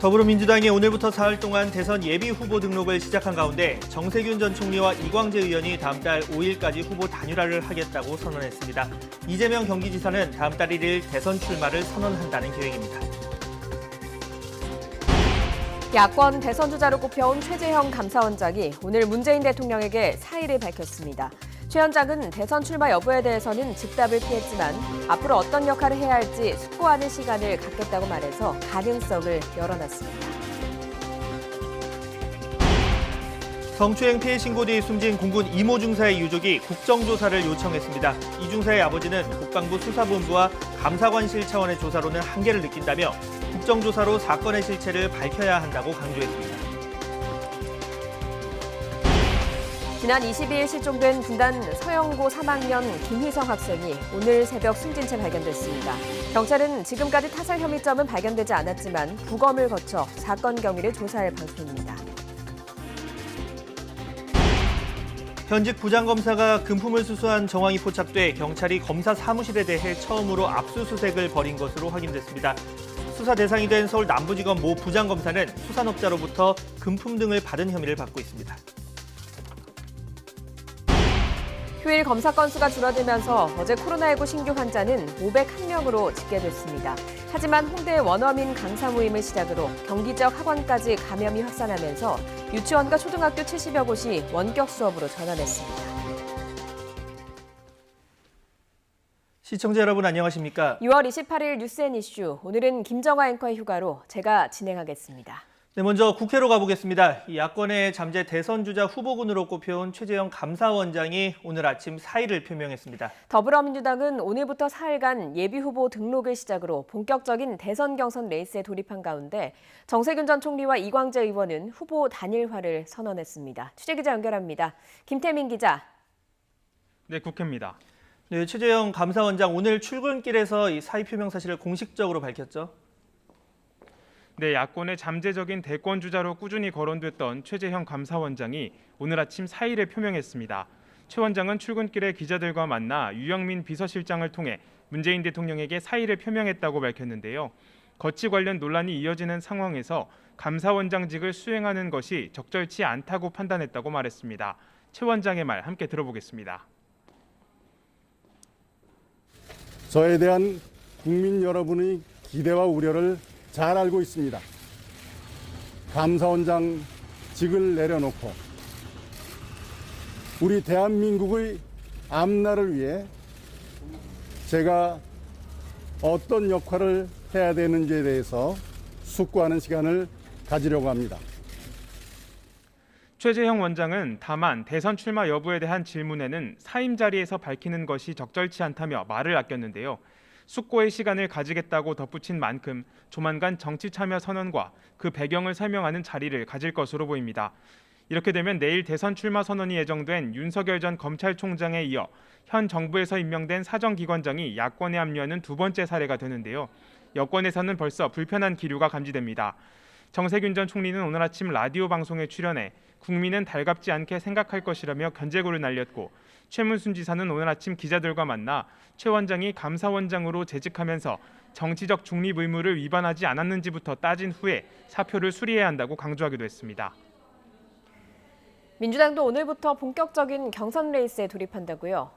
더불어민주당이 오늘부터 사흘 동안 대선 예비 후보 등록을 시작한 가운데 정세균 전 총리와 이광재 의원이 다음 달 5일까지 후보 단일화를 하겠다고 선언했습니다. 이재명 경기지사는 다음 달 1일 대선 출마를 선언한다는 계획입니다. 야권 대선 주자로 꼽혀온 최재형 감사원장이 오늘 문재인 대통령에게 사의를 밝혔습니다. 최 원장은 대선 출마 여부에 대해서는 즉답을 피했지만 앞으로 어떤 역할을 해야 할지 숙고하는 시간을 갖겠다고 말해서 가능성을 열어놨습니다. 성추행 피해 신고 뒤 숨진 공군 이모 중사의 유족이 국정조사를 요청했습니다. 이 중사의 아버지는 국방부 수사본부와 감사관실 차원의 조사로는 한계를 느낀다며 국정조사로 사건의 실체를 밝혀야 한다고 강조했습니다. 지난 22일 실종된 분단 서영고 3학년 김희성 학생이 오늘 새벽 숨진 채 발견됐습니다. 경찰은 지금까지 타살 혐의점은 발견되지 않았지만 부검을 거쳐 사건 경위를 조사할 방침입니다. 현직 부장검사가 금품을 수수한 정황이 포착돼 경찰이 검사 사무실에 대해 처음으로 압수수색을 벌인 것으로 확인됐습니다. 수사 대상이 된 서울 남부지검 모 부장검사는 수산업자로부터 금품 등을 받은 혐의를 받고 있습니다. 휴일 검사 건수가 줄어들면서 어제 코로나19 신규 환자는 501명으로 집계됐습니다. 하지만 홍대 원어민 강사 모임을 시작으로 경기지역 학원까지 감염이 확산하면서 유치원과 초등학교 70여 곳이 원격 수업으로 전환했습니다. 시청자 여러분 안녕하십니까? 6월 28일 뉴스앤 이슈, 오늘은 김정화 앵커의 휴가로 제가 진행하겠습니다. 네, 먼저 국회로 가보겠습니다. 야권의 잠재 대선 주자 후보군으로 꼽혀온 최재형 감사원장이 오늘 아침 사의를 표명했습니다. 더불어민주당은 오늘부터 사흘간 예비후보 등록을 시작으로 본격적인 대선 경선 레이스에 돌입한 가운데 정세균 전 총리와 이광재 의원은 후보 단일화를 선언했습니다. 취재기자 연결합니다. 김태민 기자. 네, 국회입니다. 네, 최재형 감사원장 오늘 출근길에서 이 사의 표명 사실을 공식적으로 밝혔죠. 네, 야권의 잠재적인 대권 주자로 꾸준히 거론됐던 최재형 감사원장이 오늘 아침 사의를 표명했습니다. 최 원장은 출근길에 기자들과 만나 유영민 비서실장을 통해 문재인 대통령에게 사의를 표명했다고 밝혔는데요. 거치 관련 논란이 이어지는 상황에서 감사원장직을 수행하는 것이 적절치 않다고 판단했다고 말했습니다. 최 원장의 말 함께 들어보겠습니다. 저에 대한 국민 여러분의 기대와 우려를 잘 알고 있습니다. 감사원장직을 내려놓고 우리 대한민국의 앞날을 위해 제가 어떤 역할을 해야 되는지에 대해서 숙고하는 시간을 가지려고 합니다. 최재형 원장은 다만 대선 출마 여부에 대한 질문에는 사임 자리에서 밝히는 것이 적절치 않다며 말을 아꼈는데요. 숙고의 시간을 가지겠다고 덧붙인 만큼 조만간 정치 참여 선언과 그 배경을 설명하는 자리를 가질 것으로 보입니다. 이렇게 되면 내일 대선 출마 선언이 예정된 윤석열 전 검찰총장에 이어 현 정부에서 임명된 사정기관장이 야권에 합류하는 두 번째 사례가 되는데요. 여권에서는 벌써 불편한 기류가 감지됩니다. 정세균 전 총리는 오늘 아침 라디오 방송에 출연해 국민은 달갑지 않게 생각할 것이라며 견제구를 날렸고 최문순 지사는 오늘 아침 기자들과 만나 최 원장이 감사원장으로 재직하면서 정치적 중립 의무를 위반하지 않았는지부터 따진 후에 사표를 수리해야 한다고 강조하기도 했습니다. 민주당도 오늘부터 본격적인 경선 레이스에 돌입한다고요?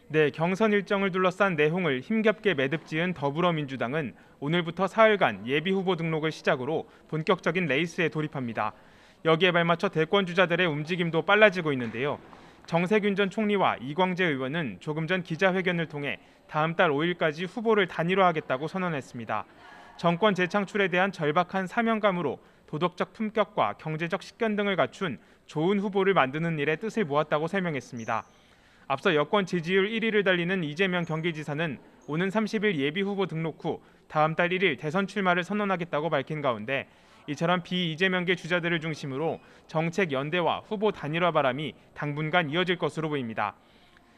네, 경선 일정을 둘러싼 내홍을 힘겹게 매듭지은 더불어민주당은 오늘부터 사흘간 예비후보 등록을 시작으로 본격적인 레이스에 돌입합니다. 여기에 발맞춰 대권 주자들의 움직임도 빨라지고 있는데요. 정세균 전 총리와 이광재 의원은 조금 전 기자회견을 통해 다음 달 5일까지 후보를 단일화하겠다고 선언했습니다. 정권 재창출에 대한 절박한 사명감으로 도덕적 품격과 경제적 식견 등을 갖춘 좋은 후보를 만드는 일에 뜻을 모았다고 설명했습니다. 앞서 여권 지지율 1위를 달리는 이재명 경기지사는 오는 30일 예비후보 등록 후 다음 달 1일 대선 출마를 선언하겠다고 밝힌 가운데 이처럼 비이재명계 주자들을 중심으로 정책 연대와 후보 단일화 바람이 당분간 이어질 것으로 보입니다.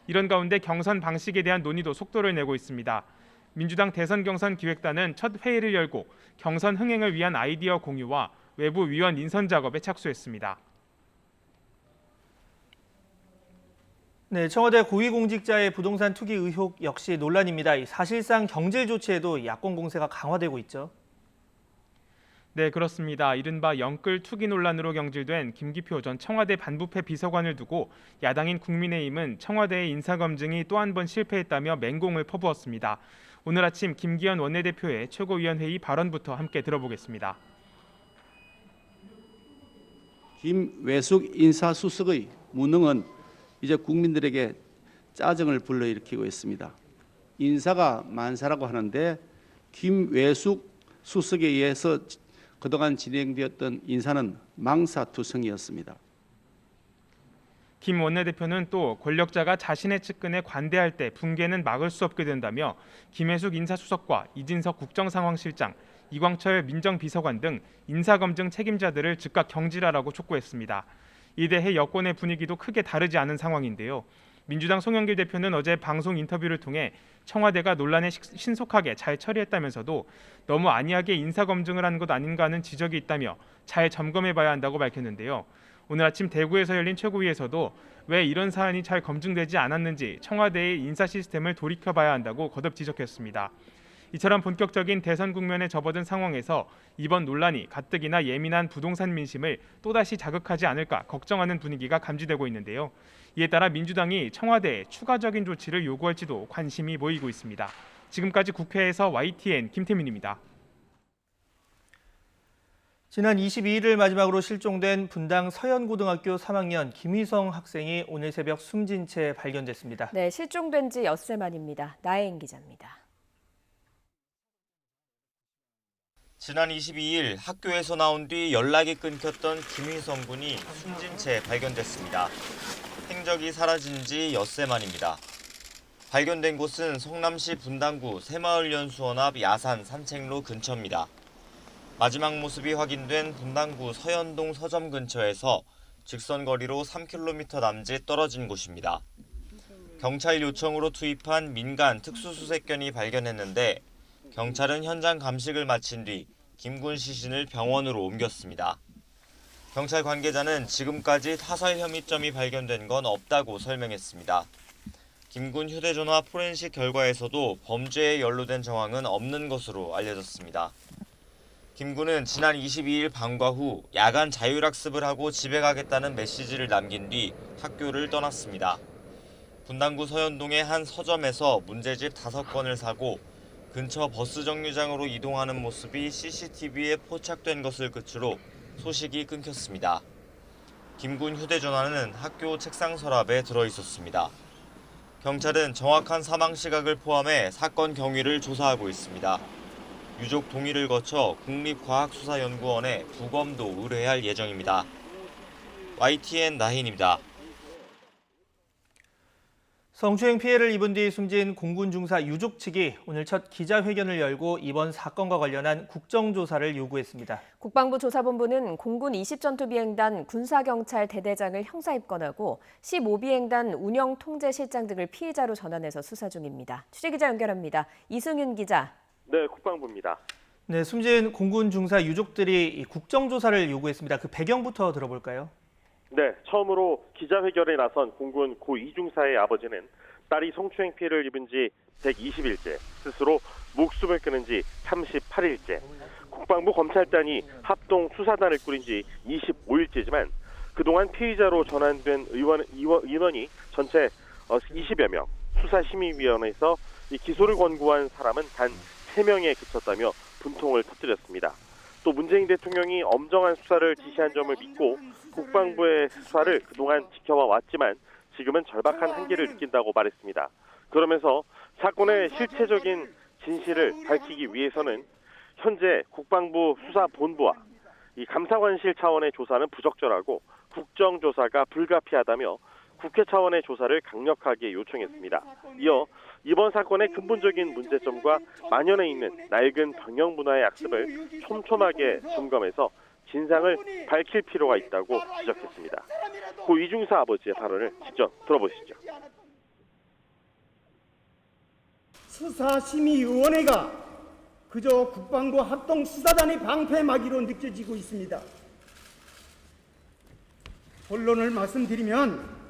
이런 가운데 경선 방식에 대한 논의도 속도를 내고 있습니다. 민주당 대선 경선 기획단은 첫 회의를 열고 경선 흥행을 위한 아이디어 공유와 외부 위원 인선 작업에 착수했습니다. 네, 청와대 고위공직자의 부동산 투기 의혹 역시 논란입니다. 사실상 경질 조치에도 야권 공세가 강화되고 있죠. 네, 그렇습니다. 이른바 영끌 투기 논란으로 경질된 김기표 전 청와대 반부패 비서관을 두고 야당인 국민의힘은 청와대의 인사검증이 또 한 번 실패했다며 맹공을 퍼부었습니다. 오늘 아침 김기현 원내대표의 최고위원회의 발언부터 함께 들어보겠습니다. 김외숙 인사수석의 무능은 이제 국민들에게 짜증을 불러일으키고 있습니다. 인사가 만사라고 하는데 김외숙 수석에 의해서 그동안 진행되었던 인사는 망사투성이었습니다. 김 원내대표는 또 권력자가 자신의 측근에 관대할 때 붕괴는 막을 수 없게 된다며 김혜숙 인사수석과 이진석 국정상황실장, 이광철 민정비서관 등 인사검증 책임자들을 즉각 경질하라고 촉구했습니다. 이에 대해 여권의 분위기도 크게 다르지 않은 상황인데요. 민주당 송영길 대표는 어제 방송 인터뷰를 통해 청와대가 논란에 신속하게 잘 처리했다면서도 너무 안이하게 인사검증을 한 것 아닌가 하는 지적이 있다며 잘 점검해봐야 한다고 밝혔는데요. 오늘 아침 대구에서 열린 최고위에서도 왜 이런 사안이 잘 검증되지 않았는지 청와대의 인사 시스템을 돌이켜봐야 한다고 거듭 지적했습니다. 이처럼 본격적인 대선 국면에 접어든 상황에서 이번 논란이 가뜩이나 예민한 부동산 민심을 또다시 자극하지 않을까 걱정하는 분위기가 감지되고 있는데요. 이에 따라 민주당이 청와대에 추가적인 조치를 요구할지도 관심이 모이고 있습니다. 지금까지 국회에서 YTN 김태민입니다. 지난 22일을 마지막으로 실종된 분당 서현고등학교 3학년 김희성 학생이 오늘 새벽 숨진 채 발견됐습니다. 네, 실종된 지 엿새 만입니다. 나혜인 기자입니다. 지난 22일 학교에서 나온 뒤 연락이 끊겼던 김희성 군이 숨진 채 발견됐습니다. 행적이 사라진 지 엿새 만입니다. 발견된 곳은 성남시 분당구 새마을연수원 앞 야산 산책로 근처입니다. 마지막 모습이 확인된 분당구 서현동 서점 근처에서 직선거리로 3km 남짓 떨어진 곳입니다. 경찰 요청으로 투입한 민간 특수수색견이 발견했는데 경찰은 현장 감식을 마친 뒤 김군 시신을 병원으로 옮겼습니다. 경찰 관계자는 지금까지 타살 혐의점이 발견된 건 없다고 설명했습니다. 김군 휴대전화 포렌식 결과에서도 범죄에 연루된 정황은 없는 것으로 알려졌습니다. 김군은 지난 22일 방과 후 야간 자율학습을 하고 집에 가겠다는 메시지를 남긴 뒤 학교를 떠났습니다. 분당구 서현동의 한 서점에서 문제집 5건을 사고 근처 버스 정류장으로 이동하는 모습이 CCTV에 포착된 것을 끝으로 소식이 끊겼습니다. 김군 휴대전화는 학교 책상 서랍에 들어있었습니다. 경찰은 정확한 사망 시각을 포함해 사건 경위를 조사하고 있습니다. 유족 동의를 거쳐 국립과학수사연구원에 부검도 의뢰할 예정입니다. YTN 나희인입니다. 성추행 피해를 입은 뒤 숨진 공군 중사 유족 측이 오늘 첫 기자회견을 열고 이번 사건과 관련한 국정조사를 요구했습니다. 국방부 조사본부는 공군 20전투비행단 군사경찰 대대장을 형사입건하고 15비행단 운영통제실장 등을 피의자로 전환해서 수사 중입니다. 취재기자 연결합니다. 이승윤 기자. 네, 국방부입니다. 네, 숨진 공군 중사 유족들이 국정조사를 요구했습니다. 그 배경부터 들어볼까요? 네, 처음으로 기자회견에 나선 공군 고 이중사의 아버지는 딸이 성추행 피해를 입은 지 120일째, 스스로 목숨을 끊은 지 38일째, 국방부 검찰단이 합동 수사단을 꾸린 지 25일째지만 그동안 피의자로 전환된 인원이 전체 20여 명, 수사심의위원회에서 이 기소를 권고한 사람은 단 3명에 그쳤다며 분통을 터뜨렸습니다. 또 문재인 대통령이 엄정한 수사를 지시한 점을 믿고 국방부의 수사를 그동안 지켜봐 왔지만 지금은 절박한 한계를 느낀다고 말했습니다. 그러면서 사건의 실체적인 진실을 밝히기 위해서는 현재 국방부 수사본부와 이 감사관실 차원의 조사는 부적절하고 국정조사가 불가피하다며 국회 차원의 조사를 강력하게 요청했습니다. 이어 이번 사건의 근본적인 문제점과 만연해 있는 낡은 병영 문화의 악습을 촘촘하게 점검해서 진상을 밝힐 필요가 있다고 지적했습니다. 고 이중사 아버지의 발언을 직접 들어보시죠. 수사심의위원회가 그저 국방부 합동수사단의 방패막이로 느껴지고 있습니다. 본론을 말씀드리면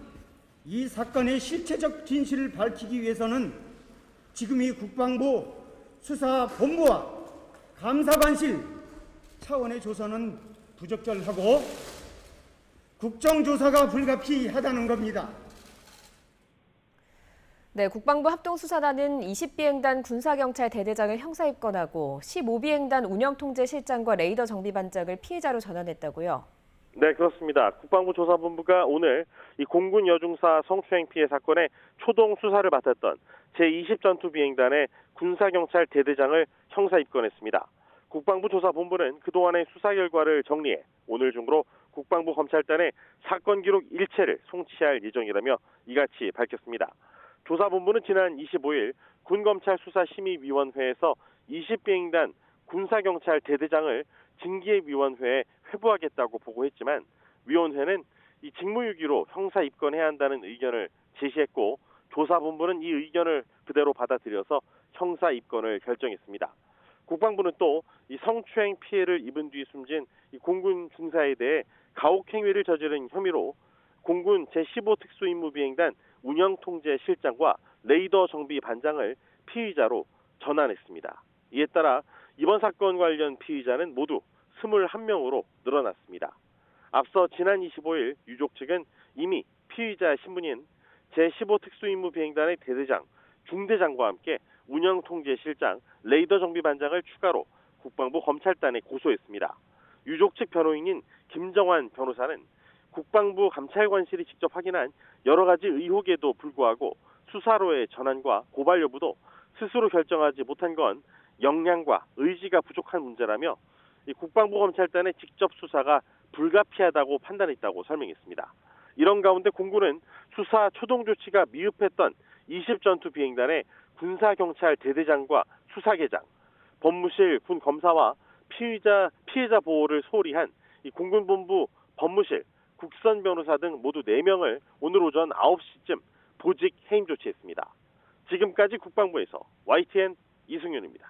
이 사건의 실체적 진실을 밝히기 위해서는 지금 이 국방부 수사본부와 감사관실 차원의 조사는 부적절하고 국정조사가 불가피하다는 겁니다. 네, 국방부 합동수사단은 20비행단 군사경찰 대대장을 형사입건하고 15비행단 운영통제실장과 레이더 정비반장을 피해자로 전환했다고요. 네, 그렇습니다. 국방부 조사본부가 오늘 이 공군 여중사 성추행 피해 사건의 초동 수사를 맡았던 제20전투비행단의 군사경찰 대대장을 형사입건했습니다. 국방부 조사본부는 그동안의 수사 결과를 정리해 오늘 중으로 국방부 검찰단에 사건 기록 일체를 송치할 예정이라며 이같이 밝혔습니다. 조사본부는 지난 25일 군검찰수사심의위원회에서 20비행단 군사경찰 대대장을 징계위원회에 회부하겠다고 보고했지만 위원회는 이 직무유기로 형사 입건해야 한다는 의견을 제시했고 조사본부는 이 의견을 그대로 받아들여서 형사 입건을 결정했습니다. 국방부는 또 이 성추행 피해를 입은 뒤 숨진 이 공군 중사에 대해 가혹행위를 저지른 혐의로 공군 제15특수임무비행단 운영통제실장과 레이더 정비반장을 피의자로 전환했습니다. 이에 따라 이번 사건 관련 피의자는 모두 21명으로 늘어났습니다. 앞서 지난 25일 유족 측은 이미 피의자 신분인 제15특수임무비행단의 대대장, 중대장과 함께 운영통제실장, 레이더 정비반장을 추가로 국방부 검찰단에 고소했습니다. 유족 측 변호인인 김정환 변호사는 국방부 감찰관실이 직접 확인한 여러 가지 의혹에도 불구하고 수사로의 전환과 고발 여부도 스스로 결정하지 못한 건 역량과 의지가 부족한 문제라며 국방부 검찰단의 직접 수사가 불가피하다고 판단했다고 설명했습니다. 이런 가운데 공군은 수사 초동 조치가 미흡했던 20전투 비행단의 군사경찰 대대장과 수사계장, 법무실 군 검사와 피해자 보호를 소홀히 한 이 공군본부 법무실, 국선 변호사 등 모두 4명을 오늘 오전 9시쯤 보직 해임 조치했습니다. 지금까지 국방부에서 YTN 이승윤입니다.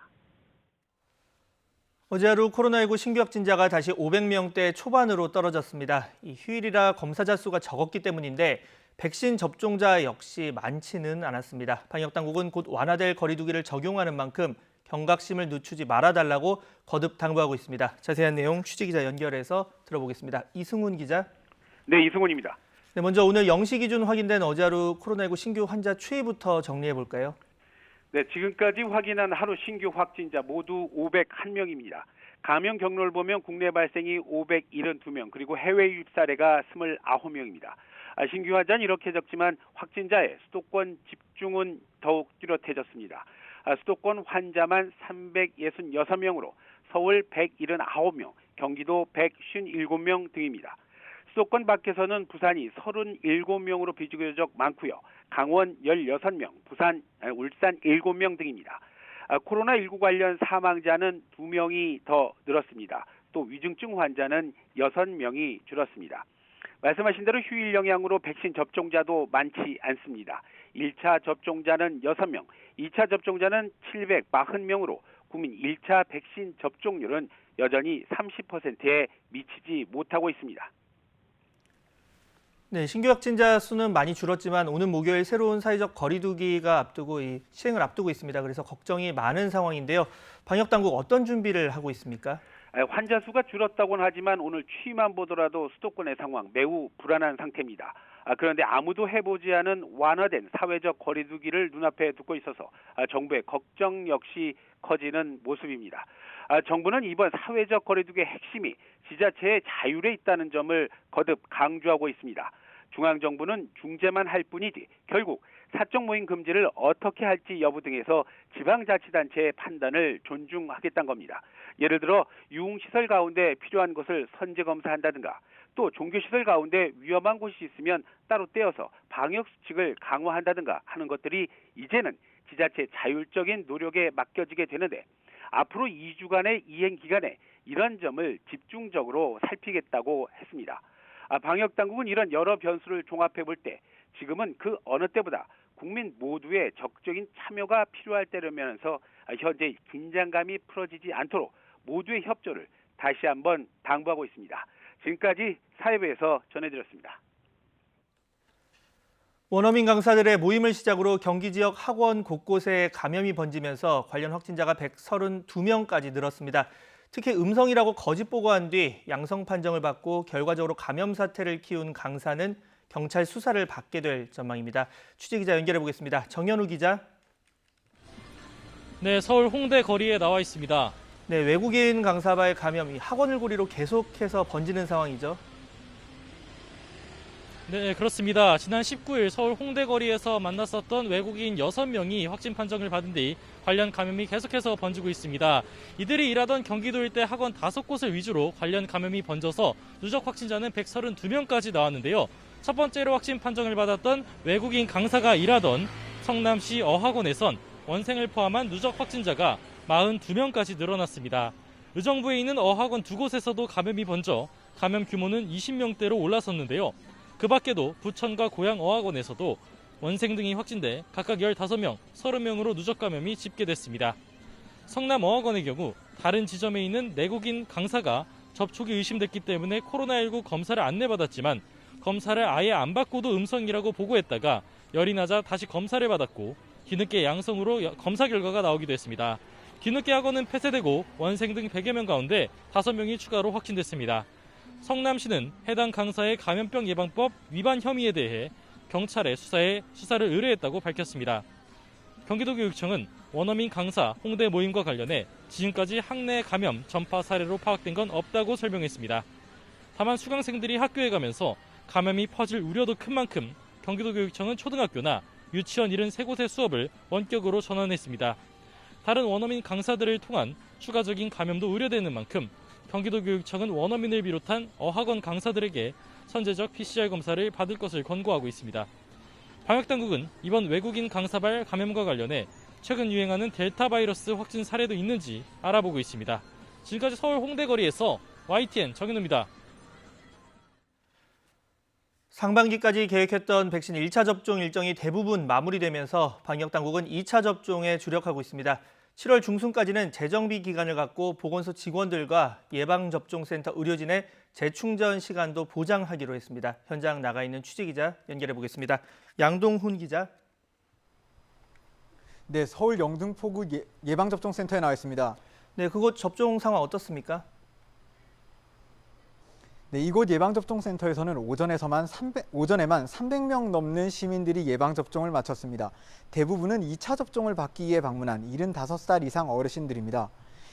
어제 하루 코로나19 신규 확진자가 다시 500명대 초반으로 떨어졌습니다. 이 휴일이라 검사자 수가 적었기 때문인데 백신 접종자 역시 많지는 않았습니다. 방역당국은 곧 완화될 거리 두기를 적용하는 만큼 경각심을 늦추지 말아달라고 거듭 당부하고 있습니다. 자세한 내용 취재기자 연결해서 들어보겠습니다. 이승훈 기자. 네, 이승훈입니다. 네, 먼저 오늘 0시 기준 확인된 어제 하루 코로나19 신규 환자 추이부터 정리해 볼까요? 네, 지금까지 확인한 하루 신규 확진자 모두 501명입니다. 감염 경로를 보면 국내 발생이 572명, 그리고 해외 유입 사례가 29명입니다. 신규 환자는 이렇게 적지만 확진자의 수도권 집중은 더욱 뚜렷해졌습니다. 수도권 환자만 366명으로 서울 179명, 경기도 157명 등입니다. 수도권 밖에서는 부산이 37명으로 비교적 많고요. 강원 16명, 부산, 울산 7명 등입니다. 코로나19 관련 사망자는 2명이 더 늘었습니다. 또 위중증 환자는 6명이 줄었습니다. 말씀하신 대로 휴일 영향으로 백신 접종자도 많지 않습니다. 1차 접종자는 6명, 2차 접종자는 740명으로 국민 1차 백신 접종률은 여전히 30%에 미치지 못하고 있습니다. 네, 신규 확진자 수는 많이 줄었지만 오는 목요일 새로운 사회적 거리두기가 앞두고 시행을 앞두고 있습니다. 그래서 걱정이 많은 상황인데요. 방역당국 어떤 준비를 하고 있습니까? 환자 수가 줄었다고는 하지만 오늘 추이만 보더라도 수도권의 상황 매우 불안한 상태입니다. 그런데 아무도 해보지 않은 완화된 사회적 거리두기를 눈앞에 두고 있어서 정부의 걱정 역시 커지는 모습입니다. 정부는 이번 사회적 거리두기의 핵심이 지자체의 자율에 있다는 점을 거듭 강조하고 있습니다. 중앙정부는 중재만 할 뿐이지 결국 사적 모임 금지를 어떻게 할지 여부 등에서 지방자치단체의 판단을 존중하겠다는 겁니다. 예를 들어 유흥시설 가운데 필요한 것을 선제검사한다든가 또 종교시설 가운데 위험한 곳이 있으면 따로 떼어서 방역수칙을 강화한다든가 하는 것들이 이제는 지자체 자율적인 노력에 맡겨지게 되는데 앞으로 2주간의 이행 기간에 이런 점을 집중적으로 살피겠다고 했습니다. 방역당국은 이런 여러 변수를 종합해 볼 때 지금은 그 어느 때보다 국민 모두의 적극적인 참여가 필요할 때라면서 현재 긴장감이 풀어지지 않도록 모두의 협조를 다시 한번 당부하고 있습니다. 지금까지 사회부에서 전해드렸습니다. 원어민 강사들의 모임을 시작으로 경기 지역 학원 곳곳에 감염이 번지면서 관련 확진자가 132명까지 늘었습니다. 특히 음성이라고 거짓 보고한 뒤 양성 판정을 받고 결과적으로 감염 사태를 키운 강사는 경찰 수사를 받게 될 전망입니다. 취재 기자 연결해 보겠습니다. 정현우 기자. 네, 서울 홍대 거리에 나와 있습니다. 네, 외국인 강사발 감염이 학원을 고리로 계속해서 번지는 상황이죠. 네, 그렇습니다. 지난 19일 서울 홍대 거리에서 만났었던 외국인 6명이 확진 판정을 받은 뒤 관련 감염이 계속해서 번지고 있습니다. 이들이 일하던 경기도 일대 학원 5곳을 위주로 관련 감염이 번져서 누적 확진자는 132명까지 나왔는데요. 첫 번째로 확진 판정을 받았던 외국인 강사가 일하던 성남시 어학원에선 원생을 포함한 누적 확진자가 42명까지 늘어났습니다. 의정부에 있는 어학원 2곳에서도 감염이 번져 감염 규모는 20명대로 올라섰는데요. 그 밖에도 부천과 고양 어학원에서도 원생 등이 확진돼 각각 15명, 30명으로 누적 감염이 집계됐습니다. 성남 어학원의 경우 다른 지점에 있는 내국인 강사가 접촉이 의심됐기 때문에 코로나19 검사를 안내받았지만 검사를 아예 안 받고도 음성이라고 보고했다가 열이 나자 다시 검사를 받았고 뒤늦게 양성으로 검사 결과가 나오기도 했습니다. 뒤늦게 학원은 폐쇄되고 원생 등 100여 명 가운데 5명이 추가로 확진됐습니다. 성남시는 해당 강사의 감염병 예방법 위반 혐의에 대해 경찰에 수사를 의뢰했다고 밝혔습니다. 경기도교육청은 원어민 강사 홍대 모임과 관련해 지금까지 학내 감염 전파 사례로 파악된 건 없다고 설명했습니다. 다만 수강생들이 학교에 가면서 감염이 퍼질 우려도 큰 만큼 경기도교육청은 초등학교나 유치원 73곳의 수업을 원격으로 전환했습니다. 다른 원어민 강사들을 통한 추가적인 감염도 우려되는 만큼 경기도교육청은 원어민을 비롯한 어학원 강사들에게 선제적 PCR 검사를 받을 것을 권고하고 있습니다. 방역당국은 이번 외국인 강사발 감염과 관련해 최근 유행하는 델타 바이러스 확진 사례도 있는지 알아보고 있습니다. 지금까지 서울 홍대거리에서 YTN 정현우입니다. 상반기까지 계획했던 백신 1차 접종 일정이 대부분 마무리되면서 방역당국은 2차 접종에 주력하고 있습니다. 7월 중순까지는 재정비 기간을 갖고 보건소 직원들과 예방접종센터 의료진의 재충전 시간도 보장하기로 했습니다. 현장 나가 있는 취재기자 연결해 보겠습니다. 양동훈 기자. 네, 서울 영등포구 예방접종센터에 나와 있습니다. 네, 그곳 접종 상황 어떻습니까? 네, 이곳 예방접종센터에서는 오전에만 300명 넘는 시민들이 예방접종을 마쳤습니다. 대부분은 2차 접종을 받기 위해 방문한 75살 이상 어르신들입니다.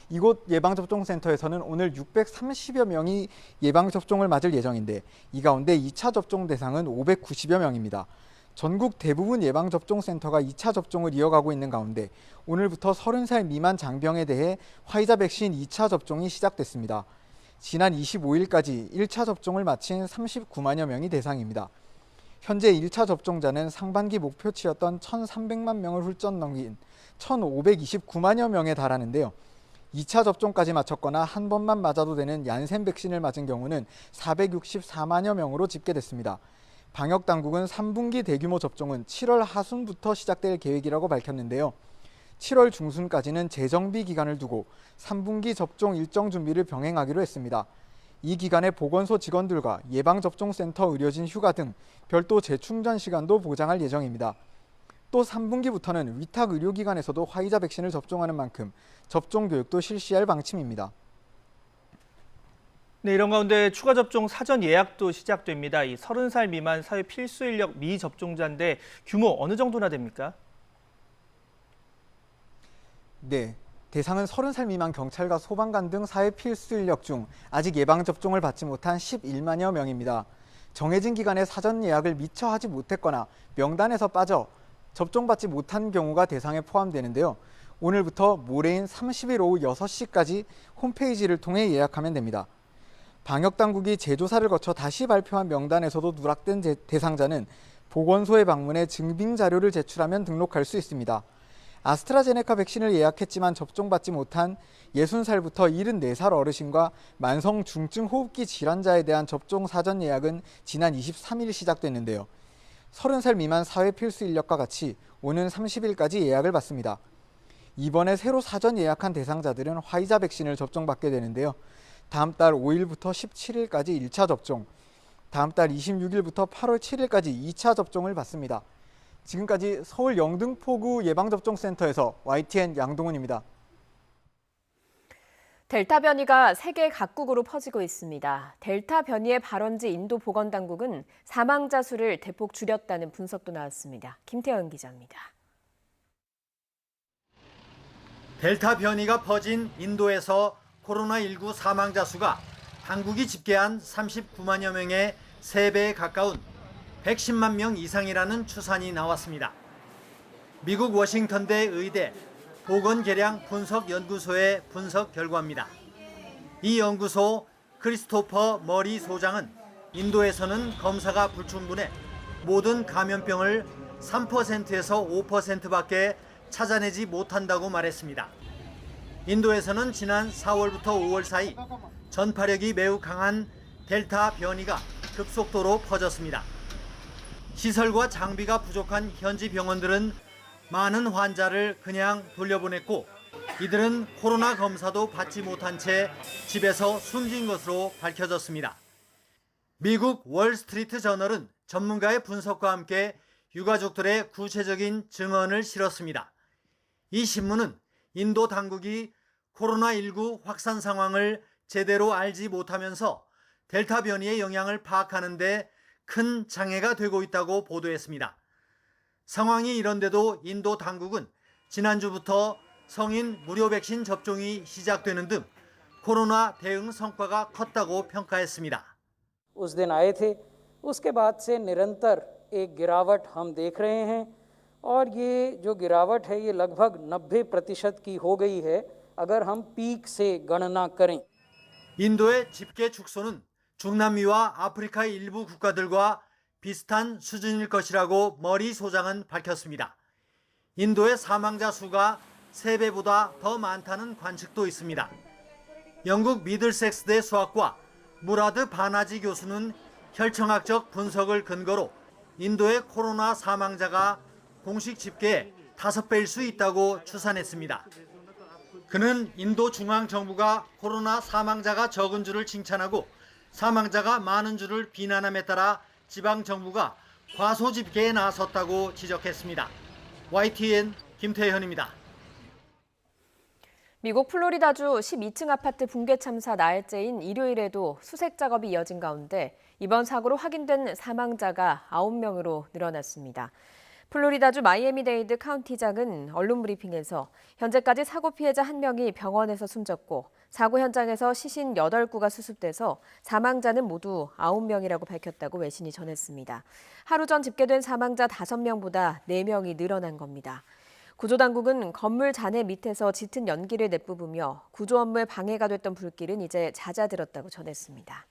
이곳 예방접종센터에서는 오늘 630여 명이 예방접종을 맞을 예정인데 이 가운데 2차 접종 대상은 590여 명입니다. 전국 대부분 예방접종센터가 2차 접종을 이어가고 있는 가운데 오늘부터 30살 미만 장병에 대해 화이자 백신 2차 접종이 시작됐습니다. 지난 25일까지 1차 접종을 마친 39만여 명이 대상입니다. 현재 1차 접종자는 상반기 목표치였던 1,300만 명을 훌쩍 넘긴 1,529만여 명에 달하는데요. 2차 접종까지 마쳤거나 한 번만 맞아도 되는 얀센 백신을 맞은 경우는 464만여 명으로 집계됐습니다. 방역당국은 3분기 대규모 접종은 7월 하순부터 시작될 계획이라고 밝혔는데요. 7월 중순까지는 재정비 기간을 두고 3분기 접종 일정 준비를 병행하기로 했습니다. 이 기간에 보건소 직원들과 예방접종센터 의료진 휴가 등 별도 재충전 시간도 보장할 예정입니다. 또 3분기부터는 위탁 의료기관에서도 화이자 백신을 접종하는 만큼 접종 교육도 실시할 방침입니다. 네, 이런 가운데 추가 접종 사전 예약도 시작됩니다. 이 30살 미만 사회 필수 인력 미접종자인데 규모 어느 정도나 됩니까? 네, 대상은 30살 미만 경찰과 소방관 등 사회 필수 인력 중 아직 예방접종을 받지 못한 11만여 명입니다. 정해진 기간에 사전 예약을 미처 하지 못했거나 명단에서 빠져 접종받지 못한 경우가 대상에 포함되는데요. 오늘부터 모레인 30일 오후 6시까지 홈페이지를 통해 예약하면 됩니다. 방역당국이 재조사를 거쳐 다시 발표한 명단에서도 누락된 대상자는 보건소에 방문해 증빙 자료를 제출하면 등록할 수 있습니다. 아스트라제네카 백신을 예약했지만 접종받지 못한 60살부터 74살 어르신과 만성 중증 호흡기 질환자에 대한 접종 사전 예약은 지난 23일 시작됐는데요. 30살 미만 사회 필수 인력과 같이 오는 30일까지 예약을 받습니다. 이번에 새로 사전 예약한 대상자들은 화이자 백신을 접종받게 되는데요. 다음 달 5일부터 17일까지 1차 접종, 다음 달 26일부터 8월 7일까지 2차 접종을 받습니다. 지금까지 서울 영등포구 예방접종센터에서 YTN 양동훈입니다. 델타 변이가 세계 각국으로 퍼지고 있습니다. 델타 변이의 발원지 인도 보건당국은 사망자 수를 대폭 줄였다는 분석도 나왔습니다. 김태현 기자입니다. 델타 변이가 퍼진 인도에서 코로나19 사망자 수가 당국이 집계한 39만여 명의 3배에 가까운 110만 명 이상이라는 추산이 나왔습니다. 미국 워싱턴대 의대 보건계량 분석연구소의 분석 결과입니다. 이 연구소 크리스토퍼 머리 소장은 인도에서는 검사가 불충분해 모든 감염병을 3%에서 5%밖에 찾아내지 못한다고 말했습니다. 인도에서는 지난 4월부터 5월 사이 전파력이 매우 강한 델타 변이가 급속도로 퍼졌습니다. 시설과 장비가 부족한 현지 병원들은 많은 환자를 그냥 돌려보냈고 이들은 코로나 검사도 받지 못한 채 집에서 숨진 것으로 밝혀졌습니다. 미국 월스트리트 저널은 전문가의 분석과 함께 유가족들의 구체적인 증언을 실었습니다. 이 신문은 인도 당국이 코로나19 확산 상황을 제대로 알지 못하면서 델타 변이의 영향을 파악하는 데 큰 장애가 되고 있다고 보도했습니다. 상황이 이런데도 인도 당국은 지난주부터 성인 무료 백신 접종이 시작되는 등 코로나 대응 성과가 컸다고 평가했습니다. उस दिन आए थे उसके बाद से निरंतर एक गिरावट हम देख रहे हैं और ये जो गिरावट है ये लगभग 90% की हो गई है अगर हम पीक से गणना करें. 인도의 집계 축소는 중남미와 아프리카의 일부 국가들과 비슷한 수준일 것이라고 머리 소장은 밝혔습니다. 인도의 사망자 수가 3배보다 더 많다는 관측도 있습니다. 영국 미들섹스대 수학과 무라드 바나지 교수는 혈청학적 분석을 근거로 인도의 코로나 사망자가 공식 집계의 5배일 수 있다고 추산했습니다. 그는 인도 중앙정부가 코로나 사망자가 적은 줄을 칭찬하고 사망자가 많은 줄을 비난함에 따라 지방정부가 과소 집계에 나섰다고 지적했습니다. YTN 김태현입니다. 미국 플로리다주 12층 아파트 붕괴 참사 날째인 일요일에도 수색 작업이 이어진 가운데 이번 사고로 확인된 사망자가 9명으로 늘어났습니다. 플로리다주 마이애미데이드 카운티장은 언론 브리핑에서 현재까지 사고 피해자 1명이 병원에서 숨졌고 사고 현장에서 시신 8구가 수습돼서 사망자는 모두 9명이라고 밝혔다고 외신이 전했습니다. 하루 전 집계된 사망자 5명보다 4명이 늘어난 겁니다. 구조당국은 건물 잔해 밑에서 짙은 연기를 내뿜으며 구조 업무에 방해가 됐던 불길은 이제 잦아들었다고 전했습니다.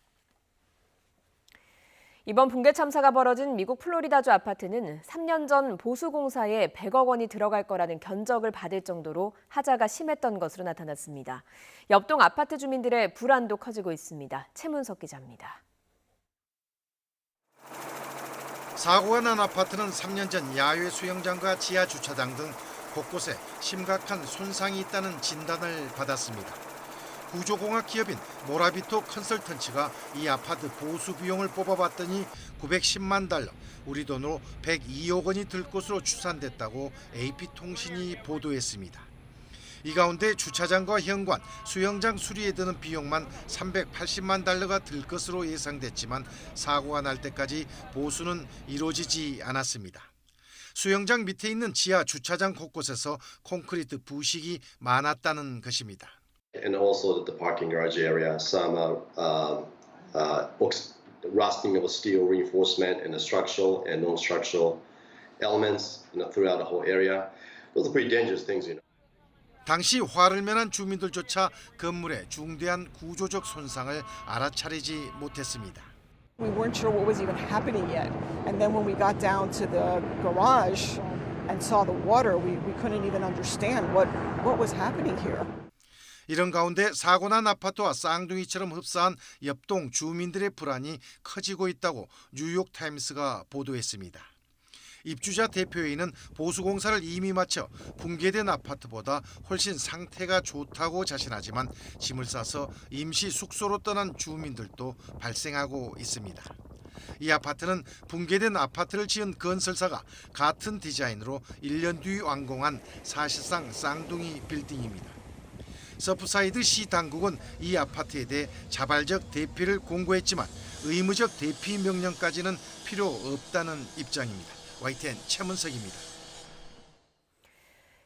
이번 붕괴 참사가 벌어진 미국 플로리다주 아파트는 3년 전 보수공사에 100억 원이 들어갈 거라는 견적을 받을 정도로 하자가 심했던 것으로 나타났습니다. 옆동 아파트 주민들의 불안도 커지고 있습니다. 최문석 기자입니다. 사고가 난 아파트는 3년 전 야외 수영장과 지하 주차장 등 곳곳에 심각한 손상이 있다는 진단을 받았습니다. 구조공학 기업인 모라비토 컨설턴츠가 이 아파트 보수 비용을 뽑아봤더니 910만 달러, 우리 돈으로 102억 원이 들 것으로 추산됐다고 AP통신이 보도했습니다. 이 가운데 주차장과 현관, 수영장 수리에 드는 비용만 380만 달러가 들 것으로 예상됐지만 사고가 날 때까지 보수는 이루어지지 않았습니다. 수영장 밑에 있는 지하 주차장 곳곳에서 콘크리트 부식이 많았다는 것입니다. And also the parking garage area, some rusting of steel reinforcement and the structural and non-structural elements throughout the whole area. Those are pretty dangerous things, you know. 당시 화를 면한 주민들조차 건물의 중대한 구조적 손상을 알아차리지 못했습니다. We weren't sure what was even happening yet. And then when we got down to the garage and saw the water, we couldn't even understand what was happening here. 이런 가운데 사고난 아파트와 쌍둥이처럼 흡사한 옆동 주민들의 불안이 커지고 있다고 뉴욕타임스가 보도했습니다. 입주자 대표회의는 보수공사를 이미 마쳐 붕괴된 아파트보다 훨씬 상태가 좋다고 자신하지만 짐을 싸서 임시 숙소로 떠난 주민들도 발생하고 있습니다. 이 아파트는 붕괴된 아파트를 지은 건설사가 같은 디자인으로 1년 뒤 완공한 사실상 쌍둥이 빌딩입니다. 서프사이드 시 당국은 이 아파트에 대해 자발적 대피를 공고했지만 의무적 대피 명령까지는 필요 없다는 입장입니다. YTN 최문석입니다.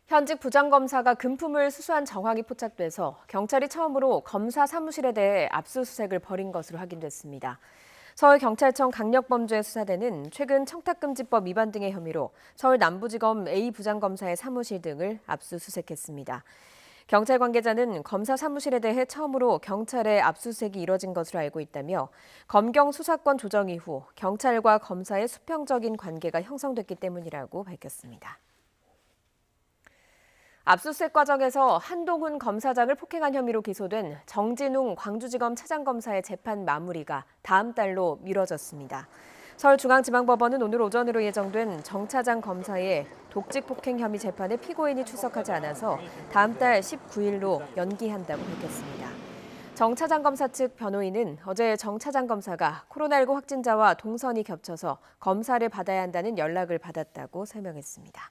현직 부장검사가 금품을 수수한 정황이 포착돼서 경찰이 처음으로 검사 사무실에 대해 압수수색을 벌인 것으로 확인됐습니다. 서울경찰청 강력범죄수사대는 최근 청탁금지법 위반 등의 혐의로 서울 남부지검 A 부장검사의 사무실 등을 압수수색했습니다. 경찰 관계자는 검사 사무실에 대해 처음으로 경찰의 압수수색이 이뤄진 것으로 알고 있다며 검경 수사권 조정 이후 경찰과 검사의 수평적인 관계가 형성됐기 때문이라고 밝혔습니다. 압수수색 과정에서 한동훈 검사장을 폭행한 혐의로 기소된 정진웅 광주지검 차장검사의 재판 마무리가 다음 달로 미뤄졌습니다. 서울중앙지방법원은 오늘 오전으로 예정된 정 차장 검사의 독직 폭행 혐의 재판에 피고인이 출석하지 않아서 다음 달 19일로 연기한다고 밝혔습니다. 정 차장 검사 측 변호인은 어제 정 차장 검사가 코로나19 확진자와 동선이 겹쳐서 검사를 받아야 한다는 연락을 받았다고 설명했습니다.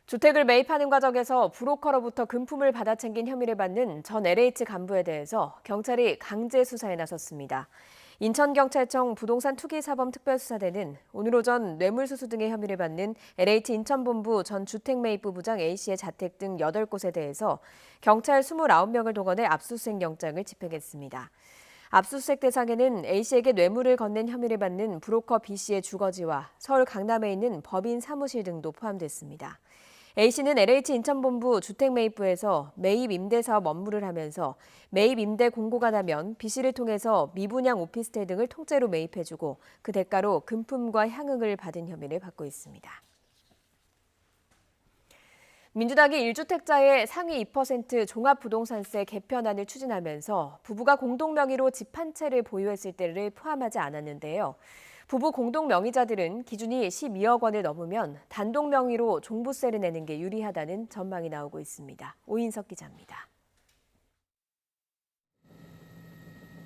주택을 매입하는 과정에서 브로커로부터 금품을 받아 챙긴 혐의를 받는 전 LH 간부에 대해서 경찰이 강제 수사에 나섰습니다. 인천경찰청 부동산투기사범특별수사대는 오늘 오전 뇌물수수 등의 혐의를 받는 LH 인천본부 전 주택매입부 부장 A씨의 자택 등 8곳에 대해서 경찰 29명을 동원해 압수수색 영장을 집행했습니다. 압수수색 대상에는 A씨에게 뇌물을 건넨 혐의를 받는 브로커 B씨의 주거지와 서울 강남에 있는 법인 사무실 등도 포함됐습니다. A씨는 LH 인천본부 주택매입부에서 매입 임대사업 업무를 하면서 매입 임대 공고가 나면 B씨를 통해서 미분양 오피스텔 등을 통째로 매입해주고 그 대가로 금품과 향응을 받은 혐의를 받고 있습니다. 민주당이 1주택자의 상위 2% 종합부동산세 개편안을 추진하면서 부부가 공동명의로 집 한 채를 보유했을 때를 포함하지 않았는데요. 부부 공동 명의자들은 기준이 12억 원을 넘으면 단독 명의로 종부세를 내는 게 유리하다는 전망이 나오고 있습니다. 오인석 기자입니다.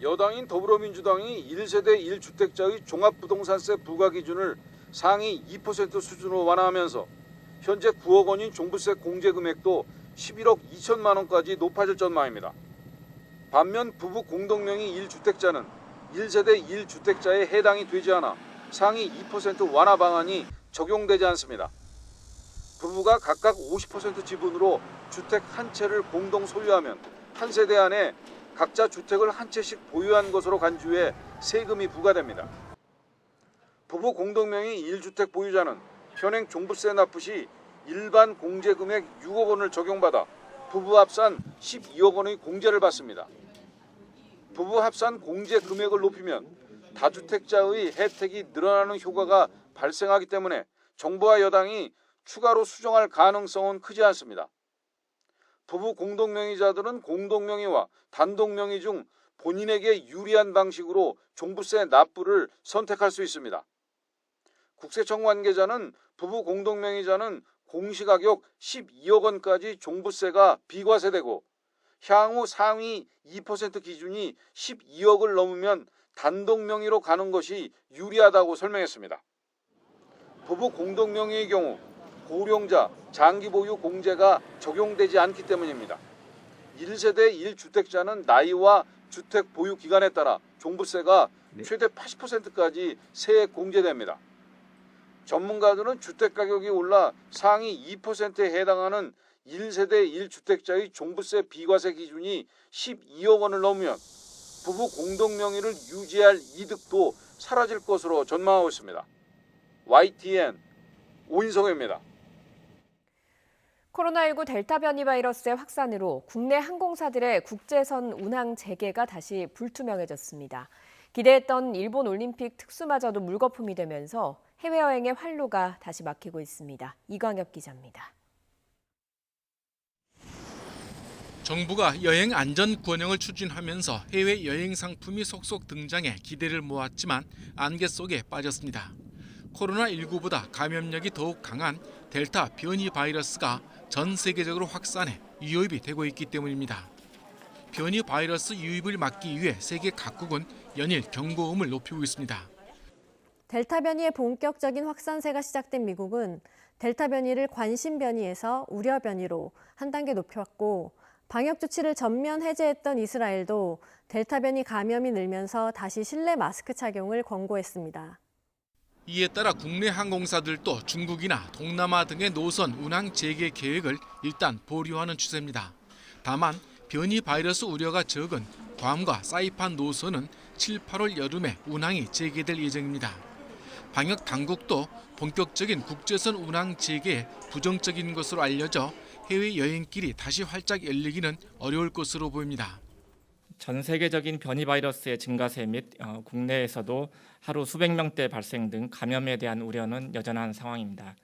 여당인 더불어민주당이 1세대 1주택자의 종합부동산세 부과 기준을 상위 2% 수준으로 완화하면서 현재 9억 원인 종부세 공제 금액도 11억 2천만 원까지 높아질 전망입니다. 반면 부부 공동명의 1주택자는 1세대 1주택자에 해당이 되지 않아 상위 2% 완화 방안이 적용되지 않습니다. 부부가 각각 50% 지분으로 주택 한 채를 공동 소유하면 한 세대 안에 각자 주택을 한 채씩 보유한 것으로 간주해 세금이 부과됩니다. 부부 공동명의 1주택 보유자는 현행 종부세 납부 시 일반 공제 금액 6억 원을 적용받아 부부 합산 12억 원의 공제를 받습니다. 부부 합산 공제 금액을 높이면 다주택자의 혜택이 늘어나는 효과가 발생하기 때문에 정부와 여당이 추가로 수정할 가능성은 크지 않습니다. 부부 공동명의자들은 공동명의와 단독명의 중 본인에게 유리한 방식으로 종부세 납부를 선택할 수 있습니다. 국세청 관계자는 부부 공동명의자는 공시가격 12억 원까지 종부세가 비과세되고 향후 상위 2% 기준이 12억을 넘으면 단독 명의로 가는 것이 유리하다고 설명했습니다. 부부 공동 명의의 경우 고령자, 장기 보유 공제가 적용되지 않기 때문입니다. 1세대 1주택자는 나이와 주택 보유 기간에 따라 종부세가 최대 80%까지 세액 공제됩니다. 전문가들은 주택 가격이 올라 상위 2%에 해당하는 1세대 1주택자의 종부세 비과세 기준이 12억 원을 넘으면 부부 공동명의를 유지할 이득도 사라질 것으로 전망하고 있습니다. YTN 오인성입니다. 코로나19 델타 변이 바이러스의 확산으로 국내 항공사들의 국제선 운항 재개가 다시 불투명해졌습니다. 기대했던 일본 올림픽 특수마저도 물거품이 되면서 해외여행의 활로가 다시 막히고 있습니다. 이광엽 기자입니다. 정부가 여행 안전 구원령을 추진하면서 해외 여행 상품이 속속 등장해 기대를 모았지만 안개 속에 빠졌습니다. 코로나19보다 감염력이 더욱 강한 델타 변이 바이러스가 전 세계적으로 확산해 유입이 되고 있기 때문입니다. 변이 바이러스 유입을 막기 위해 세계 각국은 연일 경고음을 높이고 있습니다. 델타 변이의 본격적인 확산세가 시작된 미국은 델타 변이를 관심 변이에서 우려 변이로 한 단계 높였고 방역 조치를 전면 해제했던 이스라엘도 델타 변이 감염이 늘면서 다시 실내 마스크 착용을 권고했습니다. 이에 따라 국내 항공사들도 중국이나 동남아 등의 노선 운항 재개 계획을 일단 보류하는 추세입니다. 다만 변이 바이러스 우려가 적은 괌과 사이판 노선은 7, 8월 여름에 운항이 재개될 예정입니다. 방역 당국도 본격적인 국제선 운항 재개에 부정적인 것으로 알려져 해외 여행길이 다시 활짝 열리기는 어려울 것으로 보입니다. 전 세계적인 변이 바이러스의 증가세 및 국내에서도 하루 수백 명대 발생 등 감염에 대한 우려는 여전한 상황입니다.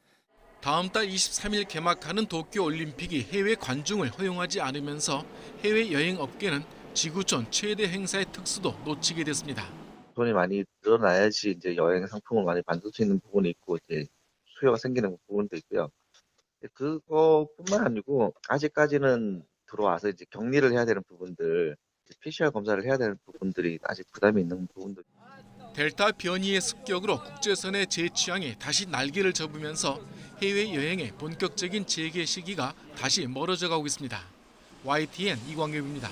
다음 달 23일 개막하는 도쿄올림픽이 해외 관중을 허용하지 않으면서 해외 여행 업계는 지구촌 최대 행사의 특수도 놓치게 됐습니다. 돈이 많이 늘어나야지 이제 여행 상품을 많이 만들 수 있는 부분이 있고 이제 수요가 생기는 부분도 있고요. 그거뿐만 아니고 아직까지는 들어와서 이제 격리를 해야 되는 부분들, PCR 검사를 해야 되는 부분들이 아직 부담이 있는 부분도. 델타 변이의 습격으로 국제선의 재취항이 다시 날개를 접으면서 해외 여행의 본격적인 재개 시기가 다시 멀어져 가고 있습니다. YTN 이광엽입니다.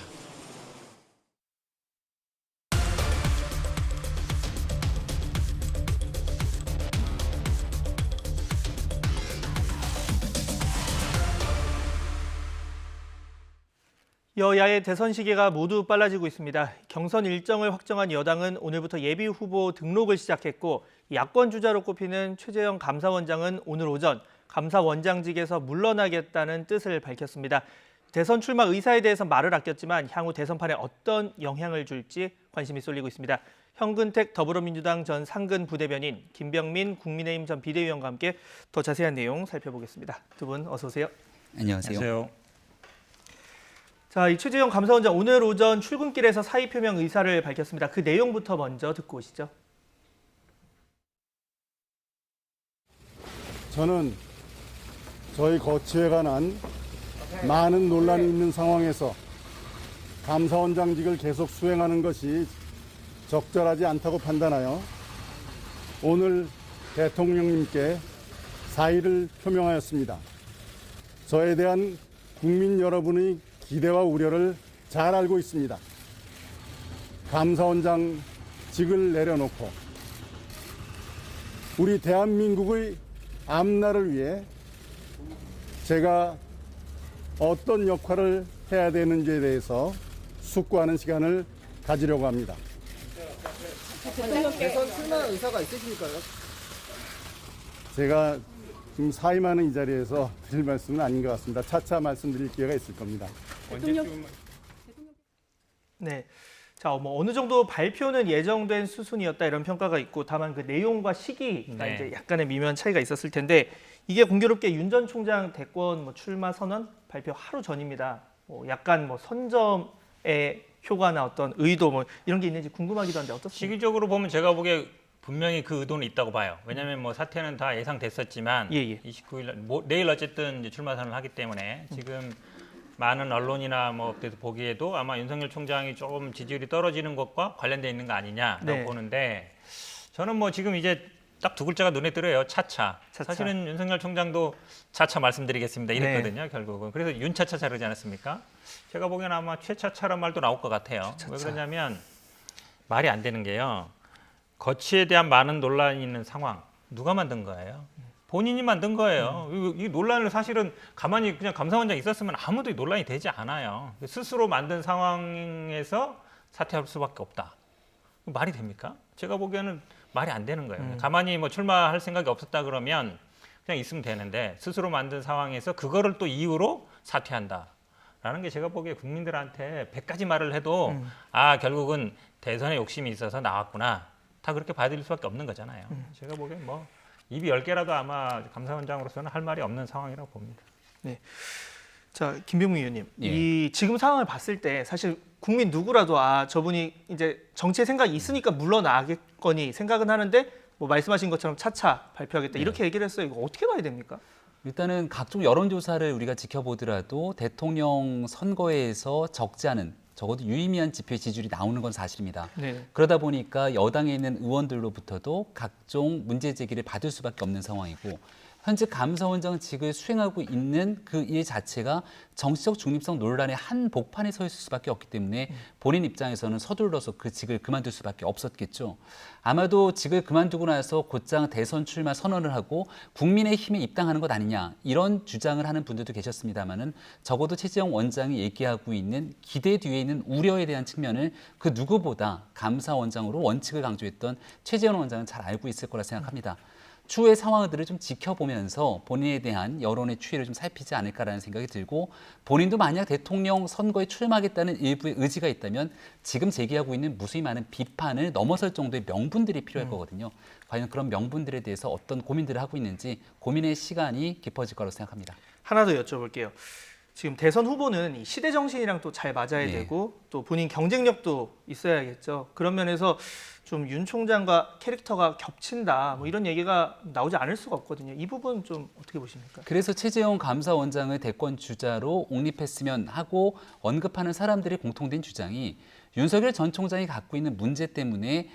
여야의 대선 시기가 모두 빨라지고 있습니다. 경선 일정을 확정한 여당은 오늘부터 예비 후보 등록을 시작했고 야권 주자로 꼽히는 최재형 감사원장은 오늘 오전 감사원장직에서 물러나겠다는 뜻을 밝혔습니다. 대선 출마 의사에 대해서 말을 아꼈지만 향후 대선판에 어떤 영향을 줄지 관심이 쏠리고 있습니다. 현근택 더불어민주당 전 상근 부대변인, 김병민 국민의힘 전 비대위원과 함께 더 자세한 내용 살펴보겠습니다. 두 분 어서 오세요. 안녕하세요. 자, 이 최재형 감사원장 오늘 오전 출근길에서 사의 표명 의사를 밝혔습니다. 그 내용부터 먼저 듣고 오시죠. 저는 저희 거취에 관한 많은 논란이 있는 상황에서 감사원장직을 계속 수행하는 것이 적절하지 않다고 판단하여 오늘 대통령님께 사의를 표명하였습니다. 저에 대한 국민 여러분의 기대와 우려를 잘 알고 있습니다. 감사원장직을 내려놓고 우리 대한민국의 앞날을 위해 제가 어떤 역할을 해야 되는지에 대해서 숙고하는 시간을 가지려고 합니다. 대선 출마 의사가 있으십니까요? 제가 지금 사임하는 이 자리에서 드릴 말씀은 아닌 것 같습니다. 차차 말씀드릴 기회가 있을 겁니다. 네, 자, 어느 정도 발표는 예정된 수순이었다 이런 평가가 있고 다만 그 내용과 시기가 이제 약간의 미묘한 차이가 있었을 텐데 이게 공교롭게 윤 전 총장 대권 출마 선언 발표 하루 전입니다. 약간 선점의 효과나 어떤 의도 이런 게 있는지 궁금하기도 한데 어떻습니까? 시기적으로 보면 제가 보기에 분명히 그 의도는 있다고 봐요. 왜냐하면 사태는 다 예상됐었지만 29일 내일 어쨌든 이제 출마 선언을 하기 때문에 지금 많은 언론이나 보기에도 아마 윤석열 총장이 조금 지지율이 떨어지는 것과 관련돼 있는 거 아니냐라고 보는데 저는 지금 이제 딱 두 글자가 눈에 들어요. 차차. 사실은 윤석열 총장도 차차 말씀드리겠습니다 이랬거든요. 결국은. 그래서 윤차차 그러지 않았습니까? 제가 보기에는 아마 최차차란 말도 나올 것 같아요. 왜 그러냐면 말이 안 되는 게요. 거취에 대한 많은 논란이 있는 상황 누가 만든 거예요? 본인이 만든 거예요. 이 논란을 사실은 가만히 그냥 감사원장 있었으면 아무도 논란이 되지 않아요. 스스로 만든 상황에서 사퇴할 수밖에 없다. 말이 됩니까? 제가 보기에는 말이 안 되는 거예요. 가만히 출마할 생각이 없었다 그러면 그냥 있으면 되는데 스스로 만든 상황에서 그거를 또 이유로 사퇴한다라는 게 제가 보기에 국민들한테 100가지 말을 해도 결국은 대선에 욕심이 있어서 나왔구나. 다 그렇게 봐드릴 수밖에 없는 거잖아요. 제가 보기엔 입이 10개라도 아마 감사원장으로서는 할 말이 없는 상황이라고 봅니다. 네. 자, 김병민 의원님, 이 지금 상황을 봤을 때 사실 국민 누구라도 저분이 이제 정치에 생각이 있으니까 물러나겠거니 생각은 하는데 말씀하신 것처럼 차차 발표하겠다 이렇게 얘기를 했어요. 이거 어떻게 봐야 됩니까? 일단은 각종 여론조사를 우리가 지켜보더라도 대통령 선거에서 적지 않은 적어도 유의미한 지표의 지지율이 나오는 건 사실입니다. 네. 그러다 보니까 여당에 있는 의원들로부터도 각종 문제 제기를 받을 수밖에 없는 상황이고 현재 감사원장직을 수행하고 있는 그 일 자체가 정치적 중립성 논란의 한 복판에 서 있을 수밖에 없기 때문에 본인 입장에서는 서둘러서 그 직을 그만둘 수밖에 없었겠죠. 아마도 직을 그만두고 나서 곧장 대선 출마 선언을 하고 국민의힘에 입당하는 것 아니냐 이런 주장을 하는 분들도 계셨습니다마는 적어도 최재형 원장이 얘기하고 있는 기대 뒤에 있는 우려에 대한 측면을 그 누구보다 감사원장으로 원칙을 강조했던 최재형 원장은 잘 알고 있을 거라 생각합니다. 추후의 상황들을 좀 지켜보면서 본인에 대한 여론의 추이를 좀 살피지 않을까라는 생각이 들고 본인도 만약 대통령 선거에 출마하겠다는 일부의 의지가 있다면 지금 제기하고 있는 무수히 많은 비판을 넘어설 정도의 명분들이 필요할 거거든요. 과연 그런 명분들에 대해서 어떤 고민들을 하고 있는지 고민의 시간이 깊어질 거라고 생각합니다. 하나 더 여쭤볼게요. 지금 대선 후보는 이 시대 정신이랑 또 잘 맞아야 되고 또 본인 경쟁력도 있어야겠죠. 그런 면에서 좀 윤 총장과 캐릭터가 겹친다 뭐 이런 얘기가 나오지 않을 수가 없거든요. 이 부분 좀 어떻게 보십니까? 그래서 최재형 감사원장을 대권 주자로 옹립했으면 하고 언급하는 사람들의 공통된 주장이 윤석열 전 총장이 갖고 있는 문제 때문에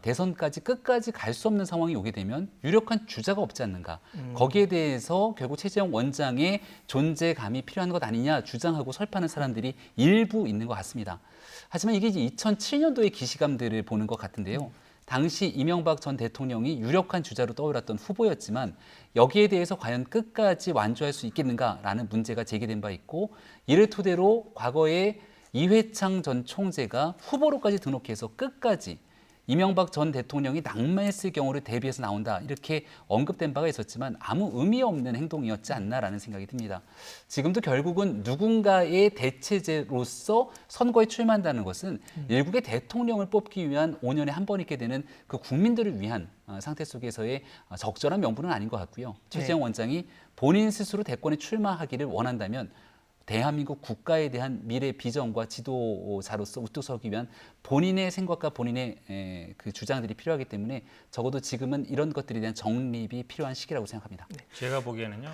대선까지 끝까지 갈 수 없는 상황이 오게 되면 유력한 주자가 없지 않는가. 거기에 대해서 결국 최재형 원장의 존재감이 필요한 것 아니냐 주장하고 설파하는 사람들이 일부 있는 것 같습니다. 하지만 이게 2007년도의 기시감들을 보는 것 같은데요. 당시 이명박 전 대통령이 유력한 주자로 떠올랐던 후보였지만 여기에 대해서 과연 끝까지 완주할 수 있겠는가라는 문제가 제기된 바 있고 이를 토대로 과거에 이회창 전 총재가 후보로까지 등록해서 끝까지 이명박 전 대통령이 낙마했을 경우를 대비해서 나온다 이렇게 언급된 바가 있었지만 아무 의미 없는 행동이었지 않나라는 생각이 듭니다. 지금도 결국은 누군가의 대체제로서 선거에 출마한다는 것은 일국의 대통령을 뽑기 위한 5년에 한 번 있게 되는 그 국민들을 위한 상태 속에서의 적절한 명분은 아닌 것 같고요. 최재형 원장이 본인 스스로 대권에 출마하기를 원한다면 대한민국 국가에 대한 미래 비전과 지도자로서 우뚝 서기 위한 본인의 생각과 본인의 그 주장들이 필요하기 때문에 적어도 지금은 이런 것들에 대한 정립이 필요한 시기라고 생각합니다. 제가 보기에는요.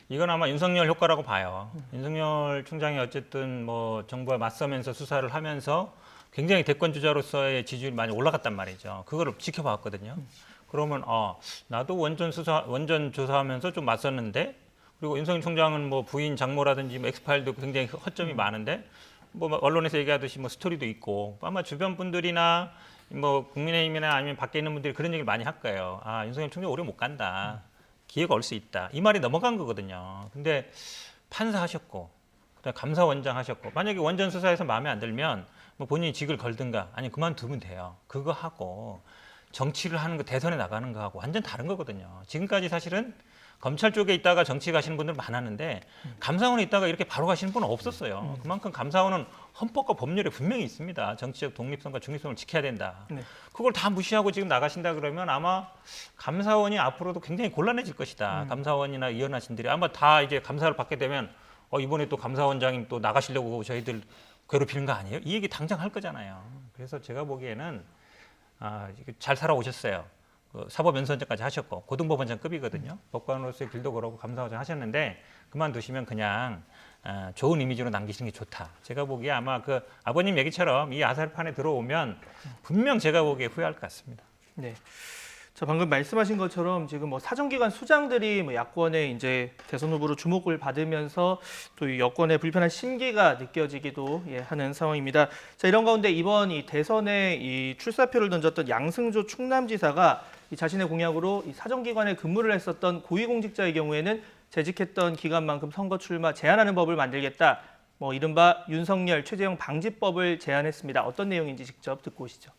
이건 아마 윤석열 효과라고 봐요. 윤석열 총장이 어쨌든 뭐 정부와 맞서면서 수사를 하면서 굉장히 대권 주자로서의 지지율이 많이 올라갔단 말이죠. 그거를 지켜봤거든요. 그러면 나도 원전 조사하면서 좀 맞섰는데 그리고 윤석열 총장은 뭐 부인 장모라든지 뭐 엑스파일도 굉장히 허점이 많은데 뭐 언론에서 얘기하듯이 뭐 스토리도 있고 아마 주변 분들이나 뭐 국민의힘이나 아니면 밖에 있는 분들이 그런 얘기를 많이 할 거예요. 윤석열 총장 오래 못 간다. 기회가 올 수 있다. 이 말이 넘어간 거거든요. 근데 판사 하셨고 그다음에 감사원장 하셨고 만약에 원전 수사에서 마음에 안 들면 뭐 본인이 직을 걸든가 아니 그만두면 돼요. 그거 하고 정치를 하는 거 대선에 나가는 거하고 완전 다른 거거든요. 지금까지 사실은 검찰 쪽에 있다가 정치 가시는 분들 많았는데 감사원에 있다가 이렇게 바로 가시는 분은 없었어요. 그만큼 감사원은 헌법과 법률에 분명히 있습니다. 정치적 독립성과 중립성을 지켜야 된다. 그걸 다 무시하고 지금 나가신다 그러면 아마 감사원이 앞으로도 굉장히 곤란해질 것이다. 감사원이나 이현하신들이 아마 다 이제 감사를 받게 되면 이번에 또 감사원장님 또 나가시려고 저희들 괴롭히는 거 아니에요? 이 얘기 당장 할 거잖아요. 그래서 제가 보기에는 잘 살아오셨어요. 사법연수원장까지 하셨고 고등법원장급이거든요. 법관으로서의 길도 걸어오고 감사원장 하셨는데 그만두시면 그냥 좋은 이미지로 남기시는 게 좋다. 제가 보기에 아마 그 아버님 얘기처럼 이 아살판에 들어오면 분명 제가 보기에 후회할 것 같습니다. 네. 자, 방금 말씀하신 것처럼 지금 뭐 사정기관 수장들이 뭐 야권의 이제 대선 후보로 주목을 받으면서 또 이 여권의 불편한 심기가 느껴지기도 하는 상황입니다. 자, 이런 가운데 이번 이 대선에 이 출사표를 던졌던 양승조 충남지사가 이 자신의 공약으로 이 사정기관에 근무를 했었던 고위공직자의 경우에는 재직했던 기간만큼 선거 출마 제한하는 법을 만들겠다. 뭐 이른바 윤석열 최재형 방지법을 제안했습니다. 어떤 내용인지 직접 듣고 오시죠.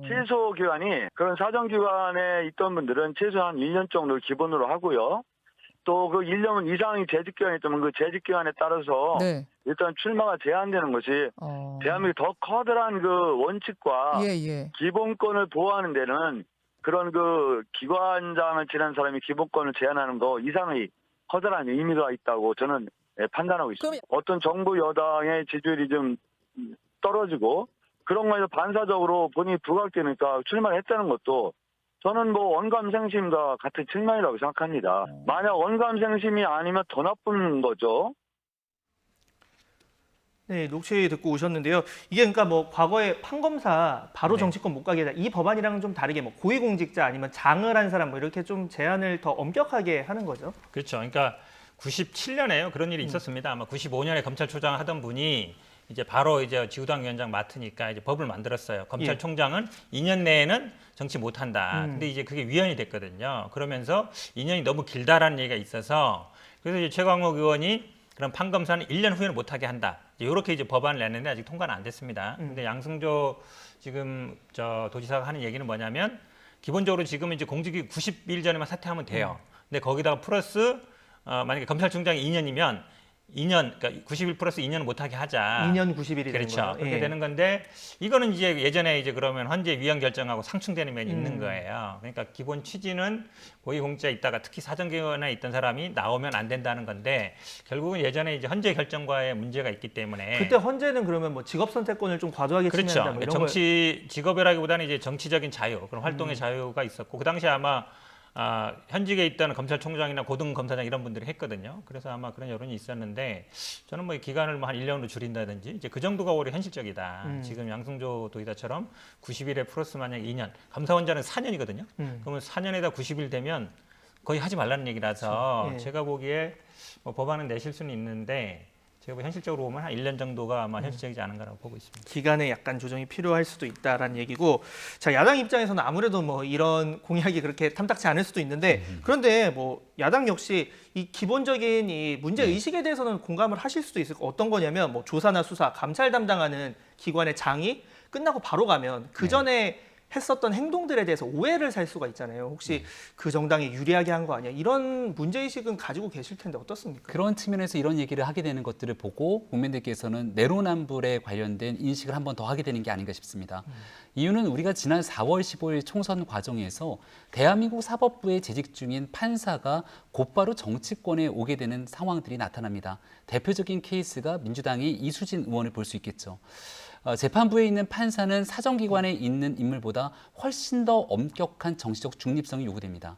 취소 기간이 그런 사정기관에 있던 분들은 최소한 1년 정도를 기본으로 하고요. 또 그 1년 이상이 재직기간이 있다면 그 재직기간에 따라서 일단 출마가 제한되는 것이 대한민국 더 커다란 그 원칙과 기본권을 보호하는 데는 그런 그 기관장을 지낸 사람이 기본권을 제한하는 거 이상의 커다란 의미가 있다고 저는 판단하고 있습니다. 어떤 정부 여당의 지지율이 좀 떨어지고 그런 거에서 반사적으로 본인이 부각되니까 출마를 했다는 것도 저는 뭐 원감생심과 같은 측면이라고 생각합니다. 만약 원감생심이 아니면 더 나쁜 거죠. 네, 녹취 듣고 오셨는데요. 이게 그러니까 뭐 과거에 판검사 바로 네. 정치권 못 가게 이 법안이랑은 좀 다르게 뭐 고위공직자 아니면 장을 한 사람 뭐 이렇게 좀 제한을 더 엄격하게 하는 거죠. 그렇죠. 그러니까 97년에요. 그런 일이 있었습니다. 아마 95년에 검찰총장 하던 분이 이제 바로 이제 지구당 위원장 맡으니까 이제 법을 만들었어요. 검찰총장은 2년 내에는 정치 못 한다. 근데 이제 그게 위헌이 됐거든요. 그러면서 2년이 너무 길다라는 얘기가 있어서 그래서 이제 최광욱 의원이 그럼 판검사는 1년 후에는 못하게 한다. 이렇게 이제 법안을 냈는데 아직 통과는 안 됐습니다. 근데 양승조 지금 도지사가 하는 얘기는 뭐냐면 기본적으로 지금 이제 공직이 90일 전에만 사퇴하면 돼요. 근데 거기다가 플러스 만약에 검찰총장이 2년이면 2년, 그러니까 90일 플러스 2년은 못하게 하자. 2년 90일이 그렇죠. 되는 거예요. 그렇게 예. 되는 건데 이거는 이제 예전에 이제 그러면 헌재 위헌 결정하고 상충되는 면이 있는 거예요. 그러니까 기본 취지는 고위공직자에 있다가 특히 사정기관에 있던 사람이 나오면 안 된다는 건데 결국은 예전에 이제 헌재 결정과의 문제가 있기 때문에 그때 헌재는 그러면 뭐 직업 선택권을 좀 과도하게 그렇죠. 침해한다 뭐 이런 직업이라기보다는 이제 정치적인 자유, 그런 활동의 자유가 있었고 그 당시에 아마 현직에 있던 검찰총장이나 고등검사장 이런 분들이 했거든요. 그래서 아마 그런 여론이 있었는데 저는 뭐 기간을 뭐 한 1년으로 줄인다든지 이제 그 정도가 오히려 현실적이다. 지금 양승조 도지사처럼 90일에 플러스 만약에 2년, 감사원장은 4년이거든요. 그러면 4년에다 90일 되면 거의 하지 말라는 얘기라서 그렇죠. 예. 제가 보기에 뭐 법안은 내실 수는 있는데 제가 현실적으로 보면 한 1년 정도가 아마 현실적이지 않은가라고 보고 있습니다. 기간에 약간 조정이 필요할 수도 있다라는 얘기고, 자 야당 입장에서는 아무래도 뭐 이런 공약이 그렇게 탐탁치 않을 수도 있는데 그런데 뭐 야당 역시 이 기본적인 이 문제 의식에 대해서는 공감을 하실 수도 있을 거 어떤 거냐면 뭐 조사나 수사, 감찰 담당하는 기관의 장이 끝나고 바로 가면 그 전에 했었던 행동들에 대해서 오해를 살 수가 있잖아요. 혹시 그 정당이 유리하게 한 거 아니야? 이런 문제의식은 가지고 계실 텐데 어떻습니까? 그런 측면에서 이런 얘기를 하게 되는 것들을 보고 국민들께서는 내로남불에 관련된 인식을 한 번 더 하게 되는 게 아닌가 싶습니다. 이유는 우리가 지난 4월 15일 총선 과정에서 대한민국 사법부에 재직 중인 판사가 곧바로 정치권에 오게 되는 상황들이 나타납니다. 대표적인 케이스가 민주당의 이수진 의원을 볼 수 있겠죠. 재판부에 있는 판사는 사정기관에 있는 인물보다 훨씬 더 엄격한 정치적 중립성이 요구됩니다.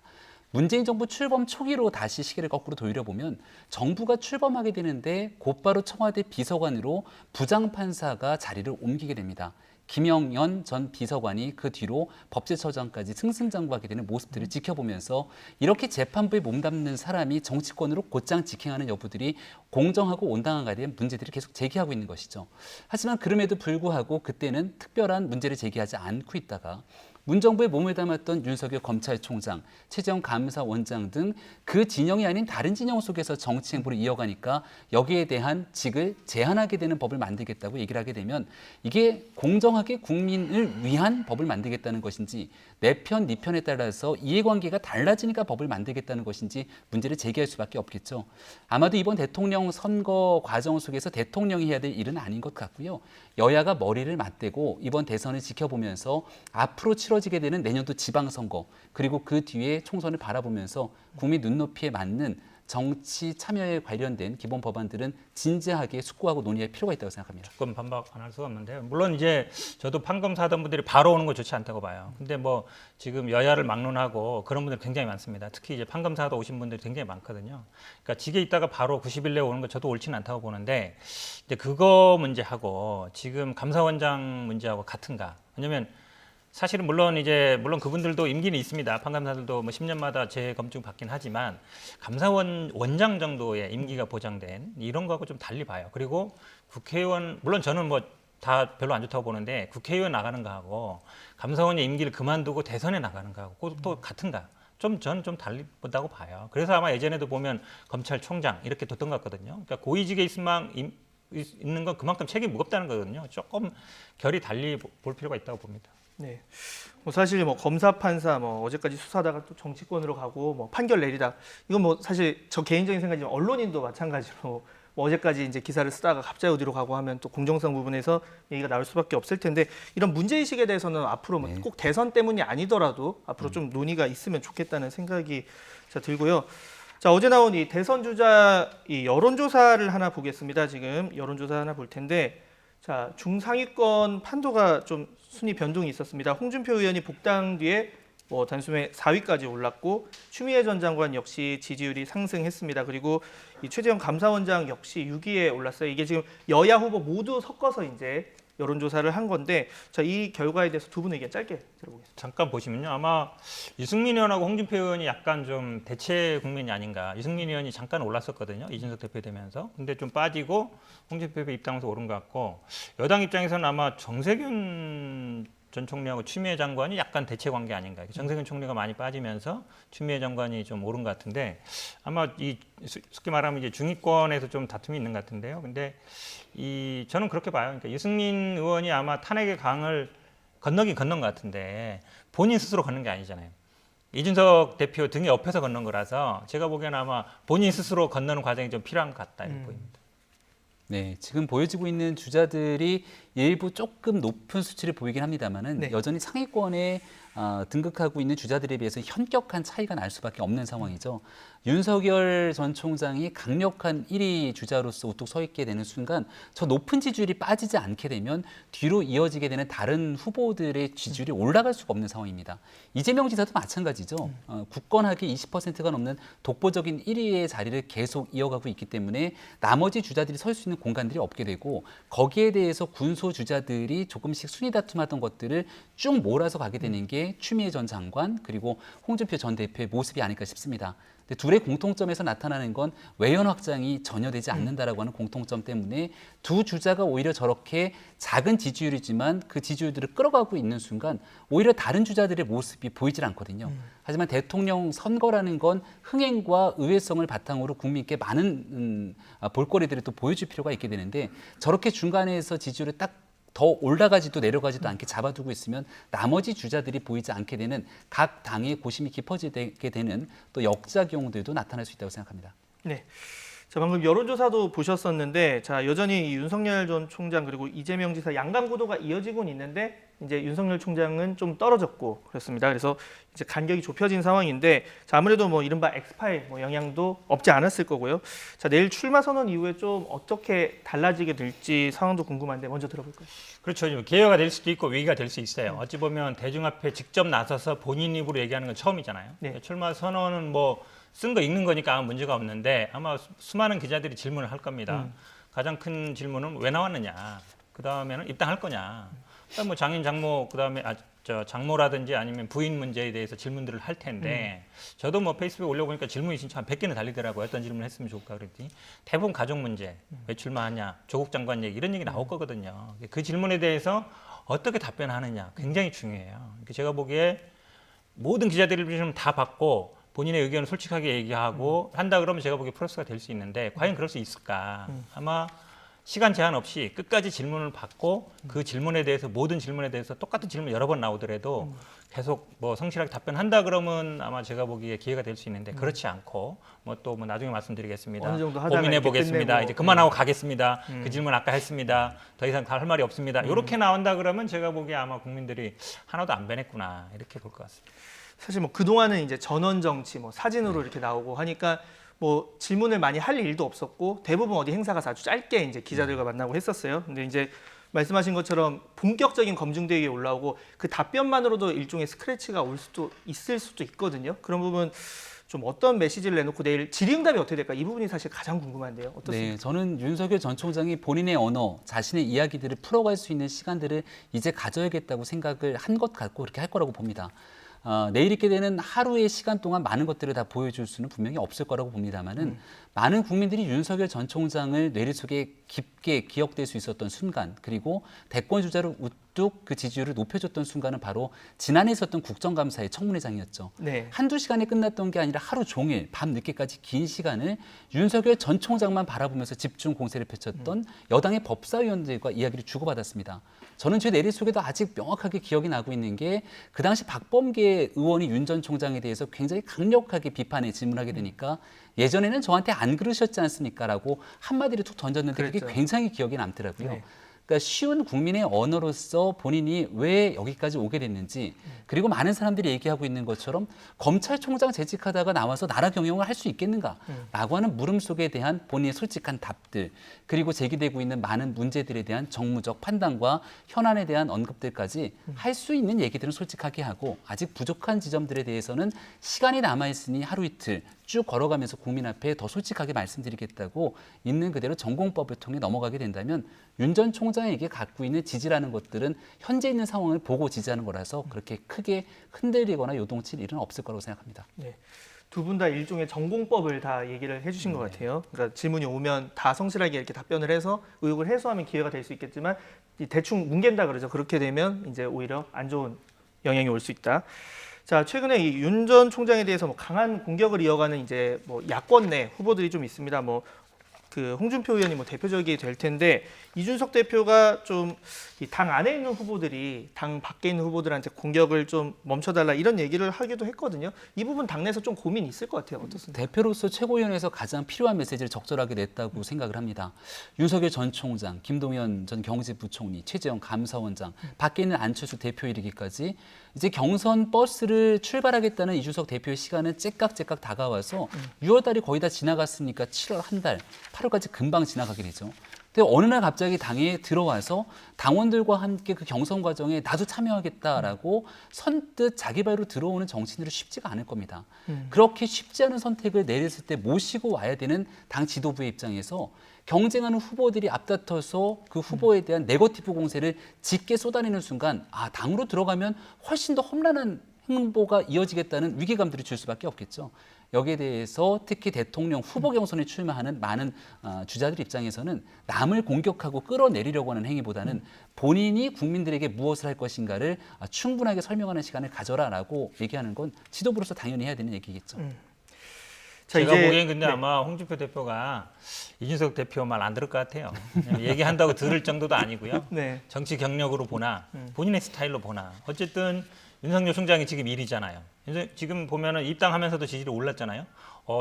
문재인 정부 출범 초기로 다시 시계를 거꾸로 돌려보면 정부가 출범하게 되는데 곧바로 청와대 비서관으로 부장판사가 자리를 옮기게 됩니다. 김영연 전 비서관이 그 뒤로 법제처장까지 승승장구하게 되는 모습들을 지켜보면서 이렇게 재판부에 몸담는 사람이 정치권으로 곧장 직행하는 여부들이 공정하고 온당한가에 대한 문제들을 계속 제기하고 있는 것이죠. 하지만 그럼에도 불구하고 그때는 특별한 문제를 제기하지 않고 있다가 문정부에 몸을 담았던 윤석열 검찰총장, 최재형 감사원장 등 그 진영이 아닌 다른 진영 속에서 정치 행보를 이어가니까 여기에 대한 직을 제한하게 되는 법을 만들겠다고 얘기를 하게 되면 이게 공정하게 국민을 위한 법을 만들겠다는 것인지 내 편, 네 편에 따라서 이해관계가 달라지니까 법을 만들겠다는 것인지 문제를 제기할 수밖에 없겠죠. 아마도 이번 대통령 선거 과정 속에서 대통령이 해야 될 일은 아닌 것 같고요. 여야가 머리를 맞대고 이번 대선을 지켜보면서 앞으로 치러지게 되는 내년도 지방선거 그리고 그 뒤에 총선을 바라보면서 국민 눈높이에 맞는 정치 참여에 관련된 기본 법안들은 진지하게 숙고하고 논의할 필요가 있다고 생각합니다. 조금 반박 안 할 수가 없는데요. 물론 이제 저도 판검사 하던 분들이 바로 오는 거 좋지 않다고 봐요. 근데 뭐 지금 여야를 막론하고 그런 분들 굉장히 많습니다. 특히 이제 판검사 하다 오신 분들이 굉장히 많거든요. 그러니까 직에 있다가 바로 90일 내에 오는 거 저도 옳지는 않다고 보는데 이제 그거 문제하고 지금 감사원장 문제하고 같은가? 왜냐면 사실은 물론 그분들도 임기는 있습니다. 판검사들도 뭐 10년마다 재검증 받긴 하지만 감사원 원장 정도의 임기가 보장된 이런 거하고 좀 달리 봐요. 그리고 국회의원 물론 저는 뭐 다 별로 안 좋다고 보는데 국회의원 나가는 거하고 감사원의 임기를 그만두고 대선에 나가는 거하고 또 같은가? 저는 좀 달리 본다고 봐요. 그래서 아마 예전에도 보면 검찰총장 이렇게 뒀던 것 같거든요. 그러니까 고위직에 있는 건 그만큼 책임이 무겁다는 거거든요. 조금 결이 달리 볼 필요가 있다고 봅니다. 네. 뭐 사실 뭐 검사 판사 뭐 어제까지 수사하다가 또 정치권으로 가고 뭐 판결 내리다 이건 뭐 사실 저 개인적인 생각이지만 언론인도 마찬가지로 뭐 어제까지 이제 기사를 쓰다가 갑자기 어디로 가고 하면 또 공정성 부분에서 얘기가 나올 수밖에 없을 텐데 이런 문제의식에 대해서는 앞으로 뭐 꼭 대선 때문이 아니더라도 앞으로 좀 논의가 있으면 좋겠다는 생각이 들고요. 자, 어제 나온 이 대선 주자 이 여론조사를 하나 보겠습니다. 지금 여론조사 하나 볼 텐데 자, 중상위권 판도가 좀 순위 변동이 있었습니다. 홍준표 의원이 복당 뒤에 뭐 단숨에 4위까지 올랐고 추미애 전 장관 역시 지지율이 상승했습니다. 그리고 이 최재형 감사원장 역시 6위에 올랐어요. 이게 지금 여야 후보 모두 섞어서 이제 여론조사를 한 건데, 자, 이 결과에 대해서 두 분의 의견 짧게 들어보겠습니다. 잠깐 보시면요. 아마 유승민 의원하고 홍준표 의원이 약간 좀 대체 국면이 아닌가. 유승민 의원이 잠깐 올랐었거든요. 이준석 대표 되면서. 근데 좀 빠지고 홍준표 대표 입당해서 오른 것 같고, 여당 입장에서는 아마 정세균 전 총리하고 추미애 장관이 약간 대체 관계 아닌가. 정세균 총리가 많이 빠지면서 추미애 장관이 좀 오른 것 같은데, 아마 이 쉽게 말하면 이제 중위권에서 좀 다툼이 있는 것 같은데요. 근데 저는 그렇게 봐요. 그러니까 유승민 의원이 아마 탄핵의 강을 건너긴 건넌 것 같은데 본인 스스로 걷는 게 아니잖아요. 이준석 대표 등에 업혀서 건넌 거라서 제가 보기에는 아마 본인 스스로 건너는 과정이 좀 필요한 것 같다 이렇게 보입니다. 네, 지금 보여지고 있는 주자들이 일부 조금 높은 수치를 보이긴 합니다만은 네. 여전히 상위권에 등극하고 있는 주자들에 비해서 현격한 차이가 날 수밖에 없는 상황이죠. 윤석열 전 총장이 강력한 1위 주자로서 우뚝 서 있게 되는 순간 저 높은 지지율이 빠지지 않게 되면 뒤로 이어지게 되는 다른 후보들의 지지율이 올라갈 수가 없는 상황입니다. 이재명 지사도 마찬가지죠. 굳건하게 20%가 넘는 독보적인 1위의 자리를 계속 이어가고 있기 때문에 나머지 주자들이 설 수 있는 공간들이 없게 되고, 거기에 대해서 군소 주자들이 조금씩 순위 다툼하던 것들을 쭉 몰아서 가게 되는 게 추미애 전 장관 그리고 홍준표 전 대표의 모습이 아닐까 싶습니다. 근데 둘의 공통점에서 나타나는 건 외연 확장이 전혀 되지 않는다라고 하는 공통점 때문에 두 주자가 오히려 저렇게 작은 지지율이지만 그 지지율들을 끌어가고 있는 순간 오히려 다른 주자들의 모습이 보이질 않거든요. 하지만 대통령 선거라는 건 흥행과 의외성을 바탕으로 국민께 많은 볼거리들을 또 보여줄 필요가 있게 되는데, 저렇게 중간에서 지지율을 딱 더 올라가지도 내려가지도 않게 잡아두고 있으면 나머지 주자들이 보이지 않게 되는 각 당의 고심이 깊어지게 되는 또 역작용들도 나타날 수 있다고 생각합니다. 네. 자, 방금 여론조사도 보셨었는데, 자, 여전히 윤석열 전 총장 그리고 이재명 지사 양강 구도가 이어지고는 있는데 이제 윤석열 총장은 좀 떨어졌고 그렇습니다. 그래서 이제 간격이 좁혀진 상황인데, 자, 아무래도 뭐 이른바 엑스파일 뭐 영향도 없지 않았을 거고요. 자, 내일 출마 선언 이후에 좀 어떻게 달라지게 될지 상황도 궁금한데 먼저 들어볼까요? 그렇죠. 기회가 될 수도 있고 위기가 될 수 있어요. 어찌 보면 대중 앞에 직접 나서서 본인 입으로 얘기하는 건 처음이잖아요. 네. 출마 선언은 뭐 쓴 거 읽는 거니까 아무 문제가 없는데, 아마 수많은 기자들이 질문을 할 겁니다. 가장 큰 질문은 왜 나왔느냐, 그 다음에는 입당할 거냐, 뭐 장인 장모, 그 다음에 장모라든지 아니면 부인 문제에 대해서 질문들을 할 텐데, 저도 뭐 페이스북에 올려보니까 질문이 진짜 한 100개는 달리더라고요. 어떤 질문을 했으면 좋을까 그랬더니 대부분 가족 문제, 왜 출마하냐, 조국 장관 얘기, 이런 얘기 나올 거거든요. 그 질문에 대해서 어떻게 답변하느냐 굉장히 중요해요. 제가 보기에 모든 기자들의 질문 다 받고 본인의 의견을 솔직하게 얘기하고 한다 그러면 제가 보기에 플러스가 될 수 있는데, 과연 그럴 수 있을까? 아마 시간 제한 없이 끝까지 질문을 받고 그 질문에 대해서, 모든 질문에 대해서 똑같은 질문 여러 번 나오더라도 계속 뭐 성실하게 답변한다 그러면 아마 제가 보기에 기회가 될 수 있는데, 그렇지 않고 뭐 또 뭐 나중에 말씀드리겠습니다. 어느 정도 하다가 고민해 보겠습니다. 끝내고. 이제 그만하고 가겠습니다. 그 질문 아까 했습니다. 더 이상 할 말이 없습니다. 이렇게 나온다 그러면 제가 보기에 아마 국민들이 하나도 안 변했구나 이렇게 볼 것 같습니다. 사실 뭐 그동안은 이제 전원 정치 뭐 사진으로 이렇게 나오고 하니까 뭐 질문을 많이 할 일도 없었고, 대부분 어디 행사 가서 아주 짧게 이제 기자들과 만나고 했었어요. 근데 이제 말씀하신 것처럼 본격적인 검증대회에 올라오고 그 답변만으로도 일종의 스크래치가 올 수도 있을 수도 있거든요. 그런 부분 좀 어떤 메시지를 내놓고 내일 질의응답이 어떻게 될까, 이 부분이 사실 가장 궁금한데요. 어떻습니까? 네, 저는 윤석열 전 총장이 본인의 언어, 자신의 이야기들을 풀어갈 수 있는 시간들을 이제 가져야겠다고 생각을 한 것 같고 그렇게 할 거라고 봅니다. 내일 있게 되는 하루의 시간 동안 많은 것들을 다 보여줄 수는 분명히 없을 거라고 봅니다만은 많은 국민들이 윤석열 전 총장을 뇌리 속에 깊게 기억될 수 있었던 순간, 그리고 대권 주자로 우뚝 그 지지율을 높여줬던 순간은 바로 지난해 있었던 국정감사의 청문회장이었죠. 네. 한두 시간에 끝났던 게 아니라 하루 종일 밤 늦게까지 긴 시간을 윤석열 전 총장만 바라보면서 집중 공세를 펼쳤던 여당의 법사위원들과 이야기를 주고받았습니다. 저는 제 내리 속에도 아직 명확하게 기억이 나고 있는 게, 그 당시 박범계 의원이 윤 전 총장에 대해서 굉장히 강력하게 비판에 질문하게 되니까 예전에는 저한테 안 그러셨지 않습니까? 라고 한마디를 툭 던졌는데 그게 그랬죠. 굉장히 기억에 남더라고요. 네. 그러니까 쉬운 국민의 언어로서 본인이 왜 여기까지 오게 됐는지 그리고 많은 사람들이 얘기하고 있는 것처럼 검찰총장 재직하다가 나와서 나라 경영을 할 수 있겠는가라고 하는 물음 속에 대한 본인의 솔직한 답들 그리고 제기되고 있는 많은 문제들에 대한 정무적 판단과 현안에 대한 언급들까지 할 수 있는 얘기들은 솔직하게 하고 아직 부족한 지점들에 대해서는 시간이 남아있으니 하루 이틀 쭉 걸어가면서 국민 앞에 더 솔직하게 말씀드리겠다고 있는 그대로 전공법을 통해 넘어가게 된다면 윤 전 총장에게 갖고 있는 지지라는 것들은 현재 있는 상황을 보고 지지하는 거라서 그렇게 크게 흔들리거나 요동칠 일은 없을 거라고 생각합니다. 네. 두 분 다 일종의 전공법을 다 얘기를 해주신 것 같아요. 그러니까 질문이 오면 다 성실하게 이렇게 답변을 해서 의혹을 해소하면 기회가 될 수 있겠지만 대충 뭉갠다 그러죠. 그렇게 되면 이제 오히려 안 좋은 영향이 올 수 있다. 자, 최근에 이 윤 전 총장에 대해서 뭐 강한 공격을 이어가는 이제 뭐 야권 내 후보들이 좀 있습니다. 뭐 그 홍준표 의원이 뭐 대표적이 될 텐데 이준석 대표가 좀 당 안에 있는 후보들이 당 밖에 있는 후보들한테 공격을 좀 멈춰달라 이런 얘기를 하기도 했거든요. 이 부분 당내에서 좀 고민이 있을 것 같아요. 어떻습니까? 대표로서 최고위원회에서 가장 필요한 메시지를 적절하게 냈다고 생각을 합니다. 윤석열 전 총장, 김동연 전 경제부총리, 최재형 감사원장, 밖에 있는 안철수 대표 이르기까지 이제 경선 버스를 출발하겠다는 이준석 대표의 시간은 째깍째깍 다가와서 6월 달이 거의 다 지나갔으니까 7월 한 달, 8월까지 금방 지나가게 되죠. 근데 어느 날 갑자기 당에 들어와서 당원들과 함께 그 경선 과정에 나도 참여하겠다라고 선뜻 자기 발로 들어오는 정치인들은 쉽지가 않을 겁니다. 그렇게 쉽지 않은 선택을 내렸을 때 모시고 와야 되는 당 지도부의 입장에서 경쟁하는 후보들이 앞다퉈서 그 후보에 대한 네거티브 공세를 짙게 쏟아내는 순간 아, 당으로 들어가면 훨씬 더 험난한 행보가 이어지겠다는 위기감들을 줄 수밖에 없겠죠. 여기에 대해서 특히 대통령 후보 경선에 출마하는 많은 주자들 입장에서는 남을 공격하고 끌어내리려고 하는 행위보다는 본인이 국민들에게 무엇을 할 것인가를 충분하게 설명하는 시간을 가져라라고 얘기하는 건 지도부로서 당연히 해야 되는 얘기겠죠. 자, 제가 보기엔 근데 아마 홍준표 대표가 이준석 대표 말 안 들을 것 같아요. 얘기한다고 들을 정도도 아니고요. 네. 정치 경력으로 보나 본인의 스타일로 보나 어쨌든 윤석열 총장이 지금 1위잖아요. 지금 보면은 입당하면서도 지지율이 올랐잖아요.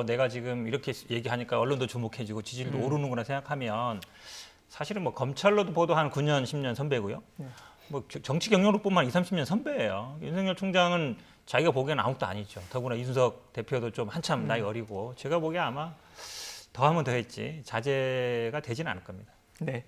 내가 지금 이렇게 얘기하니까 언론도 주목해주고 지지율도 오르는구나 생각하면 사실은 뭐 검찰로도 보도한 9년, 10년 선배고요. 뭐 정치 경력으로 보면 20, 30년 선배예요. 윤석열 총장은 자기가 보기엔 아무것도 아니죠. 더구나 이준석 대표도 좀 한참 나이 어리고 제가 보기에 아마 더 하면 더 했지 자제가 되지는 않을 겁니다. 네.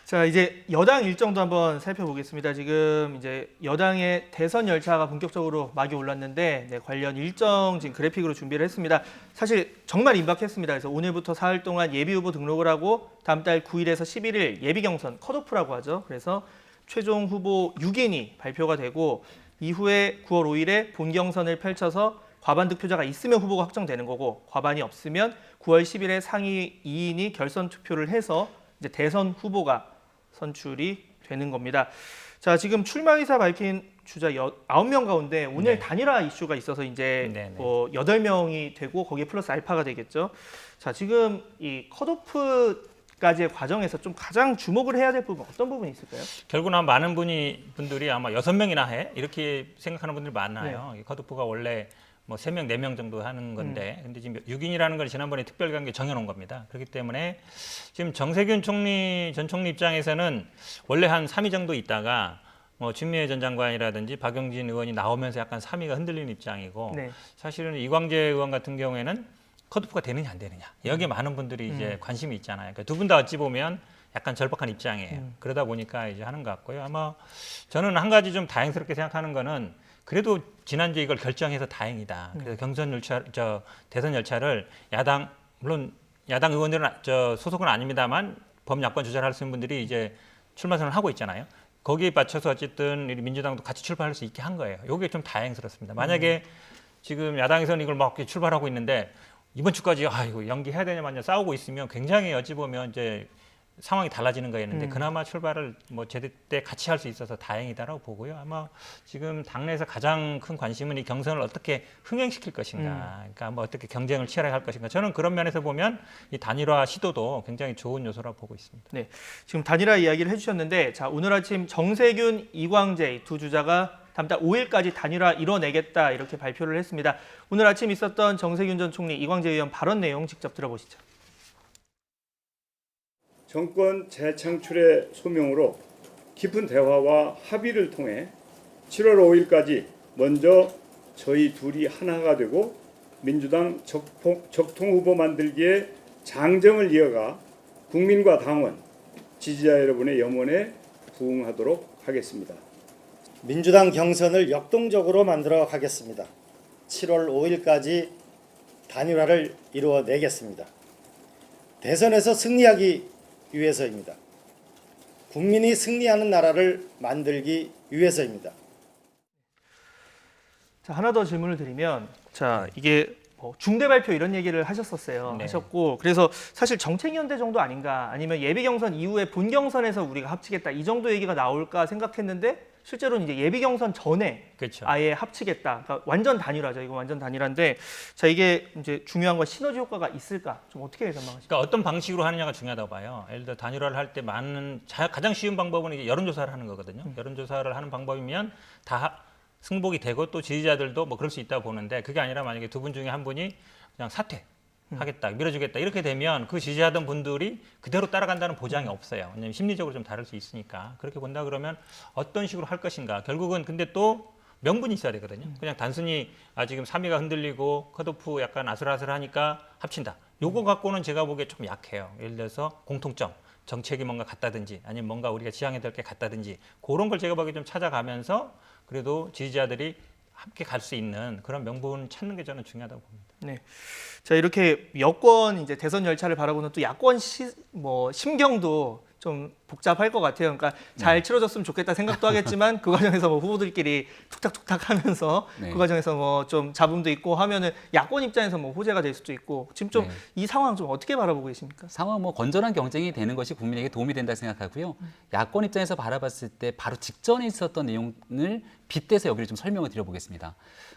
자, 이제 여당 일정도 한번 살펴보겠습니다. 지금 이제 여당의 대선 열차가 본격적으로 막이 올랐는데 관련 일정 지금 그래픽으로 준비를 했습니다. 사실 정말 임박했습니다. 그래서 오늘부터 사흘 동안 예비 후보 등록을 하고 다음 달 9일에서 11일 예비 경선 컷오프라고 하죠. 그래서 최종 후보 6인이 발표가 되고 이후에 9월 5일에 본 경선을 펼쳐서 과반 득표자가 있으면 후보가 확정되는 거고 과반이 없으면 9월 10일에 상위 2인이 결선 투표를 해서 이제 대선 후보가 선출이 되는 겁니다. 자, 지금 출마 의사 밝힌 주자 9명 가운데 오늘 단일화 이슈가 있어서 이제 8명이 되고 거기에 플러스 알파가 되겠죠. 자, 지금 이 컷오프까지의 과정에서 좀 가장 주목을 해야 될 부분 어떤 부분이 있을까요? 결국은 많은 분들이 아마 6명이나 해 이렇게 생각하는 분들이 많아요. 이 컷오프가 원래 뭐 3명, 4명 정도 하는 건데 근데 지금 6인이라는 걸 지난번에 특별관계 정해놓은 겁니다. 그렇기 때문에 지금 정세균 전 총리 입장에서는 원래 한 3위 정도 있다가 뭐 추미애 전 장관이라든지 박용진 의원이 나오면서 약간 3위가 흔들리는 입장이고 사실은 이광재 의원 같은 경우에는 컷오프가 되느냐 안 되느냐 여기에 많은 분들이 이제 관심이 있잖아요. 그러니까 두 분 다 어찌 보면 약간 절박한 입장이에요. 그러다 보니까 이제 하는 것 같고요. 아마 저는 한 가지 좀 다행스럽게 생각하는 거는 그래도 지난주에 이걸 결정해서 다행이다. 그래서 대선 열차를 물론 야당 의원들은 소속은 아닙니다만 범야권 주자를 할 수 있는 분들이 이제 출마 선언을 하고 있잖아요. 거기에 맞춰서 어쨌든 민주당도 같이 출발할 수 있게 한 거예요. 이게 좀 다행스럽습니다. 만약에 지금 야당에서는 이걸 막 출발하고 있는데 이번 주까지 이거 연기해야 되냐 마냐 싸우고 있으면 굉장히 어찌 보면 이제 상황이 달라지는 거였는데 그나마 출발을 뭐 제때 같이 할 수 있어서 다행이다라고 보고요. 아마 지금 당내에서 가장 큰 관심은 이 경선을 어떻게 흥행시킬 것인가, 그러니까 뭐 어떻게 경쟁을 치열하게 할 것인가. 저는 그런 면에서 보면 이 단일화 시도도 굉장히 좋은 요소라고 보고 있습니다. 네, 지금 단일화 이야기를 해주셨는데, 자 오늘 아침 정세균, 이광재 두 주자가 다음 달 5일까지 단일화 이뤄내겠다 이렇게 발표를 했습니다. 오늘 아침 있었던 정세균 전 총리, 이광재 의원 발언 내용 직접 들어보시죠. 정권 재창출의 소명으로 깊은 대화와 합의를 통해 7월 5일까지 먼저 저희 둘이 하나가 되고 민주당 적통 후보 만들기에 장정을 이어가 국민과 당원, 지지자 여러분의 염원에 부응하도록 하겠습니다. 민주당 경선을 역동적으로 만들어 가겠습니다. 7월 5일까지 단일화를 이루어내겠습니다. 대선에서 승리하기 위해서입니다. 국민이 승리하는 나라를 만들기 위해서입니다. 자, 하나 더 질문을 드리면, 자, 이게 뭐 중대 발표 이런 얘기를 하셨었어요. 네. 하셨고, 그래서 사실 정책연대 정도 아닌가, 아니면 예비경선 이후에 본경선에서 우리가 합치겠다 이 정도 얘기가 나올까 생각했는데 실제로는 이제 예비경선 전에 그렇죠. 아예 합치겠다. 그러니까 완전 단일화죠. 이거 완전 단일화인데, 자, 이게 이제 중요한 건 시너지 효과가 있을까? 좀 어떻게 전망하십니까? 그러니까 어떤 방식으로 하느냐가 중요하다고 봐요. 예를 들어 단일화를 할 때 가장 쉬운 방법은 이제 여론조사를 하는 거거든요. 여론조사를 하는 방법이면 다 승복이 되고 또 지지자들도 뭐 그럴 수 있다고 보는데, 그게 아니라 만약에 두 분 중에 한 분이 그냥 사퇴하겠다, 밀어주겠다 이렇게 되면 그 지지하던 분들이 그대로 따라간다는 보장이 없어요. 왜냐하면 심리적으로 좀 다를 수 있으니까. 그렇게 본다 그러면 어떤 식으로 할 것인가. 결국은 근데 또 명분이 있어야 되거든요. 그냥 단순히 지금 3위가 흔들리고 컷오프 약간 아슬아슬하니까 합친다. 요거 갖고는 제가 보기에 좀 약해요. 예를 들어서 공통점, 정책이 뭔가 같다든지 아니면 뭔가 우리가 지향해야 될 게 같다든지 그런 걸 제가 보기에 좀 찾아가면서 그래도 지지자들이 함께 갈 수 있는 그런 명분 찾는 게 저는 중요하다고 봅니다. 네. 자, 이렇게 여권 이제 대선 열차를 바라보는 또 야권 심경도 좀 복잡할 것 같아요. 그러니까 잘 치러졌으면 좋겠다 생각도 하겠지만 그 과정에서 뭐 후보들끼리 툭탁툭탁 하면서 그 과정에서 뭐 좀 잡음도 있고 하면은 야권 입장에서 뭐 호재가 될 수도 있고, 지금 좀 이 상황 좀 어떻게 바라보고 계십니까? 상황 뭐 건전한 경쟁이 되는 것이 국민에게 도움이 된다 생각하고요. 야권 입장에서 바라봤을 때 바로 직전에 있었던 내용을 빗대서 여기를 좀 설명을 드려보겠습니다.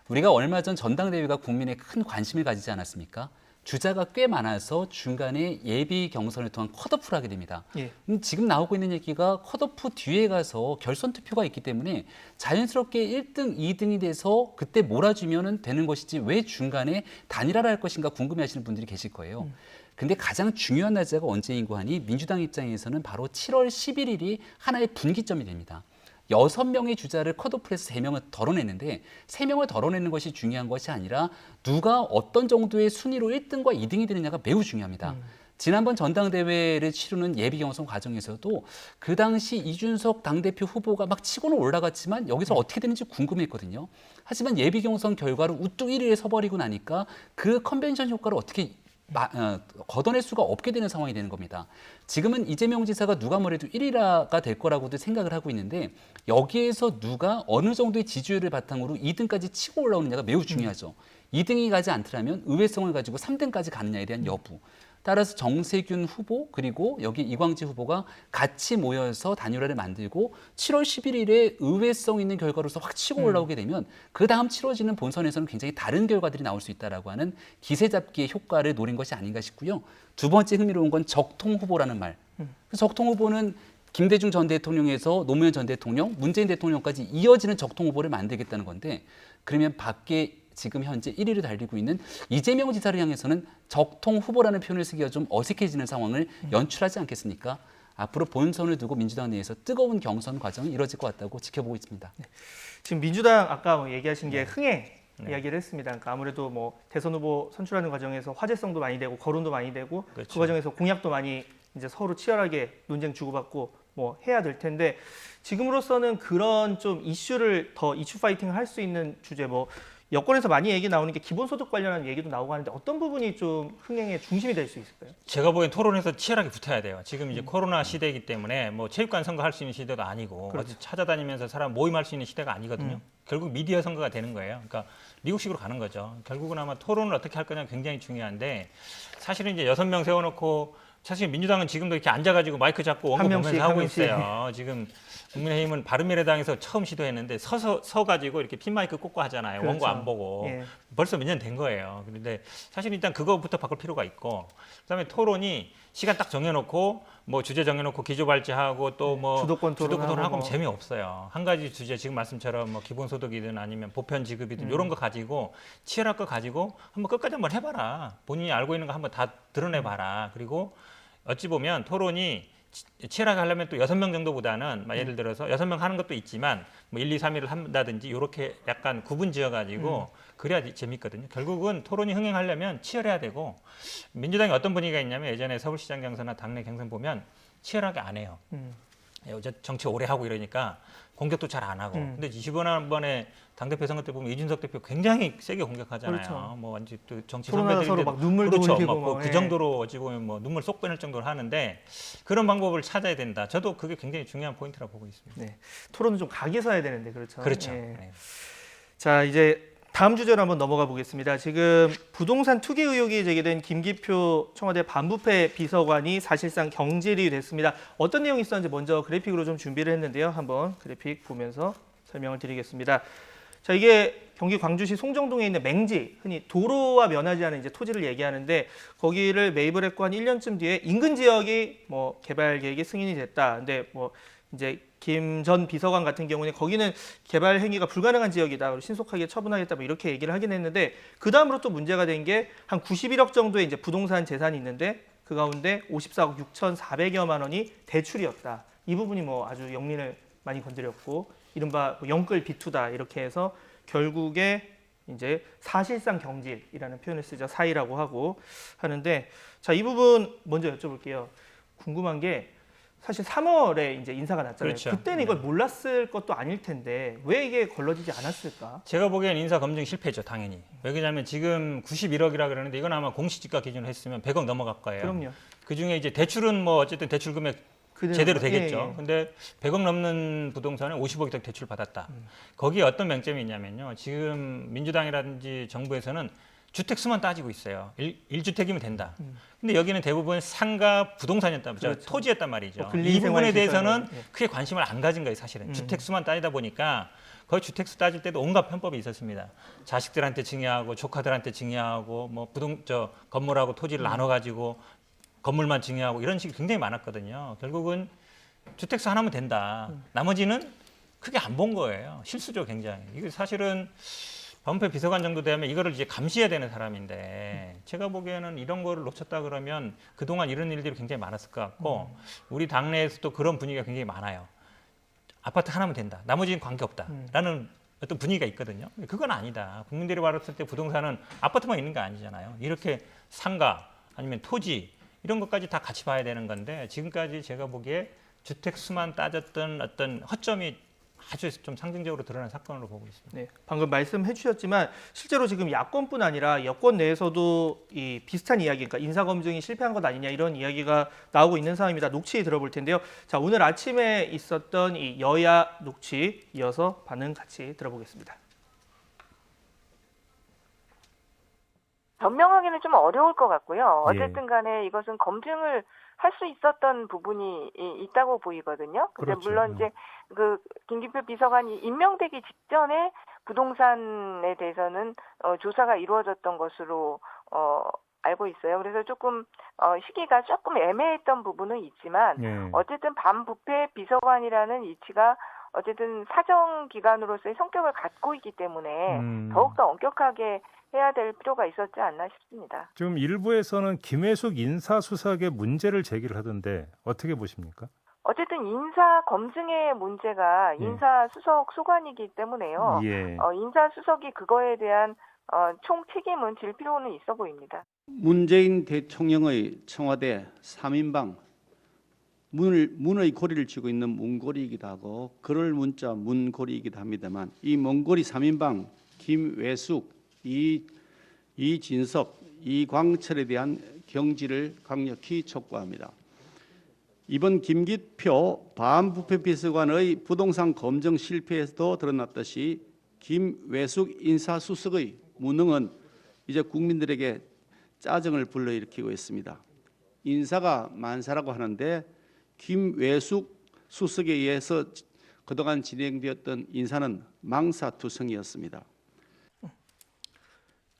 우리가 얼마 전 전당대회가 국민의 큰 관심을 가지지 않았습니까? 주자가 꽤 많아서 중간에 예비 경선을 통한 컷오프를 하게 됩니다. 예. 지금 나오고 있는 얘기가 컷오프 뒤에 가서 결선 투표가 있기 때문에 자연스럽게 1등, 2등이 돼서 그때 몰아주면 되는 것이지 왜 중간에 단일화를 할 것인가 궁금해하시는 분들이 계실 거예요. 근데 가장 중요한 날짜가 언제인고 하니 민주당 입장에서는 바로 7월 11일이 하나의 분기점이 됩니다. 6명의 주자를 컷오프해서 3명을 덜어냈는데 3명을 덜어내는 것이 중요한 것이 아니라 누가 어떤 정도의 순위로 1등과 2등이 되느냐가 매우 중요합니다. 지난번 전당대회를 치르는 예비경선 과정에서도 그 당시 이준석 당대표 후보가 막 치고는 올라갔지만 여기서 어떻게 되는지 궁금했거든요. 하지만 예비경선 결과로 우뚝 1위에 서버리고 나니까 그 컨벤션 효과를 어떻게 걷어낼 수가 없게 되는 상황이 되는 겁니다. 지금은 이재명 지사가 누가 뭐래도 1위가 될 거라고도 생각을 하고 있는데 여기에서 누가 어느 정도의 지지율을 바탕으로 2등까지 치고 올라오느냐가 매우 중요하죠. 2등이 가지 않더라면 의외성을 가지고 3등까지 가느냐에 대한 여부. 따라서 정세균 후보 그리고 여기 이광재 후보가 같이 모여서 단일화를 만들고 7월 11일에 의외성 있는 결과로서 확 치고 올라오게 되면 그 다음 치러지는 본선에서는 굉장히 다른 결과들이 나올 수 있다라고 하는 기세 잡기의 효과를 노린 것이 아닌가 싶고요. 두 번째 흥미로운 건 적통 후보라는 말. 적통 후보는 김대중 전 대통령에서 노무현 전 대통령, 문재인 대통령까지 이어지는 적통 후보를 만들겠다는 건데, 그러면 밖에 지금 현재 1위를 달리고 있는 이재명 지사를 향해서는 적통 후보라는 표현을 쓰기가 좀 어색해지는 상황을 연출하지 않겠습니까? 앞으로 본선을 두고 민주당 내에서 뜨거운 경선 과정이 이뤄질 것 같다고 지켜보고 있습니다. 네. 지금 민주당 아까 뭐 얘기하신 게 흥행 이야기를 했습니다. 그러니까 아무래도 뭐 대선 후보 선출하는 과정에서 화제성도 많이 되고 거론도 많이 되고 그 과정에서 공약도 많이 이제 서로 치열하게 논쟁 주고받고 뭐 해야 될 텐데, 지금으로서는 그런 좀 이슈를 더 이슈 파이팅을 할 수 있는 주제, 뭐 여권에서 많이 얘기 나오는 게 기본소득 관련한 얘기도 나오고 하는데 어떤 부분이 좀 흥행의 중심이 될 수 있을까요? 제가 보기엔 토론에서 치열하게 붙어야 돼요. 지금 이제 코로나 시대이기 때문에 뭐 체육관 선거할 수 있는 시대도 아니고 어디 찾아다니면서 사람 모임할 수 있는 시대가 아니거든요. 결국 미디어 선거가 되는 거예요. 그러니까 미국식으로 가는 거죠. 결국은 아마 토론을 어떻게 할 거냐 굉장히 중요한데, 사실은 이제 6명 세워놓고 사실 민주당은 지금도 이렇게 앉아가지고 마이크 잡고 원고 보면서 하고 있어요. 지금 국민의힘은 바른미래당에서 처음 시도했는데 서가지고 이렇게 핀마이크 꽂고 하잖아요. 원고 안 보고. 벌써 몇 년 된 거예요. 그런데 사실 일단 그거부터 바꿀 필요가 있고, 그다음에 토론이 시간 딱 정해놓고 뭐 주제 정해놓고 기조발제하고 또 뭐 주도권 토론하고 뭐 재미없어요. 한 가지 주제 지금 말씀처럼 뭐 기본소득이든 아니면 보편 지급이든 이런 거 가지고 치열할 거 가지고 한번 끝까지 한번 해봐라. 본인이 알고 있는 거 한번 다 드러내봐라. 그리고 어찌 보면 토론이 치열하게 하려면 또 6명 정도보다는 예를 들어서 6명 하는 것도 있지만 뭐 1, 2, 3일을 한다든지 이렇게 약간 구분 지어가지고 그래야 재밌거든요. 결국은 토론이 흥행하려면 치열해야 되고 민주당이 어떤 분위기가 있냐면 예전에 서울시장 경선이나 당내 경선 보면 치열하게 안 해요. 정치 오래 하고 이러니까 공격도 잘 안 하고. 근데 이번에 당대표 선거 때 보면 이준석 대표 굉장히 세게 공격하잖아요. 그렇죠. 뭐 완전 또 정치 토론하다 서로 막 눈물도 그렇죠. 흘리고 그 정도로 어찌 보면 뭐 눈물 쏙 빼낼 정도로 하는데 그런 방법을 찾아야 된다. 저도 그게 굉장히 중요한 포인트라고 보고 있습니다. 네. 토론은 좀 각에서 해야 되는데 그렇죠. 그렇죠. 예. 네. 자, 이제 다음 주제로 한번 넘어가 보겠습니다. 지금 부동산 투기 의혹이 제기된 김기표 청와대 반부패 비서관이 사실상 경질이 됐습니다. 어떤 내용이 있었는지 먼저 그래픽으로 좀 준비를 했는데요. 한번 그래픽 보면서 설명을 드리겠습니다. 자, 이게 경기 광주시 송정동에 있는 맹지, 흔히 도로와 면하지 않은 이제 토지를 얘기하는데 거기를 매입을 했고 한 1년쯤 뒤에 인근 지역이 뭐 개발 계획이 승인이 됐다. 근데 뭐 이제 김 전 비서관 같은 경우는 거기는 개발 행위가 불가능한 지역이다. 그리고 신속하게 처분하겠다. 뭐 이렇게 얘기를 하긴 했는데 그 다음으로 또 문제가 된 게 한 91억 정도의 이제 부동산 재산이 있는데 그 가운데 54억 6,400여만 원이 대출이었다. 이 부분이 뭐 아주 영린을 많이 건드렸고 이른바 영끌 비투다 이렇게 해서 결국에 이제 사실상 경질이라는 표현을 쓰죠. 사의라고 하고 하는데 자, 이 부분 먼저 여쭤볼게요. 궁금한 게 사실 3월에 이제 인사가 났잖아요. 그렇죠. 그때는 이걸 몰랐을 것도 아닐 텐데 왜 이게 걸러지지 않았을까? 제가 보기엔 인사 검증 실패죠, 당연히. 왜냐하면 지금 91억이라 그러는데 이건 아마 공시지가 기준으로 했으면 100억 넘어갈 거예요. 그럼요. 그 중에 이제 대출은 뭐 어쨌든 대출 금액 제대로 되겠죠. 예, 예. 근데 100억 넘는 부동산은 50억이 대출 받았다. 거기에 어떤 맹점이 있냐면요. 지금 민주당이라든지 정부에서는 주택 수만 따지고 있어요. 1주택이면 된다. 근데 여기는 대부분 상가 부동산이었단 말이죠. 그렇죠. 토지였단 말이죠. 뭐 이 부분에 대해서는 예. 크게 관심을 안 가진 거예요, 사실은. 주택 수만 따지다 보니까 거의 주택 수 따질 때도 온갖 편법이 있었습니다. 자식들한테 증여하고 조카들한테 증여하고 뭐 건물하고 토지를 나눠 가지고 건물만 증여하고 이런 식이 굉장히 많았거든요. 결국은 주택수 하나면 된다. 나머지는 크게 안 본 거예요. 실수죠, 굉장히. 이게 사실은 반부패 비서관 정도 되면 이거를 이제 감시해야 되는 사람인데 제가 보기에는 이런 거를 놓쳤다 그러면 그동안 이런 일들이 굉장히 많았을 것 같고 우리 당내에서도 그런 분위기가 굉장히 많아요. 아파트 하나면 된다. 나머지는 관계없다라는 어떤 분위기가 있거든요. 그건 아니다. 국민들이 말했을 때 부동산은 아파트만 있는 게 아니잖아요. 이렇게 상가 아니면 토지 이런 것까지 다 같이 봐야 되는 건데 지금까지 제가 보기에 주택 수만 따졌던 어떤 허점이 아주 좀 상징적으로 드러난 사건으로 보고 있습니다. 네, 방금 말씀해 주셨지만 실제로 지금 야권뿐 아니라 여권 내에서도 이 비슷한 이야기, 그러니까 인사 검증이 실패한 것 아니냐 이런 이야기가 나오고 있는 상황입니다. 녹취 들어볼 텐데요. 자, 오늘 아침에 있었던 이 여야 녹취 이어서 반응 같이 들어보겠습니다. 변명하기는 좀 어려울 것 같고요. 어쨌든 간에 이것은 검증을 할 수 있었던 부분이 있다고 보이거든요. 근데 그렇죠. 물론 이제 그 김기표 비서관이 임명되기 직전에 부동산에 대해서는 조사가 이루어졌던 것으로 알고 있어요. 그래서 조금 시기가 조금 애매했던 부분은 있지만 어쨌든 반부패 비서관이라는 위치가 어쨌든 사정기관으로서의 성격을 갖고 있기 때문에 더욱더 엄격하게 해야 될 필요가 있었지 않나 싶습니다. 지금 일부에서는 김혜숙 인사수석의 문제를 제기를 하던데 어떻게 보십니까? 어쨌든 인사 검증의 문제가 인사수석 소관이기 때문에요. 인사수석이 그거에 대한 총 책임은 질 필요는 있어 보입니다. 문재인 대통령의 청와대 3인방 문의 고리를 쥐고 있는 문고리이기도 하고 그럴 문자 문고리이기도 합니다만 이 문고리 3인방 김외숙, 이진석, 이광철에 대한 경질을 강력히 촉구합니다. 이번 김기표 반부패 비서관의 부동산 검증 실패에서도 드러났듯이 김외숙 인사수석의 무능은 이제 국민들에게 짜증을 불러일으키고 있습니다. 인사가 만사라고 하는데 김외숙 수석에 의해서 그동안 진행되었던 인사는 망사투성이었습니다.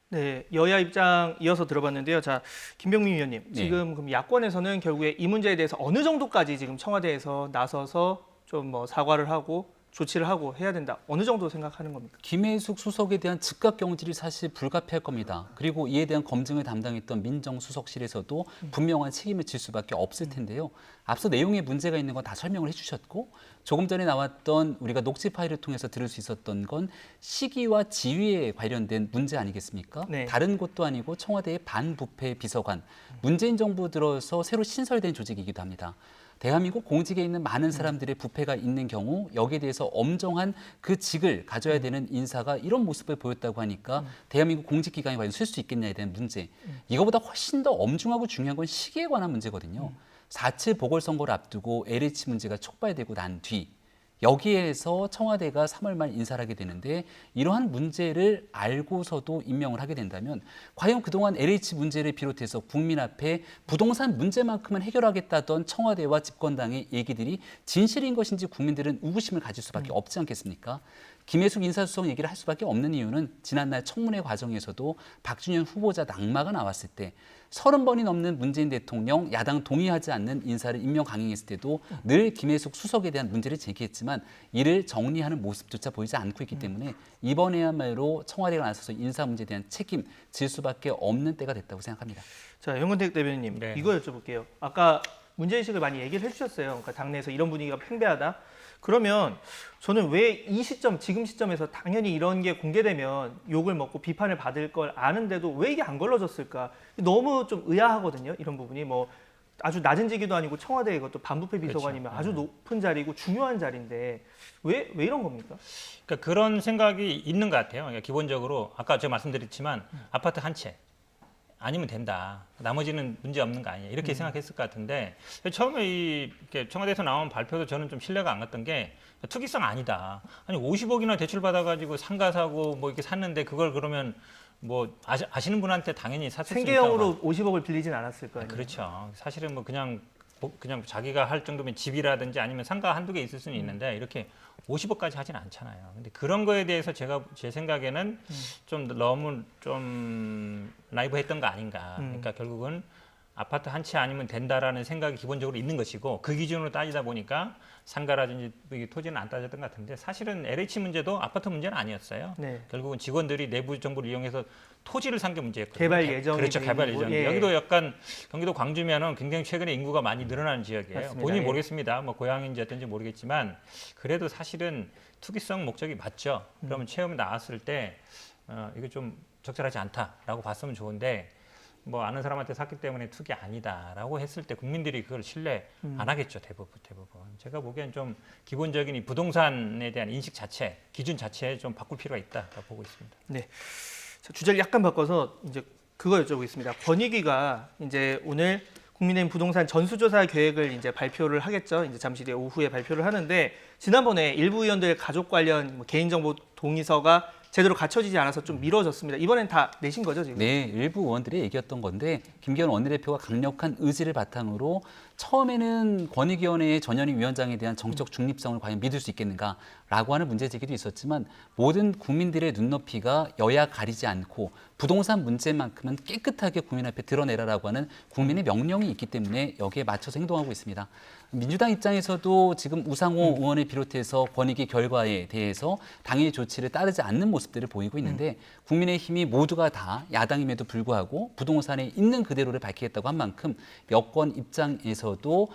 네, 여야 입장 이어서 들어봤는데요. 자, 김병민 위원님, 지금 그럼 야권에서는 결국에 이 문제에 대해서 어느 정도까지 지금 청와대에서 나서서 좀 뭐 사과를 하고 조치를 하고 해야 된다. 어느 정도 생각하는 겁니까? 김혜숙 수석에 대한 즉각 경질이 사실 불가피할 겁니다. 그리고 이에 대한 검증을 담당했던 민정수석실에서도 분명한 책임을 질 수밖에 없을 텐데요. 앞서 내용에 문제가 있는 건 다 설명을 해주셨고 조금 전에 나왔던 우리가 녹취 파일을 통해서 들을 수 있었던 건 시기와 지위에 관련된 문제 아니겠습니까? 네. 다른 곳도 아니고 청와대의 반부패 비서관, 문재인 정부 들어서 새로 신설된 조직이기도 합니다. 대한민국 공직에 있는 많은 사람들의 부패가 있는 경우 여기에 대해서 엄정한 그 직을 가져야 되는 인사가 이런 모습을 보였다고 하니까 대한민국 공직기관이 과연 쓸 수 있겠냐에 대한 문제. 이거보다 훨씬 더 엄중하고 중요한 건 시기에 관한 문제거든요. 4.7 보궐선거를 앞두고 LH 문제가 촉발되고 난 뒤 여기에서 청와대가 3월 말 인사를 하게 되는데 이러한 문제를 알고서도 임명을 하게 된다면 과연 그동안 LH 문제를 비롯해서 국민 앞에 부동산 문제만큼은 해결하겠다던 청와대와 집권당의 얘기들이 진실인 것인지 국민들은 의구심을 가질 수밖에 없지 않겠습니까? 김혜숙 인사수석 얘기를 할 수밖에 없는 이유는 지난날 청문회 과정에서도 박준현 후보자 낙마가 나왔을 때 30번이 넘는 문재인 대통령 야당 동의하지 않는 인사를 임명 강행했을 때도 늘 김혜숙 수석에 대한 문제를 제기했지만 이를 정리하는 모습조차 보이지 않고 있기 때문에 이번에야말로 청와대가 나서서 인사 문제에 대한 책임 질 수밖에 없는 때가 됐다고 생각합니다. 자, 영건택 대변인님, 네. 이거 여쭤볼게요. 아까 문제의식을 많이 얘기를 해주셨어요. 그러니까 당내에서 이런 분위기가 팽배하다. 그러면 저는 왜 이 시점, 지금 시점에서 당연히 이런 게 공개되면 욕을 먹고 비판을 받을 걸 아는데도 왜 이게 안 걸러졌을까? 너무 좀 의아하거든요. 이런 부분이 뭐 아주 낮은 직위도 아니고 청와대 이것도 반부패 비서관이면 그렇죠. 아주 높은 자리고 중요한 자리인데 왜 이런 겁니까? 그러니까 그런 생각이 있는 것 같아요. 그러니까 기본적으로 아까 제가 말씀드렸지만 아파트 한 채 아니면 된다. 나머지는 문제 없는 거 아니냐 이렇게 생각했을 것 같은데 처음에 이렇게 청와대에서 나온 발표도 저는 좀 신뢰가 안 갔던 게 투기성 아니다. 아니 50억이나 대출 받아가지고 상가 사고 뭐 이렇게 샀는데 그걸 그러면 뭐 아시는 분한테 당연히 샀을 수 있다고. 생계형으로 50억을 빌리진 않았을 거 아니에요. 그렇죠. 사실은 뭐 그냥 자기가 할 정도면 집이라든지 아니면 상가 한두 개 있을 수는 있는데 이렇게 50억까지 하진 않잖아요. 근데 그런 거에 대해서 제 생각에는 좀 너무 좀 나이브했던 거 아닌가. 그러니까 결국은 아파트 한 채 아니면 된다라는 생각이 기본적으로 있는 것이고 그 기준으로 따지다 보니까 상가라든지 토지는 안 따졌던 것 같은데 사실은 LH 문제도 아파트 문제는 아니었어요. 네. 결국은 직원들이 내부 정보를 이용해서 토지를 산 게 문제였거든요. 개발 예정이 그렇죠. 개발 예정. 예. 여기도 약간 경기도 광주면은 굉장히 최근에 인구가 많이 늘어나는 지역이에요. 맞습니다. 본인이 예. 모르겠습니다. 뭐 고향인지 어떤지 모르겠지만 그래도 사실은 투기성 목적이 맞죠. 그러면 체험이 나왔을 때 이거 좀 적절하지 않다라고 봤으면 좋은데 뭐 아는 사람한테 샀기 때문에 투기 아니다라고 했을 때 국민들이 그걸 신뢰 안 하겠죠. 대부분. 제가 보기엔 좀 기본적인 이 부동산에 대한 인식 자체, 기준 자체에 좀 바꿀 필요가 있다라고 보고 있습니다. 네. 자, 주제를 약간 바꿔서 이제 그거 여쭤보겠습니다. 권익위가 이제 오늘 국민의힘 부동산 전수조사 계획을 이제 발표를 하겠죠. 이제 잠시 뒤에 오후에 발표를 하는데 지난번에 일부 의원들 가족 관련 뭐 개인정보 동의서가 제대로 갖춰지지 않아서 좀 미뤄졌습니다. 이번엔 다 내신 거죠, 지금? 네, 일부 의원들이 얘기했던 건데 김기현 원내대표가 강력한 의지를 바탕으로 처음에는 권익위원회의 전현희 위원장에 대한 정책 중립성을 과연 믿을 수 있겠는가라고 하는 문제 제기도 있었지만 모든 국민들의 눈높이가 여야 가리지 않고 부동산 문제만큼은 깨끗하게 국민 앞에 드러내라라고 하는 국민의 명령이 있기 때문에 여기에 맞춰서 행동하고 있습니다. 민주당 입장에서도 지금 우상호 의원을 비롯해서 권익위 결과에 대해서 당의 조치를 따르지 않는 모습들을 보이고 있는데 국민의힘이 모두가 다 야당임에도 불구하고 부동산에 있는 그대로를 밝히겠다고 한 만큼 여권 입장에서도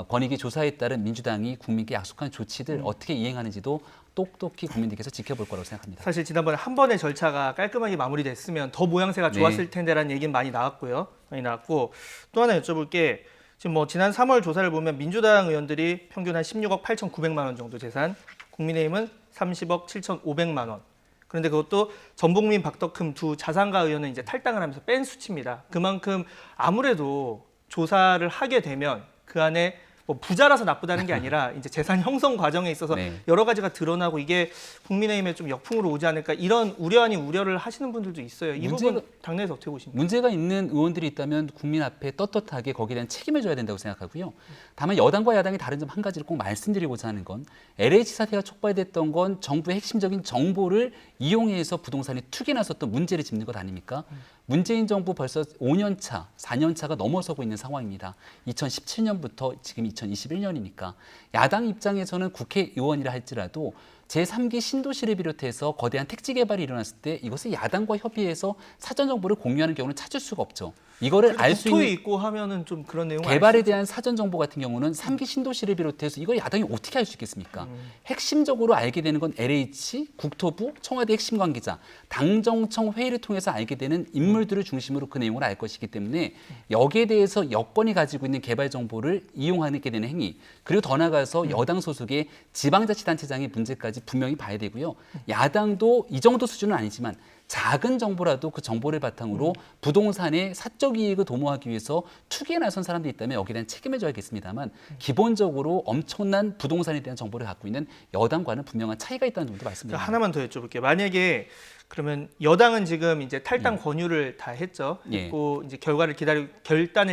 권익위 조사에 따른 민주당이 국민께 약속한 조치들 어떻게 이행하는지도 똑똑히 국민들께서 지켜볼 거라고 생각합니다. 사실 지난번에 한 번의 절차가 깔끔하게 마무리됐으면 더 모양새가 좋았을 텐데라는 얘기는 많이 나왔고요. 많이 나왔고 또 하나 여쭤볼 게 지금 뭐 지난 3월 조사를 보면 민주당 의원들이 평균 한 16억 8,900만 원 정도 재산, 국민의힘은 30억 7,500만 원. 그런데 그것도 전복민, 박덕흠 두 자산가 의원은 이제 탈당을 하면서 뺀 수치입니다. 그만큼 아무래도 조사를 하게 되면 그 안에 뭐 부자라서 나쁘다는 게 아니라 이제 재산 형성 과정에 있어서 여러 가지가 드러나고 이게 국민의힘에 좀 역풍으로 오지 않을까 이런 우려 아닌 우려를 하시는 분들도 있어요. 이 부분 당내에서 어떻게 보십니까? 문제가 있는 의원들이 있다면 국민 앞에 떳떳하게 거기에 대한 책임을 져야 된다고 생각하고요. 다만 여당과 야당이 다른 점 한 가지를 꼭 말씀드리고자 하는 건 LH 사태가 촉발됐던 건 정부의 핵심적인 정보를 이용해서 부동산에 투기 나섰던 문제를 짚는 것 아닙니까? 문재인 정부 벌써 5년 차, 4년 차가 넘어서고 있는 상황입니다. 2017년부터 지금 2021년이니까 야당 입장에서는 국회의원이라 할지라도 제3기 신도시를 비롯해서 거대한 택지 개발이 일어났을 때 이것을 야당과 협의해서 사전 정보를 공유하는 경우는 찾을 수가 없죠. 이거를 알 수 있는 있고 하면은 좀 그런 내용 개발에 대한 사전 정보 같은 경우는 3기 신도시를 비롯해서 이걸 야당이 어떻게 알 수 있겠습니까? 핵심적으로 알게 되는 건 LH, 국토부, 청와대 핵심 관계자, 당정청 회의를 통해서 알게 되는 인물들을 중심으로 그 내용을 알 것이기 때문에 여기에 대해서 여권이 가지고 있는 개발 정보를 이용하게 되는 행위, 그리고 더 나아가서 여당 소속의 지방자치단체장의 문제까지 분명히 봐야 되고요. 야당도 이 정도 수준은 아니지만 작은 정보라도 그 정보를 바탕으로 부동산의 사적 이익을 도모하기 위해서 투기에 나선 사람들이 있다면 여기에 대한 책임을 져야겠습니다만 기본적으로 엄청난 부동산에 대한 정보를 갖고 있는 여당과는 분명한 차이가 있다는 점도 말씀드립니다. 하나만 더 여쭤볼게요. 만약에 그러면 여당은 지금 이제 탈당 권유를 다 했죠. 했고 이제 결단을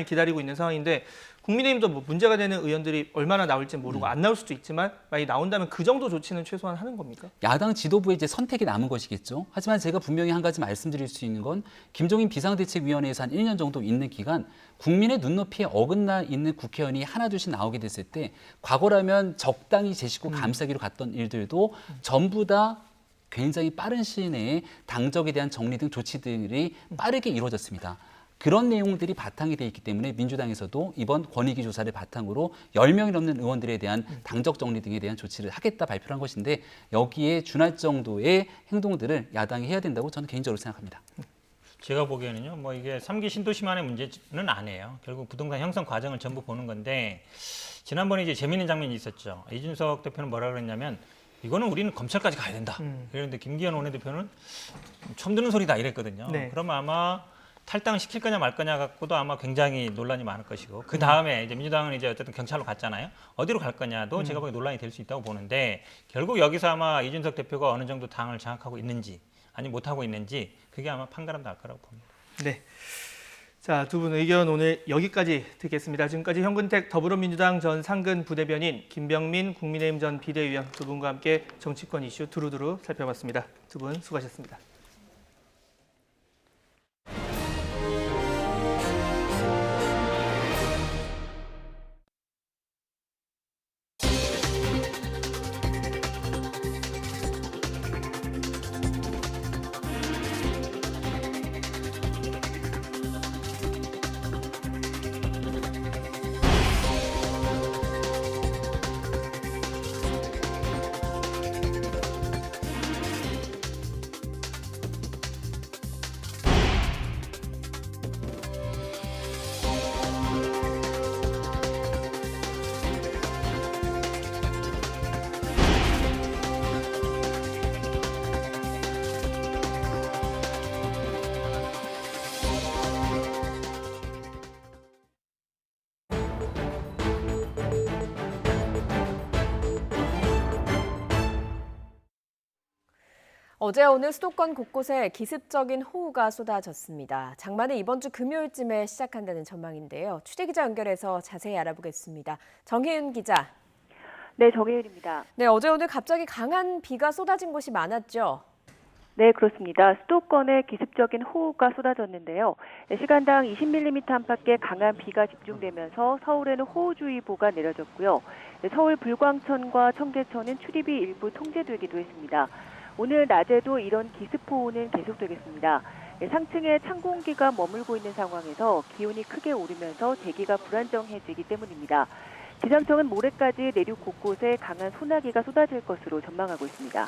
기다리고 있는 상황인데 국민의힘도 뭐 문제가 되는 의원들이 얼마나 나올지 모르고 안 나올 수도 있지만 만약에 나온다면 그 정도 조치는 최소한 하는 겁니까? 야당 지도부의 이제 선택이 남은 것이겠죠. 하지만 제가 분명히 한 가지 말씀드릴 수 있는 건 김종인 비상대책위원회에서 한 1년 정도 있는 기간 국민의 눈높이에 어긋나 있는 국회의원이 하나둘씩 나오게 됐을 때 과거라면 적당히 제 식구 감싸기로 갔던 일들도 전부 다 굉장히 빠른 시일 내에 당적에 대한 정리 등 조치들이 빠르게 이루어졌습니다. 그런 내용들이 바탕이 돼 있기 때문에 민주당에서도 이번 권익위 조사를 바탕으로 10명이 넘는 의원들에 대한 당적 정리 등에 대한 조치를 하겠다 발표를 한 것인데 여기에 준할 정도의 행동들을 야당이 해야 된다고 저는 개인적으로 생각합니다. 제가 보기에는요, 뭐 이게 3기 신도시만의 문제는 아니에요. 결국 부동산 형성 과정을 전부 보는 건데 지난번에 이제 재미있는 장면이 있었죠. 이준석 대표는 뭐라 그랬냐면 이거는 우리는 검찰까지 가야 된다. 그런데 김기현 원내대표는 처음 듣는 소리다 이랬거든요. 그러면 아마 탈당시킬 거냐 말 거냐 갖고도 아마 굉장히 논란이 많을 것이고 그 다음에 이제 민주당은 이제 어쨌든 경찰로 갔잖아요. 어디로 갈 거냐도 제가 보기에 논란이 될 수 있다고 보는데 결국 여기서 아마 이준석 대표가 어느 정도 당을 장악하고 있는지 아니 못하고 있는지 그게 아마 판가름 날 거라고 봅니다. 네. 자, 두 분 의견 오늘 여기까지 듣겠습니다. 지금까지 현근택 더불어민주당 전 상근 부대변인, 김병민 국민의힘 전 비대위원 두 분과 함께 정치권 이슈 두루두루 살펴봤습니다. 두 분 수고하셨습니다. 어제 오늘 수도권 곳곳에 기습적인 호우가 쏟아졌습니다. 장마는 이번 주 금요일쯤에 시작한다는 전망인데요. 취재기자 연결해서 자세히 알아보겠습니다. 정혜윤 기자. 네, 정혜윤입니다. 네, 어제 오늘 갑자기 강한 비가 쏟아진 곳이 많았죠? 네, 그렇습니다. 수도권에 기습적인 호우가 쏟아졌는데요. 시간당 20mm 안팎의 강한 비가 집중되면서 서울에는 호우주의보가 내려졌고요. 서울 불광천과 청계천은 출입이 일부 통제되기도 했습니다. 오늘 낮에도 이런 기습호우는 계속되겠습니다. 상층에 찬 공기가 머물고 있는 상황에서 기온이 크게 오르면서 대기가 불안정해지기 때문입니다. 기상청은 모레까지 내륙 곳곳에 강한 소나기가 쏟아질 것으로 전망하고 있습니다.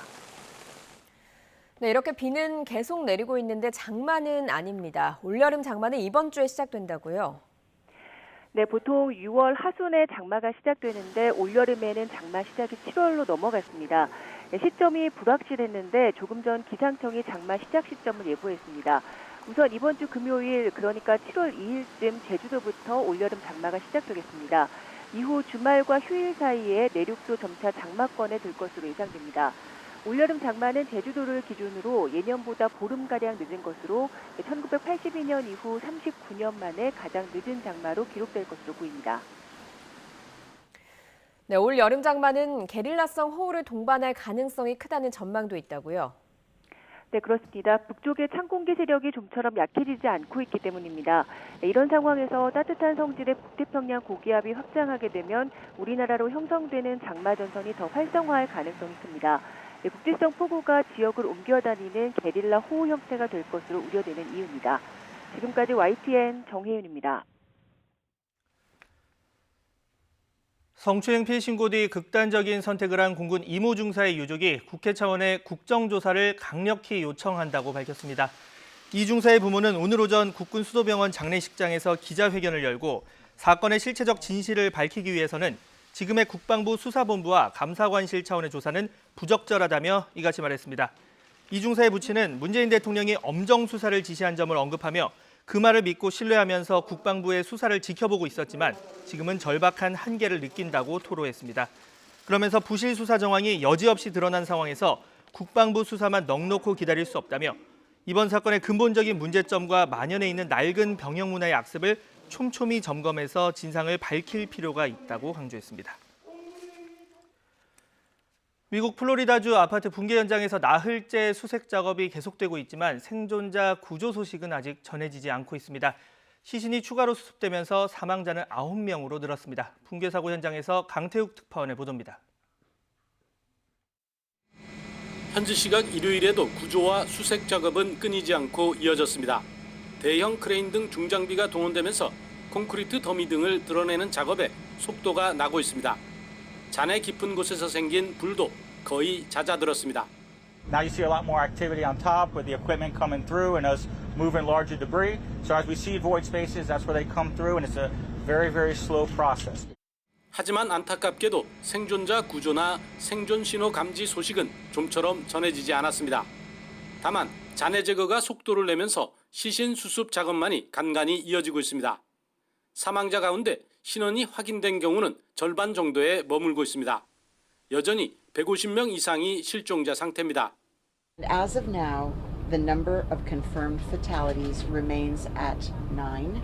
네, 이렇게 비는 계속 내리고 있는데 장마는 아닙니다. 올여름 장마는 이번 주에 시작된다고요? 네, 보통 6월 하순에 장마가 시작되는데 올여름에는 장마 시작이 7월로 넘어갔습니다. 시점이 불확실했는데 조금 전 기상청이 장마 시작 시점을 예보했습니다. 우선 이번 주 금요일 그러니까 7월 2일쯤 제주도부터 올여름 장마가 시작되겠습니다. 이후 주말과 휴일 사이에 내륙도 점차 장마권에 들 것으로 예상됩니다. 올여름 장마는 제주도를 기준으로 예년보다 보름가량 늦은 것으로 1982년 이후 39년 만에 가장 늦은 장마로 기록될 것으로 보입니다. 네, 올 여름 장마는 게릴라성 호우를 동반할 가능성이 크다는 전망도 있다고요? 네, 그렇습니다. 북쪽의 찬공기 세력이 좀처럼 약해지지 않고 있기 때문입니다. 이런 상황에서 따뜻한 성질의 북태평양 고기압이 확장하게 되면 우리나라로 형성되는 장마 전선이 더 활성화할 가능성이 큽니다. 북지성 폭우가 지역을 옮겨다니는 게릴라 호우 형태가 될 것으로 우려되는 이유입니다. 지금까지 YTN 정혜윤입니다. 성추행 피해 신고 뒤 극단적인 선택을 한 공군 이모 중사의 유족이 국회 차원의 국정조사를 강력히 요청한다고 밝혔습니다. 이 중사의 부모는 오늘 오전 국군 수도병원 장례식장에서 기자회견을 열고 사건의 실체적 진실을 밝히기 위해서는 지금의 국방부 수사본부와 감사관실 차원의 조사는 부적절하다며 이같이 말했습니다. 이 중사의 부친은 문재인 대통령이 엄정 수사를 지시한 점을 언급하며 그 말을 믿고 신뢰하면서 국방부의 수사를 지켜보고 있었지만 지금은 절박한 한계를 느낀다고 토로했습니다. 그러면서 부실 수사 정황이 여지없이 드러난 상황에서 국방부 수사만 넋놓고 기다릴 수 없다며 이번 사건의 근본적인 문제점과 만연해 있는 낡은 병영 문화의 악습을 촘촘히 점검해서 진상을 밝힐 필요가 있다고 강조했습니다. 미국 플로리다주 아파트 붕괴 현장에서 나흘째 수색 작업이 계속되고 있지만 생존자 구조 소식은 아직 전해지지 않고 있습니다. 시신이 추가로 수습되면서 사망자는 9명으로 늘었습니다. 붕괴 사고 현장에서 강태욱 특파원의 보도입니다. 현지 시각 일요일에도 구조와 수색 작업은 끊이지 않고 이어졌습니다. 대형 크레인 등 중장비가 동원되면서 콘크리트 더미 등을 드러내는 작업에 속도가 나고 있습니다. 잔해 깊은 곳에서 생긴 불도 거의 잦아들었습니다. Now you see a lot more activity on top with the equipment coming through and us moving larger debris. So as we see void spaces, that's where they come through and it's a very, very slow process. 하지만 안타깝게도 생존자 구조나 생존 신호 감지 소식은 좀처럼 전해지지 않았습니다. 다만 잔해 제거가 속도를 내면서 시신 수습 작업만이 간간히 이어지고 있습니다. 사망자 가운데 신원이 확인된 경우는 절반 정도에 머물고 있습니다. 여전히 150명 이상이 실종자 상태입니다. As of now, the number of confirmed fatalities remains at 9,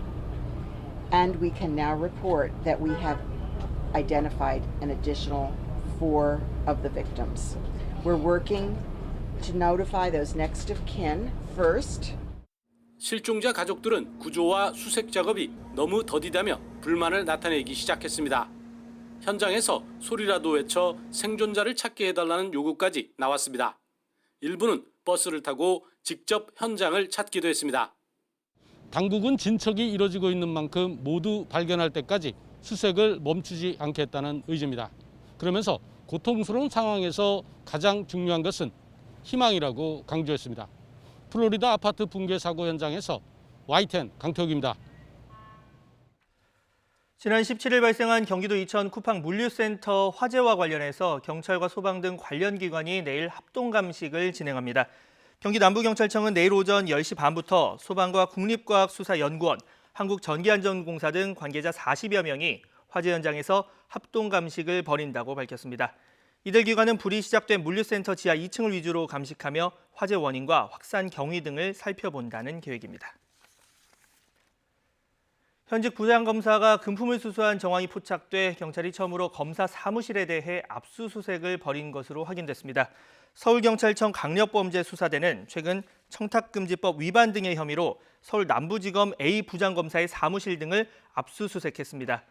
and we can now report that we have identified an additional 4 of the victims. We're working to notify those next of kin first. 실종자 가족들은 구조와 수색 작업이 너무 더디다며 불만을 나타내기 시작했습니다. 현장에서 소리라도 외쳐 생존자를 찾게 해달라는 요구까지 나왔습니다. 일부는 버스를 타고 직접 현장을 찾기도 했습니다. 당국은 진척이 이루어지고 있는 만큼 모두 발견할 때까지 수색을 멈추지 않겠다는 의지입니다. 그러면서 고통스러운 상황에서 가장 중요한 것은 희망이라고 강조했습니다. 플로리다 아파트 붕괴 사고 현장에서 YTN 강태욱입니다. 지난 17일 발생한 경기도 이천 쿠팡 물류센터 화재와 관련해서 경찰과 소방 등 관련 기관이 내일 합동감식을 진행합니다. 경기 남부경찰청은 내일 오전 10시 반부터 소방과 국립과학수사연구원, 한국전기안전공사 등 관계자 40여 명이 화재 현장에서 합동감식을 벌인다고 밝혔습니다. 이들 기관은 불이 시작된 물류센터 지하 2층을 위주로 감식하며 화재 원인과 확산 경위 등을 살펴본다는 계획입니다. 현직 부장검사가 금품을 수수한 정황이 포착돼 경찰이 처음으로 검사 사무실에 대해 압수수색을 벌인 것으로 확인됐습니다. 서울경찰청 강력범죄수사대는 최근 청탁금지법 위반 등의 혐의로 서울 남부지검 A 부장검사의 사무실 등을 압수수색했습니다.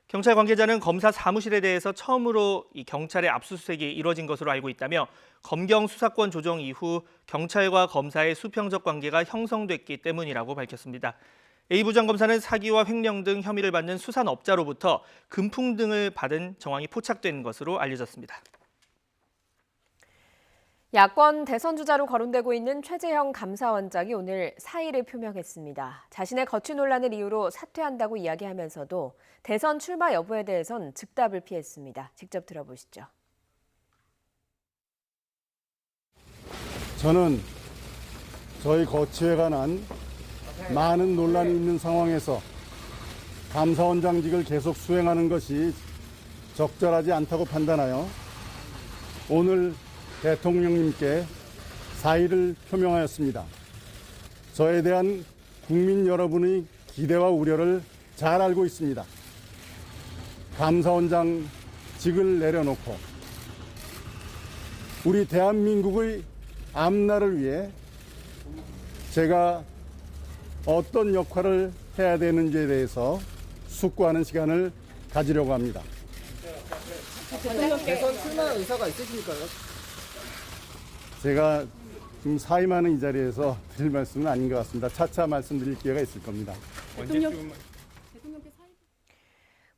경찰 관계자는 검사 사무실에 대해서 처음으로 이 경찰의 압수수색이 이뤄진 것으로 알고 있다며 검경 수사권 조정 이후 경찰과 검사의 수평적 관계가 형성됐기 때문이라고 밝혔습니다. A 부장검사는 사기와 횡령 등 혐의를 받는 수산업자로부터 금품 등을 받은 정황이 포착된 것으로 알려졌습니다. 야권 대선 주자로 거론되고 있는 최재형 감사원장이 오늘 사의를 표명했습니다. 자신의 거취 논란을 이유로 사퇴한다고 이야기하면서도 대선 출마 여부에 대해선 즉답을 피했습니다. 직접 들어보시죠. 저는 저희 거취에 관한 많은 논란이 있는 상황에서 감사원장직을 계속 수행하는 것이 적절하지 않다고 판단하여 오늘 대통령님께 사의를 표명하였습니다. 저에 대한 국민 여러분의 기대와 우려를 잘 알고 있습니다. 감사원장직을 내려놓고 우리 대한민국의 앞날을 위해 제가 어떤 역할을 해야 되는지에 대해서 숙고하는 시간을 가지려고 합니다. 대선 출마 의사가 있으십니까요? 제가 지금 사임하는 이 자리에서 드릴 말씀은 아닌 것 같습니다. 차차 말씀드릴 기회가 있을 겁니다.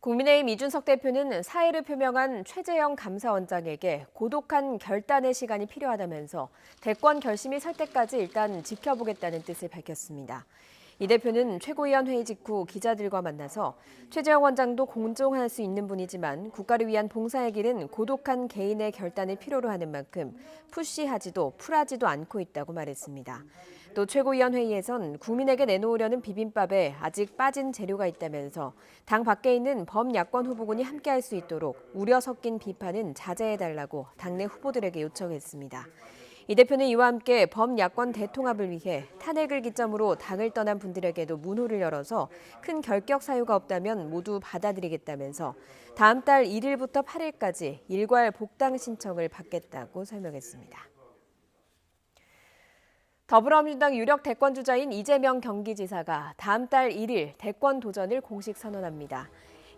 국민의힘 이준석 대표는 사의를 표명한 최재형 감사원장에게 고독한 결단의 시간이 필요하다면서 대권 결심이 설 때까지 일단 지켜보겠다는 뜻을 밝혔습니다. 이 대표는 최고위원 회의 직후 기자들과 만나서 최재형 원장도 공정할 수 있는 분이지만 국가를 위한 봉사의 길은 고독한 개인의 결단을 필요로 하는 만큼 푸시하지도 풀하지도 않고 있다고 말했습니다. 또 최고위원 회의에선 국민에게 내놓으려는 비빔밥에 아직 빠진 재료가 있다면서 당 밖에 있는 범야권 후보군이 함께할 수 있도록 우려 섞인 비판은 자제해달라고 당내 후보들에게 요청했습니다. 이 대표는 이와 함께 범야권 대통합을 위해 탄핵을 기점으로 당을 떠난 분들에게도 문호를 열어서 큰 결격 사유가 없다면 모두 받아들이겠다면서 다음 달 1일부터 8일까지 일괄 복당 신청을 받겠다고 설명했습니다. 더불어민주당 유력 대권주자인 이재명 경기지사가 다음 달 1일 대권 도전을 공식 선언합니다.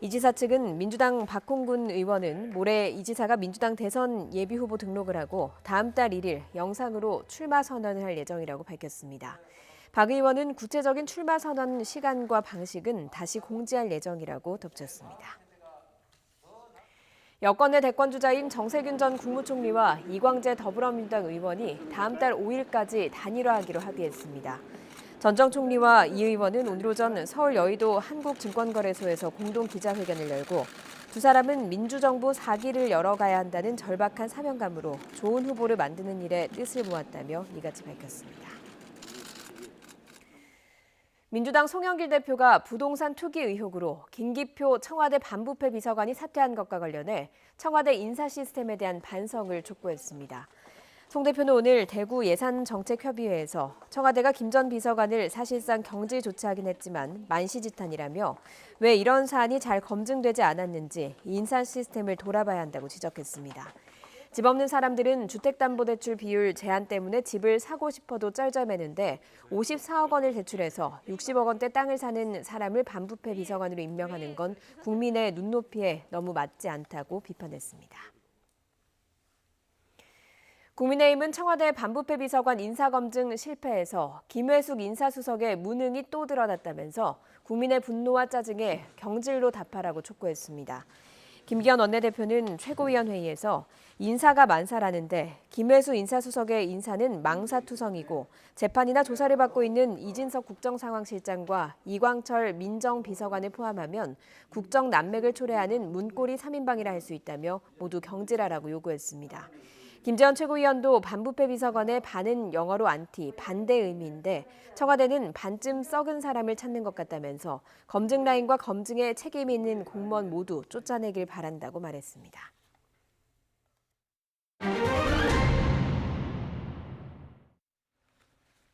이 지사 측은 민주당 박홍근 의원은 모레 이 지사가 민주당 대선 예비후보 등록을 하고 다음 달 1일 영상으로 출마 선언을 할 예정이라고 밝혔습니다. 박 의원은 구체적인 출마 선언 시간과 방식은 다시 공지할 예정이라고 덧붙였습니다. 여권의 대권주자인 정세균 전 국무총리와 이광재 더불어민주당 의원이 다음 달 5일까지 단일화하기로 합의했습니다. 전 정 총리와 이 의원은 오늘 오전 서울 여의도 한국증권거래소에서 공동 기자회견을 열고 두 사람은 민주정부 4기를 열어가야 한다는 절박한 사명감으로 좋은 후보를 만드는 일에 뜻을 모았다며 이같이 밝혔습니다. 민주당 송영길 대표가 부동산 투기 의혹으로 김기표 청와대 반부패 비서관이 사퇴한 것과 관련해 청와대 인사 시스템에 대한 반성을 촉구했습니다. 송 대표는 오늘 대구 예산정책협의회에서 청와대가 김 전 비서관을 사실상 경질 조치하긴 했지만 만시지탄이라며 왜 이런 사안이 잘 검증되지 않았는지 인사 시스템을 돌아봐야 한다고 지적했습니다. 집 없는 사람들은 주택담보대출 비율 제한 때문에 집을 사고 싶어도 쩔쩔매는데 54억 원을 대출해서 60억 원대 땅을 사는 사람을 반부패 비서관으로 임명하는 건 국민의 눈높이에 너무 맞지 않다고 비판했습니다. 국민의힘은 청와대 반부패 비서관 인사검증 실패에서 김회숙 인사수석의 무능이 또 드러났다면서 국민의 분노와 짜증에 경질로 답하라고 촉구했습니다. 김기현 원내대표는 최고위원 회의에서 인사가 만사라는데 김회수 인사수석의 인사는 망사투성이고 재판이나 조사를 받고 있는 이진석 국정상황실장과 이광철 민정비서관을 포함하면 국정 난맥을 초래하는 문고리 3인방이라 할 수 있다며 모두 경질하라고 요구했습니다. 김재원 최고위원도 반부패 비서관의 반은 영어로 안티, 반대 의미인데 청와대는 반쯤 썩은 사람을 찾는 것 같다면서 검증 라인과 검증에 책임이 있는 공무원 모두 쫓아내길 바란다고 말했습니다.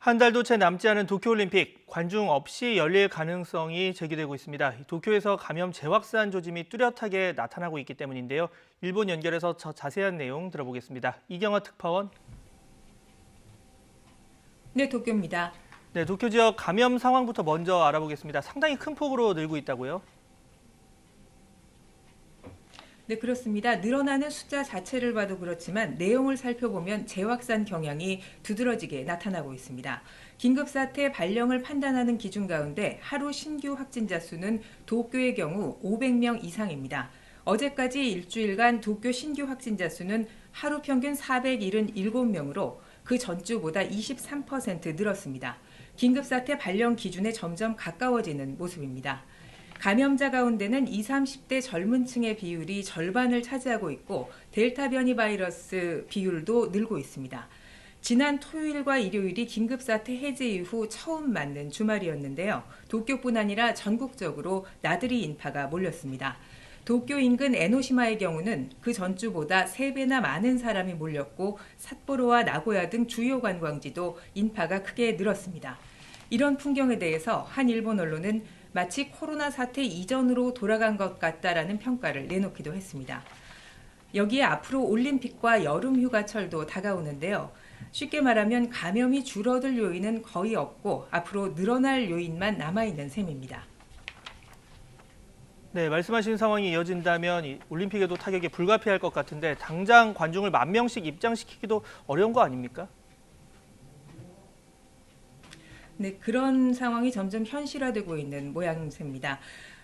한 달도 채 남지 않은 도쿄올림픽, 관중 없이 열릴 가능성이 제기되고 있습니다. 도쿄에서 감염 재확산 조짐이 뚜렷하게 나타나고 있기 때문인데요. 일본 연결해서 더 자세한 내용 들어보겠습니다. 이경화 특파원. 네, 도쿄입니다. 네, 도쿄 지역 감염 상황부터 먼저 알아보겠습니다. 상당히 큰 폭으로 늘고 있다고요? 네, 그렇습니다. 늘어나는 숫자 자체를 봐도 그렇지만 내용을 살펴보면 재확산 경향이 두드러지게 나타나고 있습니다. 긴급사태 발령을 판단하는 기준 가운데 하루 신규 확진자 수는 도쿄의 경우 500명 이상입니다. 어제까지 일주일간 도쿄 신규 확진자 수는 하루 평균 477명으로 그 전주보다 23% 늘었습니다. 긴급사태 발령 기준에 점점 가까워지는 모습입니다. 감염자 가운데는 20, 30대 젊은 층의 비율이 절반을 차지하고 있고 델타 변이 바이러스 비율도 늘고 있습니다. 지난 토요일과 일요일이 긴급사태 해제 이후 처음 맞는 주말이었는데요. 도쿄뿐 아니라 전국적으로 나들이 인파가 몰렸습니다. 도쿄 인근 에노시마의 경우는 그 전주보다 3배나 많은 사람이 몰렸고 삿포로와 나고야 등 주요 관광지도 인파가 크게 늘었습니다. 이런 풍경에 대해서 한 일본 언론은 마치 코로나 사태 이전으로 돌아간 것 같다라는 평가를 내놓기도 했습니다. 여기에 앞으로 올림픽과 여름 휴가철도 다가오는데요. 쉽게 말하면 감염이 줄어들 요인은 거의 없고 앞으로 늘어날 요인만 남아있는 셈입니다. 네, 말씀하신 상황이 이어진다면 이 올림픽에도 타격이 불가피할 것 같은데 당장 관중을 10,000명씩 입장시키기도 어려운 거 아닙니까? 네, 그런 상황이 점점 현실화되고 있는 모양새입니다.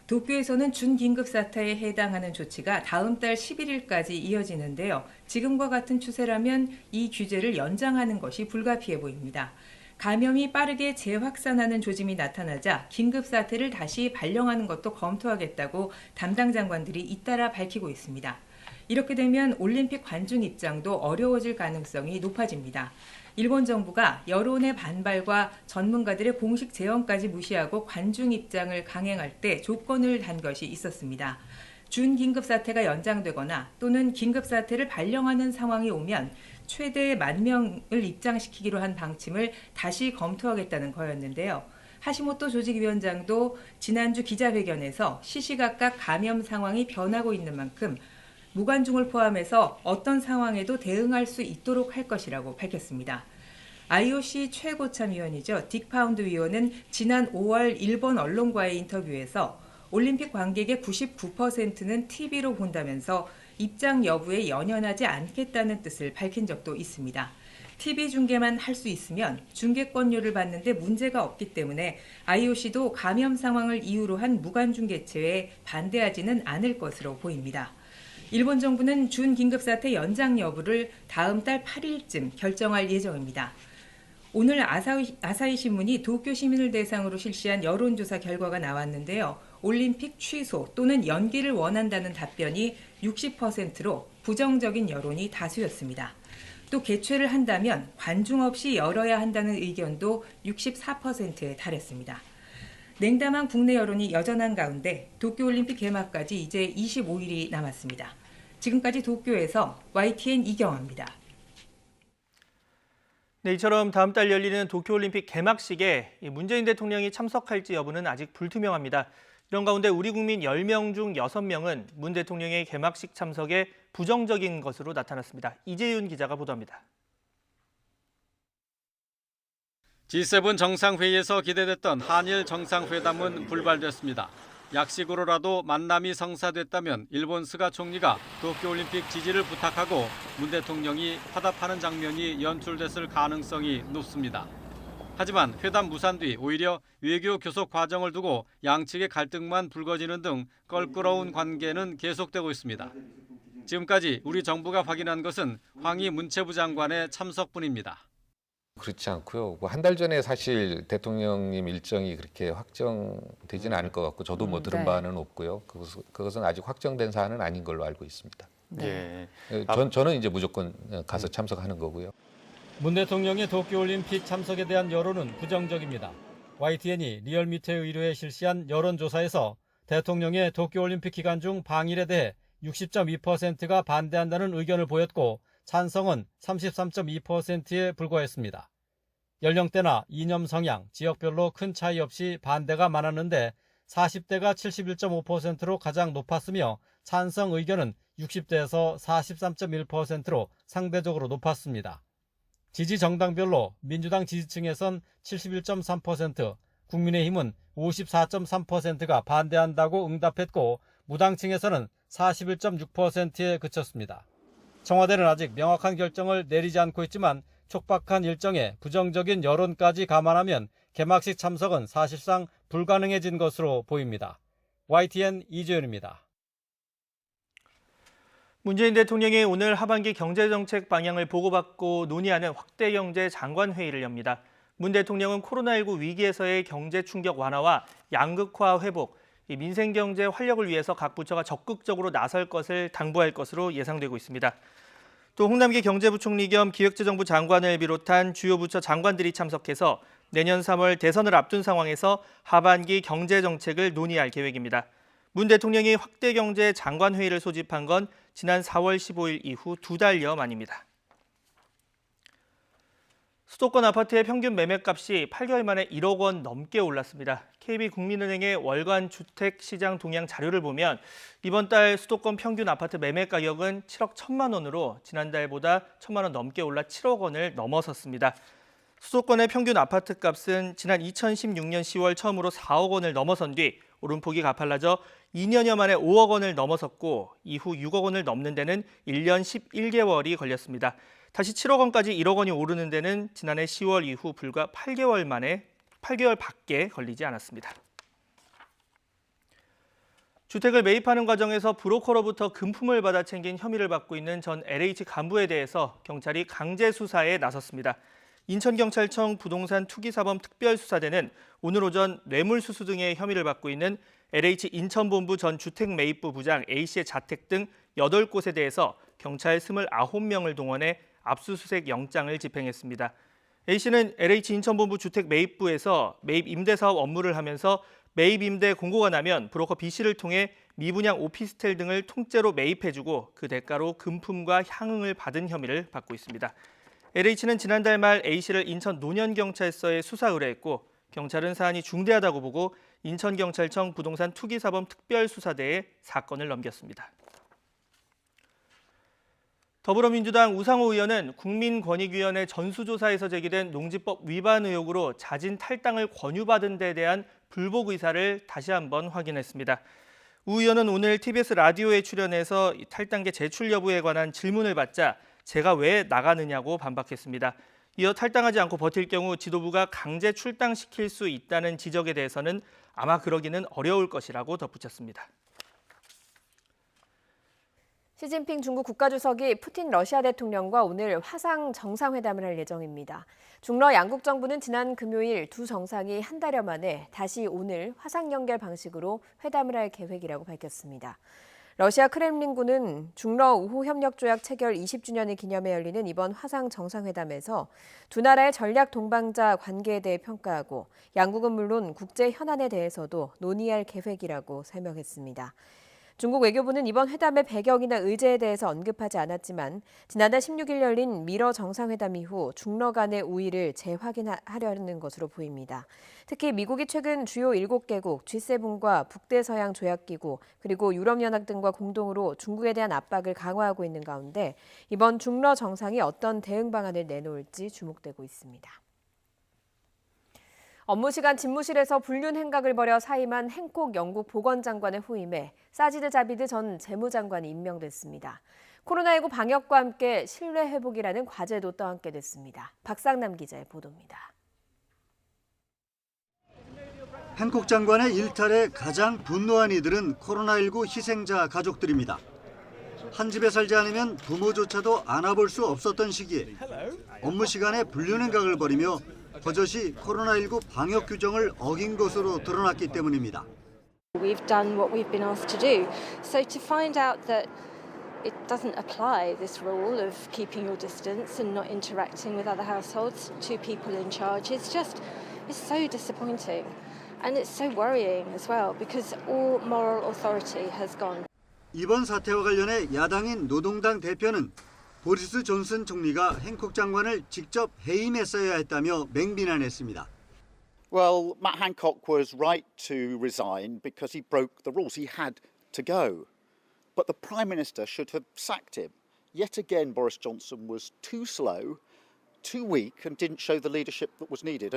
도쿄에서는 준긴급 사태에 해당하는 조치가 다음 달 11일까지 이어지는데요. 지금과 같은 추세라면 이 규제를 연장하는 것이 불가피해 보입니다. 감염이 빠르게 재확산하는 조짐이 나타나자 긴급 사태를 다시 발령하는 것도 검토하겠다고 담당 장관들이 잇따라 밝히고 있습니다. 이렇게 되면 올림픽 관중 입장도 어려워질 가능성이 높아집니다. 일본 정부가 여론의 반발과 전문가들의 공식 제언까지 무시하고 관중 입장을 강행할 때 조건을 단 것이 있었습니다. 준긴급 사태가 연장되거나 또는 긴급 사태를 발령하는 상황이 오면 최대 10,000명을 입장시키기로 한 방침을 다시 검토하겠다는 거였는데요. 하시모토 조직위원장도 지난주 기자회견에서 시시각각 감염 상황이 변하고 있는 만큼 무관중을 포함해서 어떤 상황에도 대응할 수 있도록 할 것이라고 밝혔습니다. IOC 최고참위원이죠. 딕 파운드 위원은 지난 5월 일본 언론과의 인터뷰에서 올림픽 관객의 99%는 TV로 본다면서 입장 여부에 연연하지 않겠다는 뜻을 밝힌 적도 있습니다. TV 중계만 할 수 있으면 중계권료를 받는데 문제가 없기 때문에 IOC도 감염 상황을 이유로 한 무관중 개최에 반대하지는 않을 것으로 보입니다. 일본 정부는 준긴급사태 연장 여부를 다음 달 8일쯤 결정할 예정입니다. 오늘 아사히 신문이 도쿄 시민을 대상으로 실시한 여론조사 결과가 나왔는데요. 올림픽 취소 또는 연기를 원한다는 답변이 60%로 부정적인 여론이 다수였습니다. 또 개최를 한다면 관중 없이 열어야 한다는 의견도 64%에 달했습니다. 냉담한 국내 여론이 여전한 가운데 도쿄올림픽 개막까지 이제 25일이 남았습니다. 지금까지 도쿄에서 YTN 이경화입니다. 네, 이처럼 다음 달 열리는 도쿄올림픽 개막식에 문재인 대통령이 참석할지 여부는 아직 불투명합니다. 이런 가운데 우리 국민 10명 중 6명은 문 대통령의 개막식 참석에 부정적인 것으로 나타났습니다. 이재윤 기자가 보도합니다. G7 정상회의에서 기대됐던 한일 정상회담은 불발됐습니다. 약식으로라도 만남이 성사됐다면 일본 스가 총리가 도쿄올림픽 지지를 부탁하고 문 대통령이 화답하는 장면이 연출됐을 가능성이 높습니다. 하지만 회담 무산 뒤 오히려 외교 교섭 과정을 두고 양측의 갈등만 불거지는 등 껄끄러운 관계는 계속되고 있습니다. 지금까지 우리 정부가 확인한 것은 황희 문체부 장관의 참석뿐입니다. 그렇지 않고요. 한 달 전에 사실 대통령님 일정이 그렇게 확정되지는 않을 것 같고 저도 뭐 들은 바는 없고요. 그것은 아직 확정된 사안은 아닌 걸로 알고 있습니다. 네. 저는 이제 무조건 가서 참석하는 거고요. 문 대통령의 도쿄올림픽 참석에 대한 여론은 부정적입니다. YTN이 리얼미터 의뢰에 실시한 여론조사에서 대통령의 도쿄올림픽 기간 중 방일에 대해 60.2%가 반대한다는 의견을 보였고 찬성은 33.2%에 불과했습니다. 연령대나 이념 성향, 지역별로 큰 차이 없이 반대가 많았는데 40대가 71.5%로 가장 높았으며 찬성 의견은 60대에서 43.1%로 상대적으로 높았습니다. 지지 정당별로 민주당 지지층에선 71.3%, 국민의힘은 54.3%가 반대한다고 응답했고 무당층에서는 41.6%에 그쳤습니다. 청와대는 아직 명확한 결정을 내리지 않고 있지만 촉박한 일정에 부정적인 여론까지 감안하면 개막식 참석은 사실상 불가능해진 것으로 보입니다. YTN 이재윤입니다. 문재인 대통령이 오늘 하반기 경제정책 방향을 보고받고 논의하는 확대경제 장관회의를 엽니다. 문 대통령은 코로나19 위기에서의 경제 충격 완화와 양극화 회복, 민생경제 활력을 위해서 각 부처가 적극적으로 나설 것을 당부할 것으로 예상되고 있습니다. 또 홍남기 경제부총리 겸 기획재정부 장관을 비롯한 주요 부처 장관들이 참석해서 내년 3월 대선을 앞둔 상황에서 하반기 경제정책을 논의할 계획입니다. 문 대통령이 확대경제 장관회의를 소집한 건 지난 4월 15일 이후 2달여 만입니다. 수도권 아파트의 평균 매매값이 8개월 만에 1억 원 넘게 올랐습니다. KB국민은행의 월간 주택시장 동향 자료를 보면 이번 달 수도권 평균 아파트 매매 가격은 7억 1천만 원으로 지난달보다 1천만 원 넘게 올라 7억 원을 넘어섰습니다. 수도권의 평균 아파트 값은 지난 2016년 10월 처음으로 4억 원을 넘어선 뒤 오름폭이 가팔라져 2년여 만에 5억 원을 넘어섰고 이후 6억 원을 넘는 데는 1년 11개월이 걸렸습니다. 다시 7억 원까지 1억 원이 오르는 데는 지난해 10월 이후 불과 8개월밖에 걸리지 않았습니다. 주택을 매입하는 과정에서 브로커로부터 금품을 받아 챙긴 혐의를 받고 있는 전 LH 간부에 대해서 경찰이 강제 수사에 나섰습니다. 인천경찰청 부동산 투기사범 특별수사대는 오늘 오전 뇌물수수 등의 혐의를 받고 있는 LH 인천본부 전 주택매입부 부장 A씨의 자택 등 8곳에 대해서 경찰 29명을 동원해 압수수색 영장을 집행했습니다. A씨는 LH 인천본부 주택매입부에서 매입 임대사업 업무를 하면서 매입 임대 공고가 나면 브로커 B씨를 통해 미분양 오피스텔 등을 통째로 매입해주고 그 대가로 금품과 향응을 받은 혐의를 받고 있습니다. LH는 지난달 말 A씨를 인천 논현경찰서에 수사 의뢰했고 경찰은 사안이 중대하다고 보고 인천경찰청 부동산 투기사범 특별수사대에 사건을 넘겼습니다. 더불어민주당 우상호 의원은 국민권익위원회 전수조사에서 제기된 농지법 위반 의혹으로 자진 탈당을 권유받은 데 대한 불복 의사를 다시 한번 확인했습니다. 우 의원은 오늘 TBS 라디오에 출연해서 탈당계 제출 여부에 관한 질문을 받자 제가 왜 나가느냐고 반박했습니다. 이어 탈당하지 않고 버틸 경우 지도부가 강제 출당시킬 수 있다는 지적에 대해서는 아마 그러기는 어려울 것이라고 덧붙였습니다. 시진핑 중국 국가주석이 푸틴 러시아 대통령과 오늘 화상 정상회담을 할 예정입니다. 중러 양국 정부는 지난 금요일 두 정상이 한 달여 만에 다시 오늘 화상 연결 방식으로 회담을 할 계획이라고 밝혔습니다. 러시아 크렘린궁은 중러 우호 협력 조약 체결 20주년을 기념해 열리는 이번 화상 정상회담에서 두 나라의 전략 동반자 관계에 대해 평가하고 양국은 물론 국제 현안에 대해서도 논의할 계획이라고 설명했습니다. 중국 외교부는 이번 회담의 배경이나 의제에 대해서 언급하지 않았지만 지난달 16일 열린 미러 정상회담 이후 중러 간의 우위를 재확인하려는 것으로 보입니다. 특히 미국이 최근 주요 7개국 G7과 북대서양 조약기구 그리고 유럽연합 등과 공동으로 중국에 대한 압박을 강화하고 있는 가운데 이번 중러 정상이 어떤 대응 방안을 내놓을지 주목되고 있습니다. 업무 시간 집무실에서 불륜 행각을 벌여 사임한 행콕 영국 보건장관의 후임에 사지드 자비드 전 재무장관이 임명됐습니다. 코로나19 방역과 함께 신뢰 회복이라는 과제도 떠안게 됐습니다. 박상남 기자의 보도입니다. 행콕 장관의 일탈에 가장 분노한 이들은 코로나19 희생자 가족들입니다. 한 집에 살지 않으면 부모조차도 안아볼 수 없었던 시기에 업무 시간에 불륜 행각을 벌이며 버젓이 코로나19 방역 규정을 어긴 것으로 드러났기 때문입니다. We've done what we've been asked to do. So to find out that it doesn't apply, this rule of keeping your distance and not interacting with other households, two people in charge, it's so disappointing. And it's so worrying as well because all moral authority has gone. 이번 사태와 관련해 야당인 노동당 대표는 보리스 존슨 총리가 행콕 장관을 직접 해임했어야 했다며 맹비난했습니다. Well, Matt Hancock was right to resign because he broke the rules. He had to go. But the Prime Minister should have sacked him. Yet again, Boris Johnson was too slow, too weak and didn't show the leadership that was needed.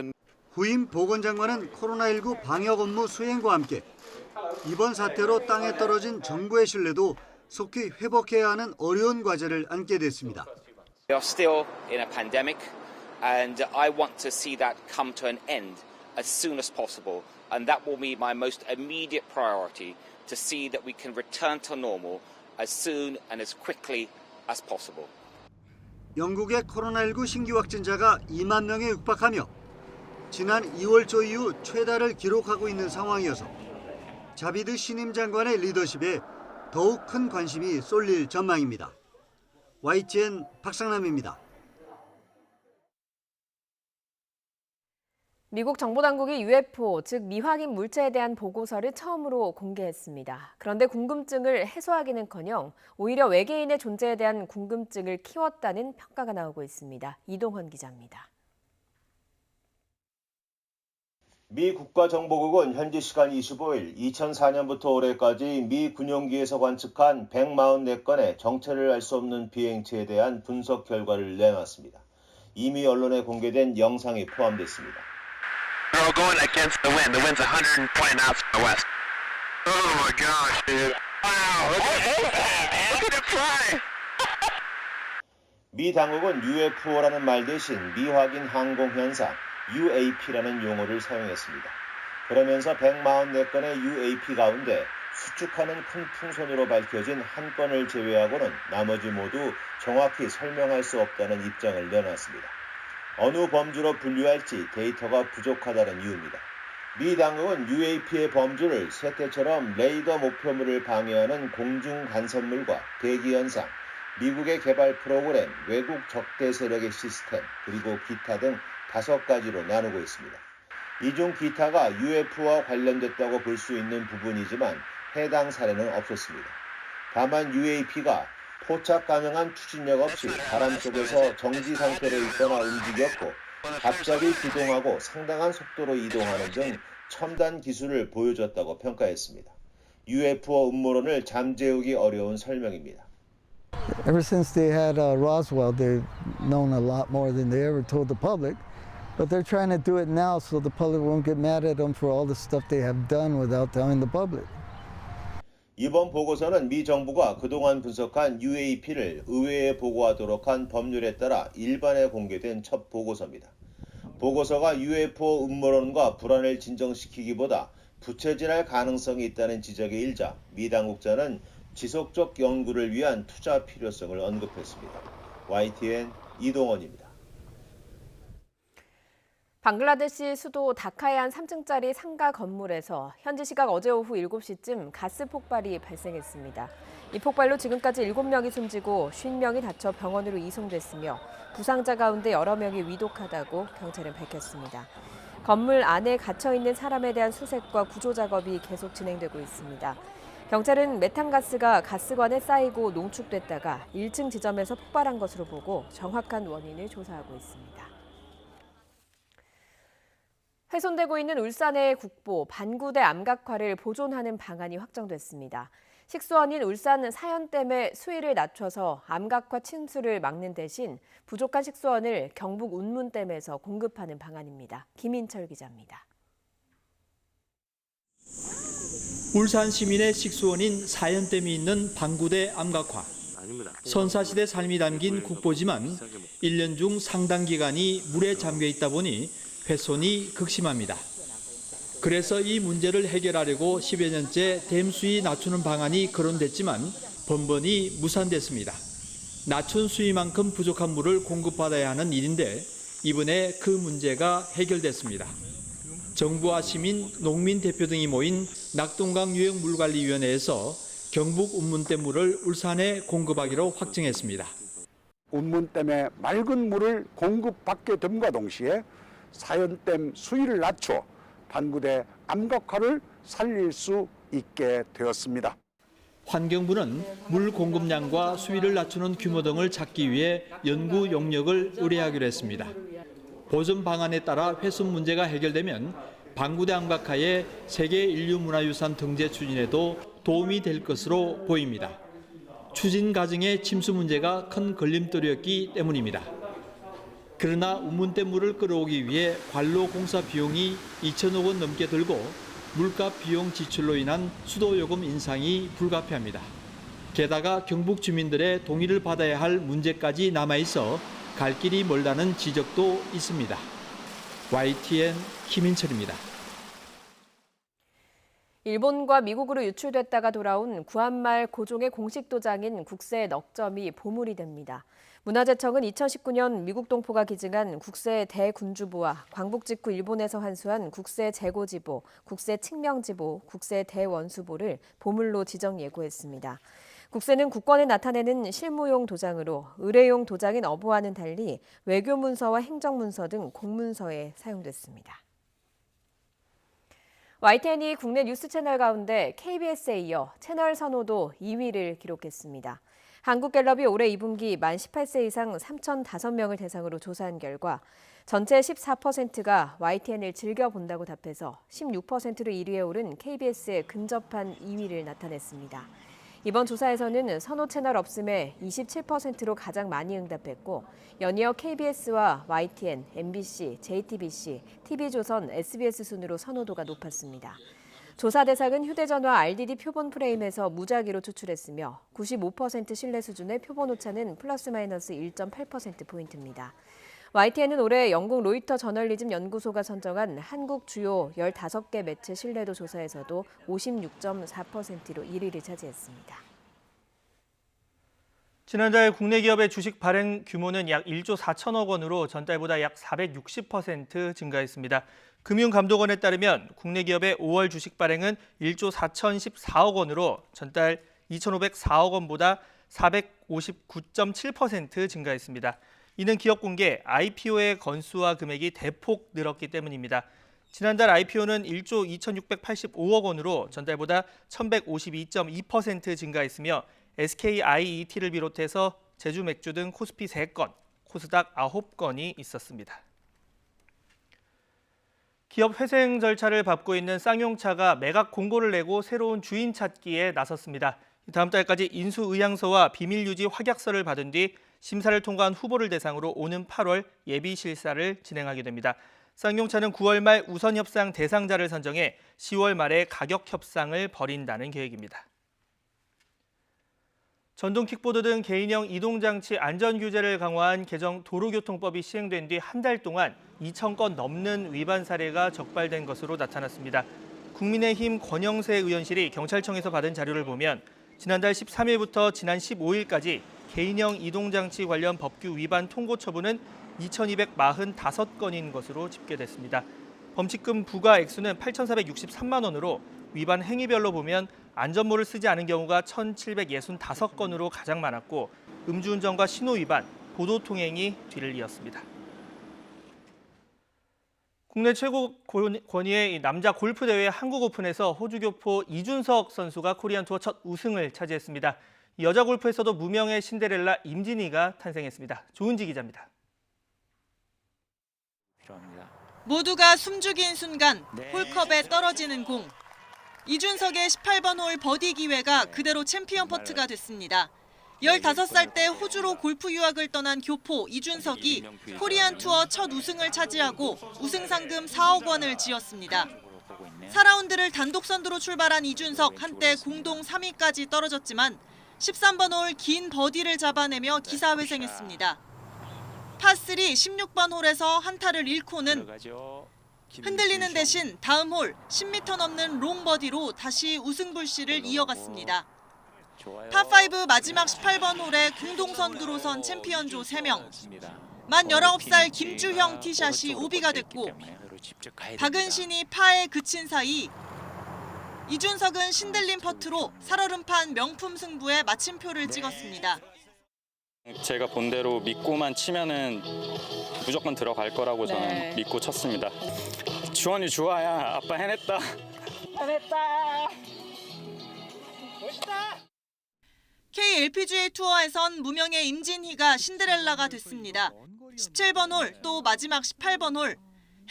후임 보건장관은 코로나19 방역 업무 수행과 함께 이번 사태로 땅에 떨어진 정부의 신뢰도 속히 회복해야 하는 어려운 과제를 안게 됐습니다. We are still in a pandemic and I want to see that come to an end as soon as possible and that will be my most immediate priority to see that we can return to normal as soon and as quickly as possible. 영국의 코로나19 신규 확진자가 2만 명에 육박하며 지난 2월 초 이후 최다를 기록하고 있는 상황이어서 자비드 신임 장관의 리더십에 더욱 큰 관심이 쏠릴 전망입니다. YTN 박상남입니다. 미국 정보당국이 UFO, 즉 미확인 물체에 대한 보고서를 처음으로 공개했습니다. 그런데 궁금증을 해소하기는커녕 오히려 외계인의 존재에 대한 궁금증을 키웠다는 평가가 나오고 있습니다. 이동헌 기자입니다. 미 국가정보국은 현지 시간 25일 2004년부터 올해까지 미 군용기에서 관측한 144건의 정체를 알 수 없는 비행체에 대한 분석 결과를 내놨습니다. 이미 언론에 공개된 영상이 포함됐습니다. They're all going against the wind. The wind's 120 knots from the west. Oh my gosh, dude. Wow, look at it fly. 미 당국은 UFO라는 말 대신 미확인 항공 현상 UAP라는 용어를 사용했습니다. 그러면서 144건의 UAP 가운데 수축하는 큰 풍선으로 밝혀진 한 건을 제외하고는 나머지 모두 정확히 설명할 수 없다는 입장을 내놨습니다. 어느 범주로 분류할지 데이터가 부족하다는 이유입니다. 미 당국은 UAP의 범주를 세태처럼 레이더 목표물을 방해하는 공중 간섭물과 대기 현상, 미국의 개발 프로그램, 외국 적대 세력의 시스템, 그리고 기타 등 5가지로 나누고 있습니다. 이 중 기타가 UFO와 관련됐다고 볼 수 있는 부분이지만 해당 사례는 없었습니다. 다만 UAP가 포착 가능한 추진력 없이 바람 속에서 정지 상태로 있거나 움직였고 갑자기 기동하고 상당한 속도로 이동하는 등 첨단 기술을 보여줬다고 평가했습니다. UFO 음모론을 잠재우기 어려운 설명입니다. Ever since they had Roswell, they've known a lot more than they ever told the public. But they're trying to do it now so the public won't get mad at them for all the stuff they have done without telling the public. 이번 보고서는 미 정부가 그동안 분석한 UAP를 의회에 보고하도록 한 법률에 따라 일반에 공개된 첫 보고서입니다. 보고서가 UFO 음모론과 불안을 진정시키기보다 부채질할 가능성이 있다는 지적에 일자 미 당국자는 지속적 연구를 위한 투자 필요성을 언급했습니다. YTN 이동원입니다. 방글라데시 수도 다카의 한 3층짜리 상가 건물에서 현지 시각 어제 오후 7시쯤 가스 폭발이 발생했습니다. 이 폭발로 지금까지 7명이 숨지고 50명이 다쳐 병원으로 이송됐으며 부상자 가운데 여러 명이 위독하다고 경찰은 밝혔습니다. 건물 안에 갇혀 있는 사람에 대한 수색과 구조 작업이 계속 진행되고 있습니다. 경찰은 메탄가스가 가스관에 쌓이고 농축됐다가 1층 지점에서 폭발한 것으로 보고 정확한 원인을 조사하고 있습니다. 훼손되고 있는 울산의 국보 반구대 암각화를 보존하는 방안이 확정됐습니다. 식수원인 울산 사연댐의 수위를 낮춰서 암각화 침수를 막는 대신 부족한 식수원을 경북 운문댐에서 공급하는 방안입니다. 김인철 기자입니다. 울산 시민의 식수원인 사연댐이 있는 반구대 암각화. 선사시대 삶이 담긴 국보지만 1년 중 상당 기간이 물에 잠겨 있다 보니 훼손이 극심합니다. 그래서 이 문제를 해결하려고 10여 년째 댐 수위 낮추는 방안이 거론됐지만 번번이 무산됐습니다. 낮춘 수위만큼 부족한 물을 공급받아야 하는 일인데 이번에 그 문제가 해결됐습니다. 정부와 시민, 농민 대표 등이 모인 낙동강 유역물관리위원회에서 경북 운문댐 물을 울산에 공급하기로 확정했습니다. 운문댐에 맑은 물을 공급받게 됨과 동시에 사연댐 수위를 낮춰 반구대 암각화를 살릴 수 있게 되었습니다. 환경부는 물 공급량과 수위를 낮추는 규모 등을 찾기 위해 연구 용역을 의뢰하기로 했습니다. 보존 방안에 따라 훼손 문제가 해결되면 반구대 암각화의 세계 인류문화유산 등재 추진에도 도움이 될 것으로 보입니다. 추진 과정의 침수 문제가 큰 걸림돌이었기 때문입니다. 그러나 운문댐 물을 끌어오기 위해 관로 공사 비용이 2천억 원 넘게 들고 물값 비용 지출로 인한 수도요금 인상이 불가피합니다. 게다가 경북 주민들의 동의를 받아야 할 문제까지 남아있어 갈 길이 멀다는 지적도 있습니다. YTN 김인철입니다. 일본과 미국으로 유출됐다가 돌아온 구한말 고종의 공식 도장인 국세 넉점이 보물이 됩니다. 문화재청은 2019년 미국 동포가 기증한 국세 대군주보와 광복 직후 일본에서 환수한 국세 재고지보, 국세 칙명지보, 국세 대원수보를 보물로 지정 예고했습니다. 국세는 국권을 나타내는 실무용 도장으로 의뢰용 도장인 어부와는 달리 외교문서와 행정문서 등 공문서에 사용됐습니다. YTN이 국내 뉴스 채널 가운데 KBS에 이어 채널 선호도 2위를 기록했습니다. 한국갤럽이 올해 2분기 만 18세 이상 3,005명을 대상으로 조사한 결과 전체 14%가 YTN을 즐겨본다고 답해서 16%로 1위에 오른 KBS에 근접한 2위를 나타냈습니다. 이번 조사에서는 선호 채널 없음에 27%로 가장 많이 응답했고 연이어 KBS와 YTN, MBC, JTBC, TV조선, SBS 순으로 선호도가 높았습니다. 조사 대상은 휴대전화 RDD 표본 프레임에서 무작위로 추출했으며 95% 신뢰 수준의 표본 오차는 플러스 마이너스 1.8%포인트입니다. YTN은 올해 영국 로이터 저널리즘 연구소가 선정한 한국 주요 15개 매체 신뢰도 조사에서도 56.4%로 1위를 차지했습니다. 지난달 국내 기업의 주식 발행 규모는 약 1조 4천억 원으로 전달보다 약 460% 증가했습니다. 금융감독원에 따르면 국내 기업의 5월 주식 발행은 1조 4,014억 원으로 전달 2,504억 원보다 459.7% 증가했습니다. 이는 기업 공개 IPO의 건수와 금액이 대폭 늘었기 때문입니다. 지난달 IPO는 1조 2,685억 원으로 전달보다 1,152.2% 증가했으며 SKIET를 비롯해서 제주 맥주 등 코스피 3건, 코스닥 9건이 있었습니다. 기업 회생 절차를 밟고 있는 쌍용차가 매각 공고를 내고 새로운 주인 찾기에 나섰습니다. 다음 달까지 인수의향서와 비밀유지 확약서를 받은 뒤 심사를 통과한 후보를 대상으로 오는 8월 예비 실사를 진행하게 됩니다. 쌍용차는 9월 말 우선 협상 대상자를 선정해 10월 말에 가격 협상을 벌인다는 계획입니다. 전동 킥보드 등 개인형 이동장치 안전규제를 강화한 개정 도로교통법이 시행된 뒤 한 달 동안 2,000건 넘는 위반 사례가 적발된 것으로 나타났습니다. 국민의힘 권영세 의원실이 경찰청에서 받은 자료를 보면 지난달 13일부터 지난 15일까지 개인형 이동장치 관련 법규 위반 통고 처분은 2,245건인 것으로 집계됐습니다. 범칙금 부과 액수는 8,463만 원으로 위반 행위별로 보면 안전모를 쓰지 않은 경우가 1,765건으로 가장 많았고 음주운전과 신호위반, 보도통행이 뒤를 이었습니다. 국내 최고 권위의 남자 골프 대회 한국 오픈에서 호주 교포 이준석 선수가 코리안 투어 첫 우승을 차지했습니다. 여자 골프에서도 무명의 신데렐라 임진희가 탄생했습니다. 조은지 기자입니다. 모두가 숨죽인 순간 홀컵에 떨어지는 공. 이준석의 18번 홀 버디 기회가 그대로 챔피언 퍼트가 됐습니다. 15살 때 호주로 골프 유학을 떠난 교포 이준석이 코리안 투어 첫 우승을 차지하고 우승 상금 4억 원을 지었습니다. 4라운드를 단독 선두로 출발한 이준석 한때 공동 3위까지 떨어졌지만 13번 홀 긴 버디를 잡아내며 기사회생했습니다. 파3 16번 홀에서 한타를 잃고는 흔들리는 대신 다음 홀 10m 넘는 롱 버디로 다시 우승 불씨를 이어갔습니다. 파5 마지막 18번 홀에 공동 선두로 선 챔피언조 3명. 만 19살 김주형 티샷이 오비가 됐고 박은신이 파에 그친 사이 이준석은 신들린 퍼트로 살얼음판 명품 승부에 마침표를 찍었습니다. 제가 본 대로 믿고만 치면은 무조건 들어갈 거라고 저는 믿고 쳤습니다. 주원이 좋아야 아빠 해냈다. 해냈다. 멋있다. KLPGA 투어에선 무명의 임진희가 신데렐라가 됐습니다. 17번 홀 또 마지막 18번 홀.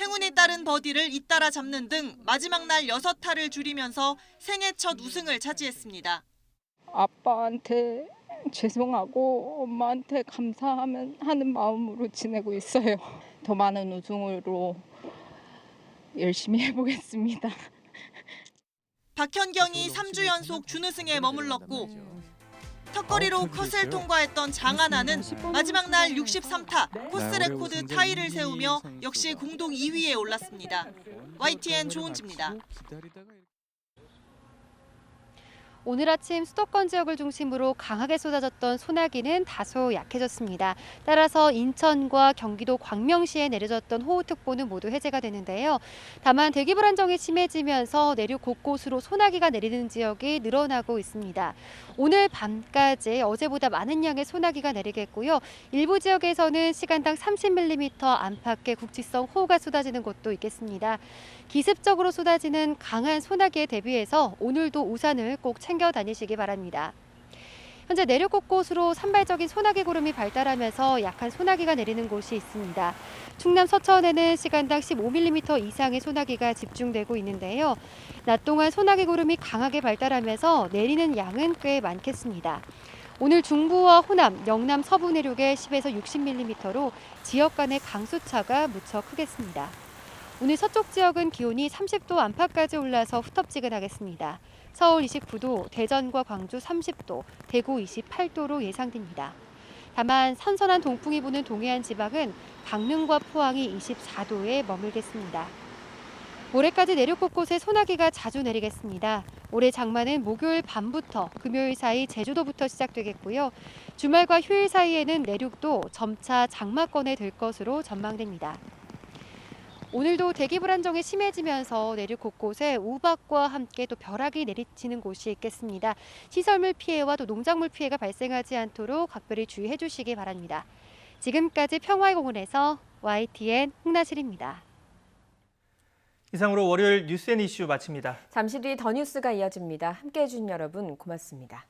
행운이 따른 버디를 잇따라 잡는 등 마지막 날 6타를 줄이면서 생애 첫 우승을 차지했습니다. 아빠한테 죄송하고 엄마한테 감사하는 마음으로 지내고 있어요. 더 많은 우승으로 열심히 해보겠습니다. 박현경이 3주 연속 준우승에 머물렀고 턱걸이로 컷을 통과했던 장하나는 마지막 날 63타 코스 레코드 타이를 세우며 역시 공동 2위에 올랐습니다. YTN 조은지입니다. 오늘 아침 수도권 지역을 중심으로 강하게 쏟아졌던 소나기는 다소 약해졌습니다. 따라서 인천과 경기도 광명시에 내려졌던 호우특보는 모두 해제가 되는데요. 다만 대기 불안정이 심해지면서 내륙 곳곳으로 소나기가 내리는 지역이 늘어나고 있습니다. 오늘 밤까지 어제보다 많은 양의 소나기가 내리겠고요. 일부 지역에서는 시간당 30mm 안팎의 국지성 호우가 쏟아지는 곳도 있겠습니다. 기습적으로 쏟아지는 강한 소나기에 대비해서 오늘도 우산을 꼭 챙겨 다니시기 바랍니다. 현재 내륙 곳곳으로 산발적인 소나기 구름이 발달하면서 약한 소나기가 내리는 곳이 있습니다. 충남 서천에는 시간당 15mm 이상의 소나기가 집중되고 있는데요. 낮 동안 소나기 구름이 강하게 발달하면서 내리는 양은 꽤 많겠습니다. 오늘 중부와 호남, 영남 서부 내륙에 10에서 60mm로 지역 간의 강수차가 무척 크겠습니다. 오늘 서쪽 지역은 기온이 30도 안팎까지 올라서 후텁지근하겠습니다. 서울 29도, 대전과 광주 30도, 대구 28도로 예상됩니다. 다만 선선한 동풍이 부는 동해안 지방은 강릉과 포항이 24도에 머물겠습니다. 모레까지 내륙 곳곳에 소나기가 자주 내리겠습니다. 올해 장마는 목요일 밤부터 금요일 사이 제주도부터 시작되겠고요. 주말과 휴일 사이에는 내륙도 점차 장마권에 들 것으로 전망됩니다. 오늘도 대기 불안정이 심해지면서 내륙 곳곳에 우박과 함께 또 벼락이 내리치는 곳이 있겠습니다. 시설물 피해와 또 농작물 피해가 발생하지 않도록 각별히 주의해 주시기 바랍니다. 지금까지 평화의 공원에서 YTN 홍나실입니다. 이상으로 월요일 뉴스앤이슈 마칩니다. 잠시 뒤 더 뉴스가 이어집니다. 함께해 주신 여러분 고맙습니다.